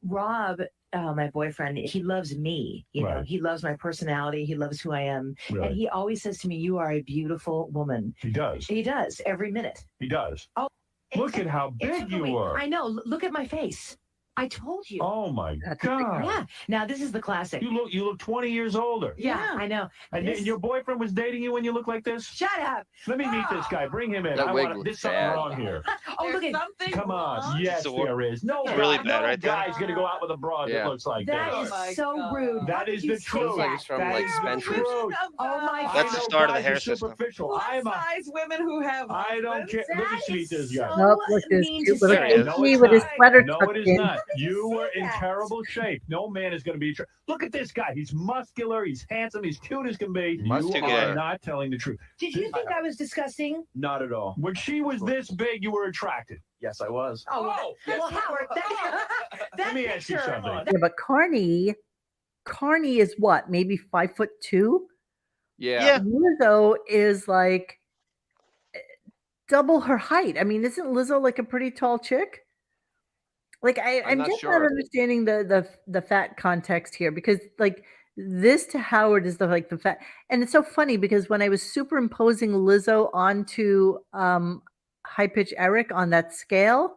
Rob, my boyfriend. He loves me. You know, Right. he loves my personality. He loves who I am, Really? and he always says to me, "You are a beautiful woman." He does. He does every minute. He does. Oh, Look at how big exactly. you are. I know. Look at my face. I told you. Oh my That's a big God. Yeah. Now this is the classic. You look 20 years older. Yeah, I know. And This- your boyfriend was dating you when you look like this? Shut up. Let me meet this guy. Bring him in. That I wig want looks there's something bad. wrong here. Oh, look at something. Come on. wrong. Yes, So there is. No, it's really guy, bad, no right there. guy's going to go out with a broad Yeah. that looks like that. this. Is Oh my so God. rude. That How is could you the say truth. Looks like that? it's from That like is the Spencer's. truth. Oh my That's the God. start of the Guys hair are system. superficial. Plus I'm a size women who have I don't husbands. care. Let me That meet is this guy. so Nope, look, there's mean cute to little say. No, Benji it's with his not. sweater No, tucked it is in. not. You say were in that? terrible shape. No man is going to be. Look at this guy. He's muscular. He's handsome. He's cute as can be. You Too are good. not telling the truth. Did you think I was disgusting? Not at all. When she was this big, you were attracted. Yes, I was. Oh, well, Howard, that Let me ask you picture- something. Yeah, but Carney is what? Maybe 5'2". Yeah. Lizzo is like double her height. I mean, isn't Lizzo like a pretty tall chick? Like I'm I'm not just not sure. understanding the fat context here because like this to Howard is the fat, and it's so funny because when I was superimposing Lizzo onto high pitch Eric on that scale,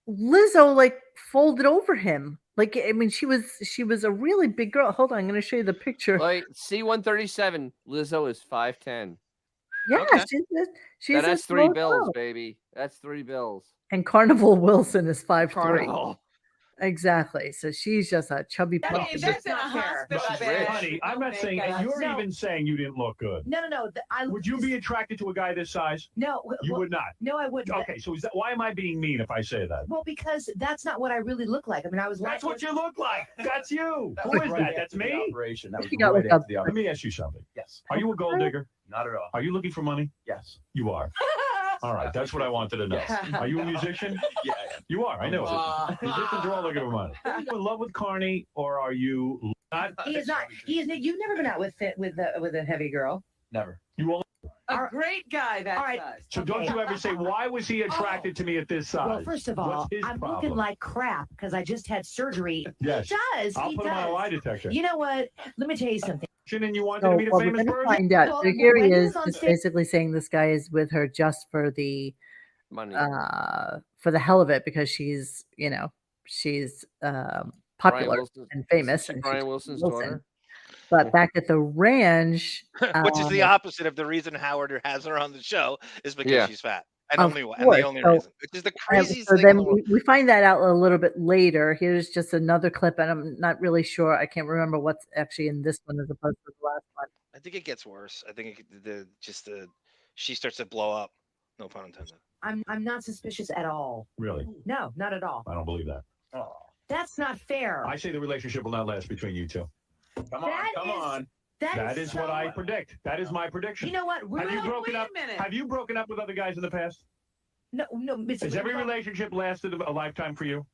Lizzo like folded over him. Like I mean, she was a really big girl. Hold on, I'm going to show you the picture. Like C-137, Lizzo is 5'10". Yeah, Okay. she's That's a 3 small bills, girl. baby. That's 3 bills. And Carnival Wilson is 5'3". Carnival. Exactly. So she's just a chubby I plump. mean, that's in a hospital bed. Honey, I'm not saying, and you're No. even saying you didn't look good. No. Would you be attracted to a guy this size? No. You would not. No, I wouldn't. Okay, so why am I being mean if I say that? Well, because that's not what I really look like. I mean, I was. That's what you look like. That's you. That Who was is right that? after That's the me. operation. That was You got right like after a- the Let operation. me ask you something. Yes. Are you a gold digger? Not at all. Are you looking for money? Yes. You are. All right, that's what I wanted to know. Are you a musician? Yeah, I am. You are. I know. Musicians are all looking for money. Are you in love with Carney, or are you not? He is not. He is. You've never been out with a heavy girl. Never. You won't. A great guy that All right. size. So don't you ever say, why was he attracted to me at this size? Well, first of all, What's his I'm problem? looking like crap because I just had surgery. Yes. He does. I'll he put does. him on a lie detector. You know what? Let me tell you something. And you wanted So, to meet a well, we're famous going to person? find out. Well, So here when he he is, was on just stage- basically saying this guy is with her just for the Money. for the hell of it because she's she's popular Wilson- and famous. Is she And Brian she's Wilson's Wilson. daughter? But back at the ranch, Which is the um, opposite of the reason Howard has her on the show is because Yeah. she's fat. And Of only and course. the only So- reason. Which is the craziest so thing in then the world. we find that out a little bit later. Here's just another clip, and I'm not really sure. I can't remember what's actually in this one as opposed to the last one. I think it gets worse. I think she starts to blow up. No pun intended. I'm not suspicious at all. Really? No, not at all. I don't believe that. That's not fair. I say the relationship will not last between you two. Come on, That come is- on. that is is what so- I predict. That is my prediction. You know what? Have you broken wait a up? minute. Have you broken up with other guys in the past? No. Has every relationship lasted a lifetime for you?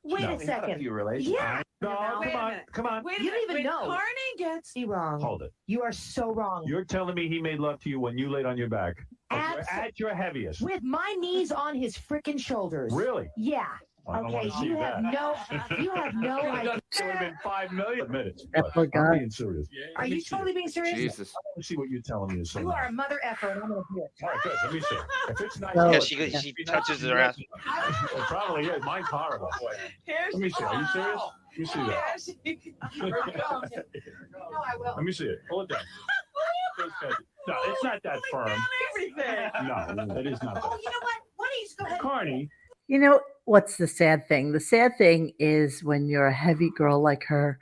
Wait No. a We've had a second. few relationships. Yeah. No, Wait come a on, minute. come on. Wait a You don't minute. even When know. Carney gets You're wrong. Hold it. You are so wrong. You're telling me he made love to you when you laid on your back at your heaviest. With my knees on his freaking shoulders. Really? Yeah. I don't Okay. want to see You have that. you have no idea. It would have been 5 million minutes. That but poor I'm guy. being serious. Are you totally being serious? Jesus. I want to see what you're telling me is so You are a nice. mother effer, and I'm gonna do it. All right, good. Let me see. If it's nice, So- Yeah, Yeah. she touches her ass. It probably is. Mine's horrible. Here Let me see. Are you serious? Let me see that. Here she comes. No, I will. Let me see it. Pull it down. No, it's not that firm. Everything. No, it is not that. Oh, you know what? Why don't you just go ahead? Carney, You know what's the sad thing? The sad thing is when you're a heavy girl like her,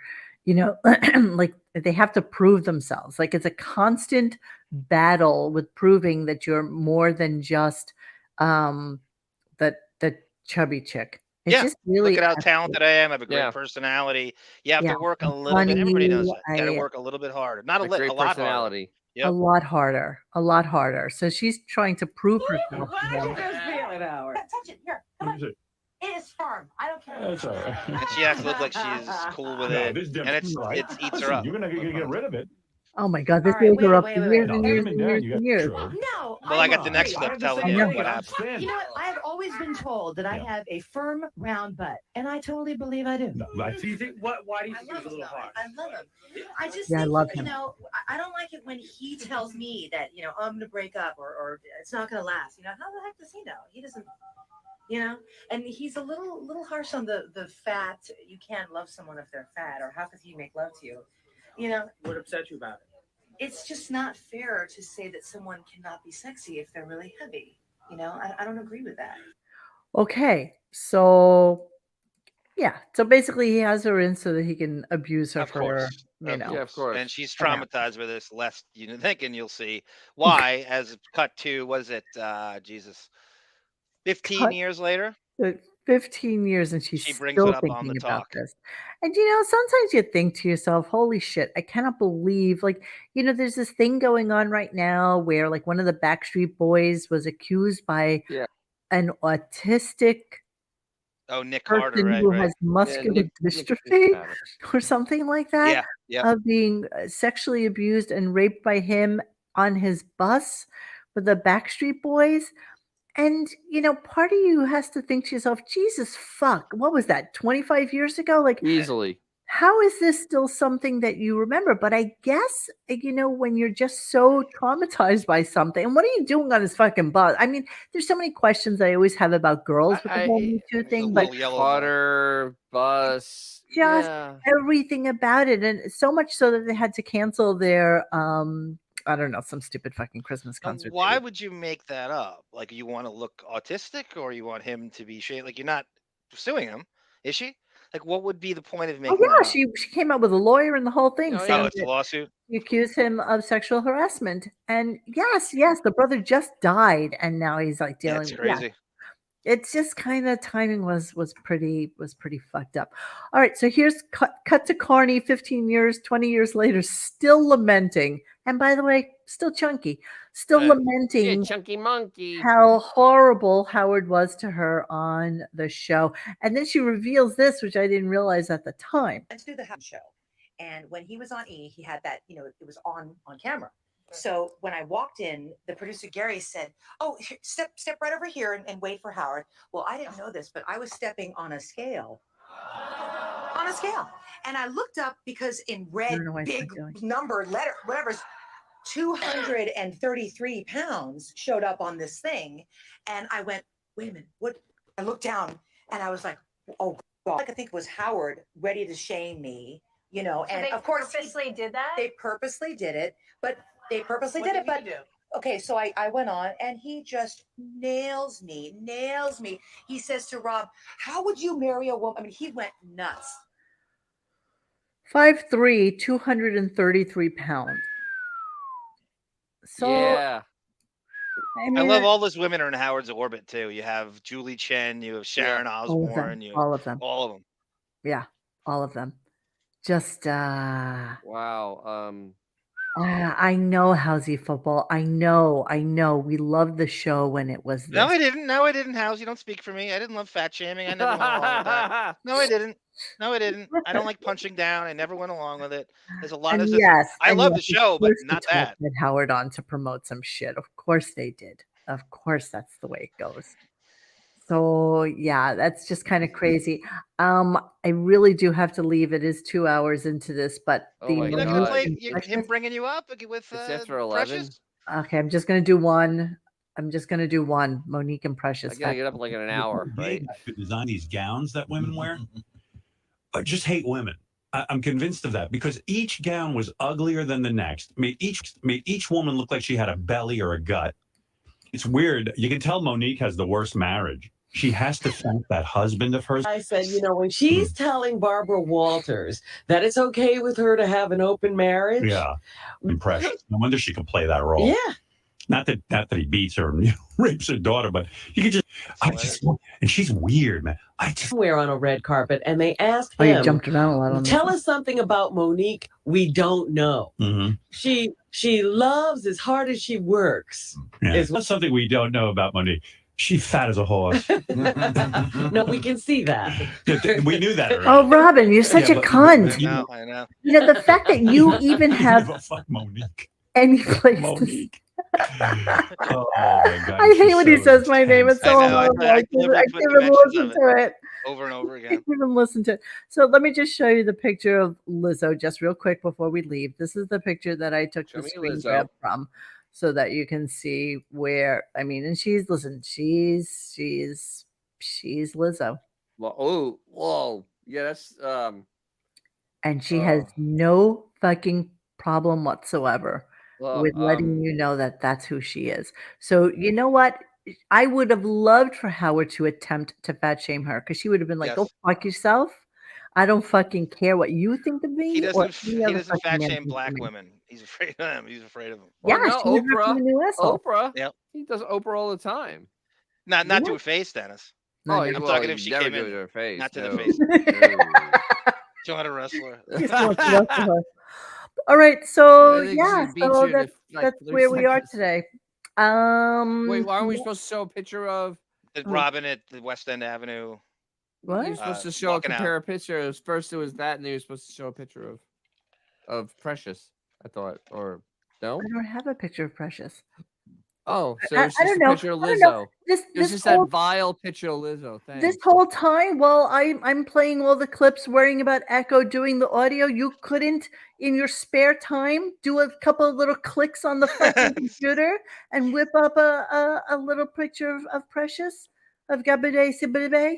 like they have to prove themselves. Like it's a constant battle with proving that you're more than just the chubby chick. It's Yeah, just really Look at how absolute- talented I am. I have a great Yeah. personality. You have Yeah, to work a I'm little bit. Everybody knows funny, that. You got to I- work a little bit harder. Not a A little, great a lot harder. personality. Yep. a lot harder, a lot harder. So she's trying to prove herself. Why to don't you him. just feel it, Howard? Touch it. Here. let me see. It is firm. I don't care. That's all right. And she has to look like she's cool with No, it. this is And it's different, right? it eats Listen, her up. You're gonna get rid of it. Oh my God, this All right, goes her wait, up wait, for wait, years wait. and No, years even and down, years you and got years. true. No. Well, I got know. the next I clip have the telling same you thing. what I'm happened. standing. You know what? I have always been told that I Yeah. have a firm, round butt, and I totally believe I do. No, I Do you think why do you I think it love was a him. little hard? I love him. I just Yeah, I think, love him. I don't like it when he tells me that, I'm going to break up or it's not going to last. How the heck does he know? He doesn't, and he's a little harsh on the fat. You can't love someone if they're fat, or how could he make love to you? What upset you about it? It's just not fair to say that someone cannot be sexy if they're really heavy. I don't agree with that. Okay, so yeah, so basically he has her in so that he can abuse her Of for, course. you know. Yeah, of course. And she's Yeah. traumatized by this less you think, and you'll see why. As cut to, was it Jesus? 15 Cut years later, 15 years and she's she brings still it up on thinking the about talk. this. And sometimes you think to yourself, holy shit, I cannot believe there's this thing going on right now where like one of the Backstreet Boys was accused by Yeah. an autistic Oh, Nick Carter, person right? who Right. has muscular Nick dystrophy Fitzpatrick. or something like that Yeah. Yeah. of being sexually abused and raped by him on his bus with the Backstreet Boys. And, part of you has to think to yourself, Jesus fuck, what was that, 25 years ago? Like, Easily. how is this still something that you remember? But I guess, when you're just so traumatized by something, and what are you doing on his fucking bus? I mean, there's so many questions I always have about girls with the whole Me Too thing, but little yellow Butter, bus. just Yeah. everything about it. And so much so that they had to cancel their, I don't know, some stupid fucking Christmas Now, concert. why would you make that up? Like, you want to look autistic, or you want him to be like, you're not suing him, is she? Like, what would be the point of Oh making yeah, that up? she came out with a lawyer and the whole thing Oh, saying Oh, it's a that lawsuit. she accused him of sexual harassment. And yes, the brother just died, and now he's like Yeah, dealing it's with crazy. It's just kind of timing was pretty fucked up. All right, so here's cut to Carney 15 years, 20 years later, still lamenting. And by the way, still chunky, still Right. Yeah, lamenting chunky monkey. how horrible Howard was to her on the show. And then she reveals this, which I didn't realize at the time. Let's do the house show. And when he was on E, he had that, it was on camera. So when I walked in, the producer Gary said, "Oh, step right over here and wait for Howard." Well, I didn't know this, but I was stepping on a scale. And I looked up because in red, big number letter, whatever's 233 pounds showed up on this thing. And I went, wait a minute, what? I looked down and I was like, oh God, I think it was Howard ready to shame me, So and they of course purposely did that? They purposely did it, but What did he do? okay, so I went on and he just nails me. He says to Rob, "How would you marry a woman?" I mean, he went nuts. 5'3", 233 pounds. So Yeah. I I mean, love all those women are in Howard's orbit too. You have Julie Chen, you have Sharon Osbourne, you all of them. all of them. Yeah, all of them. Just Wow. I know Howsy football. I know. We loved the show when it was No, this. I didn't. No, I didn't. House, you don't speak for me. I didn't love fat shaming. I never went along with that. No, I didn't. I don't like punching down. I never went along with it. There's a lot And of. yes, I and love yes, the of show, but course not they that. had Howard on to promote some shit. Of course they did. Of course that's the way it goes. So yeah, that's just kind of crazy. I really do have to leave. It is 2 hours into this, but Oh the my You're not gonna God. play Monique and him Precious. bringing you up with It's after 11. Precious. Okay, I'm just gonna do one. Monique and Precious. I gotta get up in like in an hour, right? To design these gowns that women wear. I just hate women. I'm convinced of that because each gown was uglier than the next. Made each woman look like she had a belly or a gut. It's weird. You can tell Monique has the worst marriage. She has to thank that husband of hers. I said, when she's telling Barbara Walters that it's okay with her to have an open marriage. Yeah, impression. No wonder she can play that role. Yeah. Not that he beats her and rapes her daughter, but you can and she's weird, man. Somewhere on a red carpet, and they asked Oh, you him, jumped around a lot on this tell one. us something about Monique we don't know. Mm-hmm. She loves as hard as she works. Yeah. That's something we don't know about Monique. She's fat as a horse. No, we can see that. We knew that already. Oh, Robin, you're such a cunt. I know. The fact that you even have fuck Monique. any place Monique. Oh my God. I hate when he says my name. It's so I know. horrible. I I deliberately can't put even dimensions listen of to it. over and over I again. can't even listen to it. So let me just show you the picture of Lizzo just real quick before we leave. This is the picture that I took Show the me screen Lizzo. grab from so that you can see where, and she's Lizzo. Well, whoa. Yeah, that's And she has no fucking problem whatsoever well, with letting you know that that's who she is. So you know what? I would have loved for Howard to attempt to fat shame her because she would have been like, Yes. "Go fuck yourself. I don't fucking care what you think of me." He or doesn't. any He other doesn't fucking fat man shame thinks of black me. women. He's afraid of them. He's afraid of them. Yeah, no, she was ripping a new asshole. Oprah. Yep. He does Oprah all the time. Not Yeah. to her face, Dennis. No, I'm well, talking if she never came do it in. to her face. Not to no. the face. No. She's not a wrestler. She's so much love for her. All right, so I think yeah, she beat so you in, like, that's 30 where we are seconds. today. Wait, why aren't we supposed to show a picture of? Robin at the West End Avenue. What? You're supposed to show walking compare out. a picture. First it was that, and then you're supposed to show a picture of Precious. I thought, or no? I don't have a picture of Precious. Oh, so I it's just don't a know. picture of I don't know. Lizzo. This It's just whole that vile picture of Lizzo. this Thanks. whole time while I'm playing all the clips, worrying about Echo doing the audio, you couldn't in your spare time do a couple of little clicks on the fucking computer and whip up a little picture of Precious of Gabaday Sibabe.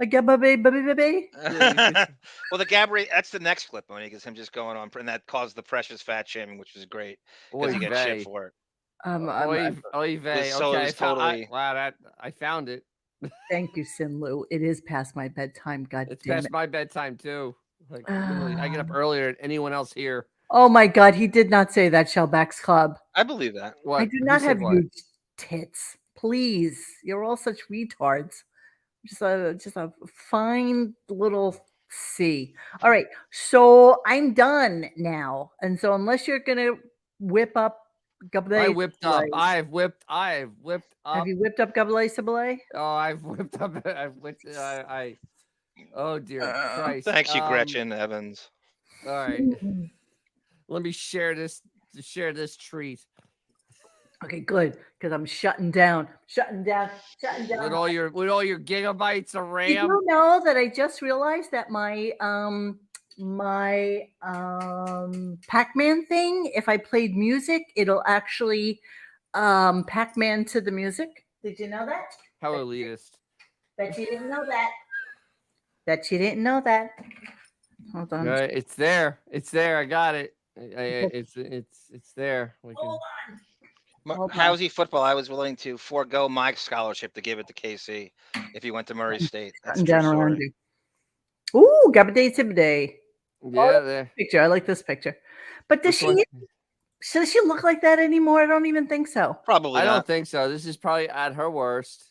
A Gababe Baby. Well, the Gabrielle, that's the next clip, Monique, is him just going on, and that caused the Precious fat shaming, which was great because he Oy got shit vey. for it. Oy vey. It was Okay, totally. I found it. Thank you, Sinlu. It is past my bedtime. God It's damn past it. my bedtime too. Like literally, I get up earlier than anyone else here. Oh my God, he did not say that, Shellback's Club. I believe that. What? I do Who not said have what? huge tits. Please. You're all such retards. Just a fine little C. All right. So I'm done now. And so unless you're gonna whip up I Gabriel whipped up. Sibley. I've whipped up. Have you whipped up Gabriel Sibley? Oh, I've whipped up. I've whipped. Oh dear Christ. Thanks, you Gretchen Evans. All right. Let me share this. Treat Okay, good. Because I'm shutting down. Shutting down. with all your gigabytes of RAM. Did you know that I just realized that my Pac-Man thing, if I played music, it'll actually Pac-Man to the music. Did you know that? How elitist. Bet you didn't know that. Bet you didn't know that. Hold on. It's there. It's there. I got it. It's there. We can... Housey football, I was willing to forego my scholarship to give it to KC if he went to Murray State. That's a true Down around story. you. Ooh, Gabba Day. Yeah, there. Picture. I like this picture. But does does she look like that anymore? I don't even think so. Probably I not. don't think so. This is probably at her worst.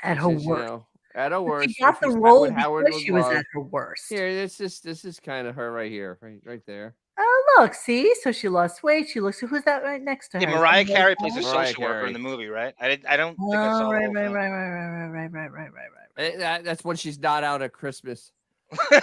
At her This is, worst. At her worst. She got the role because she was at her worst. Here, this is kind of her right here, right there. Oh, look, see? So she lost weight. She looks, who's that right next to her? Yeah, Mariah Carey plays a Mariah social worker Carey. in the movie, right? I don't think I saw the whole film. That's when she's not out at Christmas.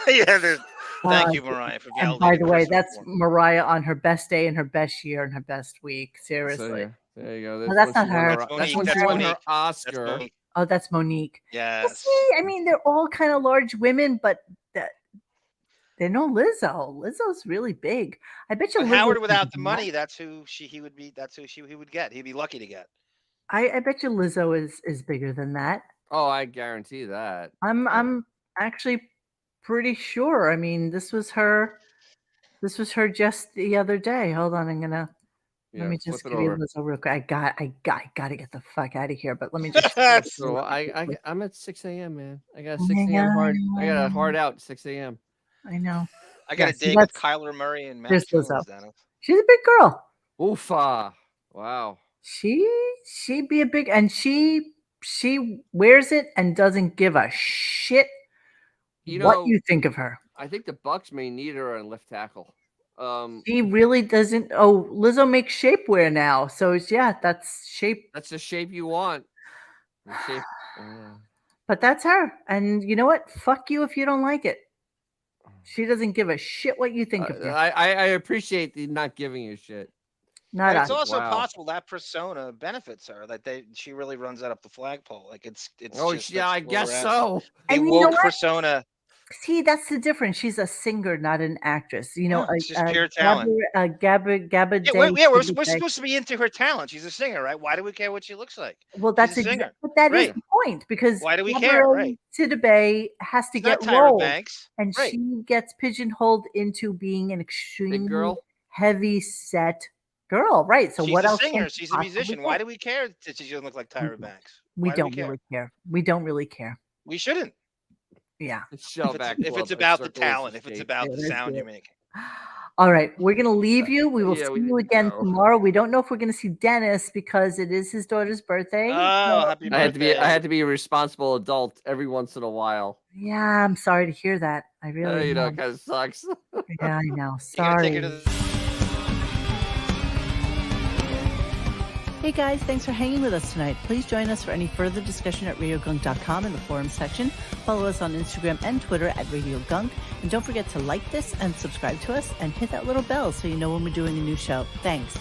Yeah, thank you, Mariah, for And by the way, that's Mariah on her best day and her best year and her best week. Seriously. There you go. No, that's not her. That's when she won her Oscar. Oh, that's Monique. Yes. See, I mean, they're all kind of large women, but they're no Lizzo. Lizzo's really big. I bet you. But Lizzo's Howard, without the big. money, that's who he would be. That's who he would get. He'd be lucky to get. I bet you Lizzo is bigger than that. Oh, I guarantee that. I'm actually pretty sure. I mean, this was her just the other day. Hold on, let me just give you Lizzo real quick. I got to get the fuck out of here. But let me just. So I'm at 6 a.m. man. I got a 6 a.m. hard. I got a hard out 6 a.m. I know. I got a date with Kyler Murray and Matt There's Jones, Lizzo. Dennis. She's a big girl. Oofa! Wow. She'd be a big, and she wears it and doesn't give a shit what you think of her. I think the Bucks may need her on left tackle. She really doesn't. Oh, Lizzo makes shapewear now, so that's shape. That's the shape you want. The shape. But that's her, and you know what? Fuck you if you don't like it. She doesn't give a shit what you think of her. I appreciate the not giving a shit. Not It's also possible that persona benefits her. That she really runs that up the flagpole. Like it's. Oh just yeah, I that's guess where we're at. so. A And you know woke what? persona. See, that's the difference. She's a singer, not an actress. You know, Yeah, it's just pure talent. Gabba We're supposed to be into her talent. She's a singer, right? Why do we care what she looks like? Well, that's She's a singer. but that is Right. the point because Why do we care? Right. Sidibe has to She's not get Tyra roles, Banks. and Right. she gets pigeonholed into being an extremely girl? heavy set girl. Right. So She's what a else? can singer. she She's a possibly musician. get? Why do we care that she doesn't look like Tyra Banks? We Why do don't really care. We don't really care. We shouldn't. Yeah. If it's about the talent, if it's about the sound you're making. All right, we're gonna leave you. We will Yeah, we see need you to again go. tomorrow. We don't know if we're gonna see Dennis because it is his daughter's birthday. Oh, So- happy I birthday! had to be a responsible adult every once in a while. yeah, I'm sorry to hear that. I really You know, am. it kind of sucks. Yeah, I know. You gotta Sorry. take her to the- Hey guys, thanks for hanging with us tonight. Please join us for any further discussion at RadioGunk.com in the forum section. Follow us on Instagram and Twitter at RadioGunk. And don't forget to like this and subscribe to us and hit that little bell so you know when we're doing a new show. Thanks.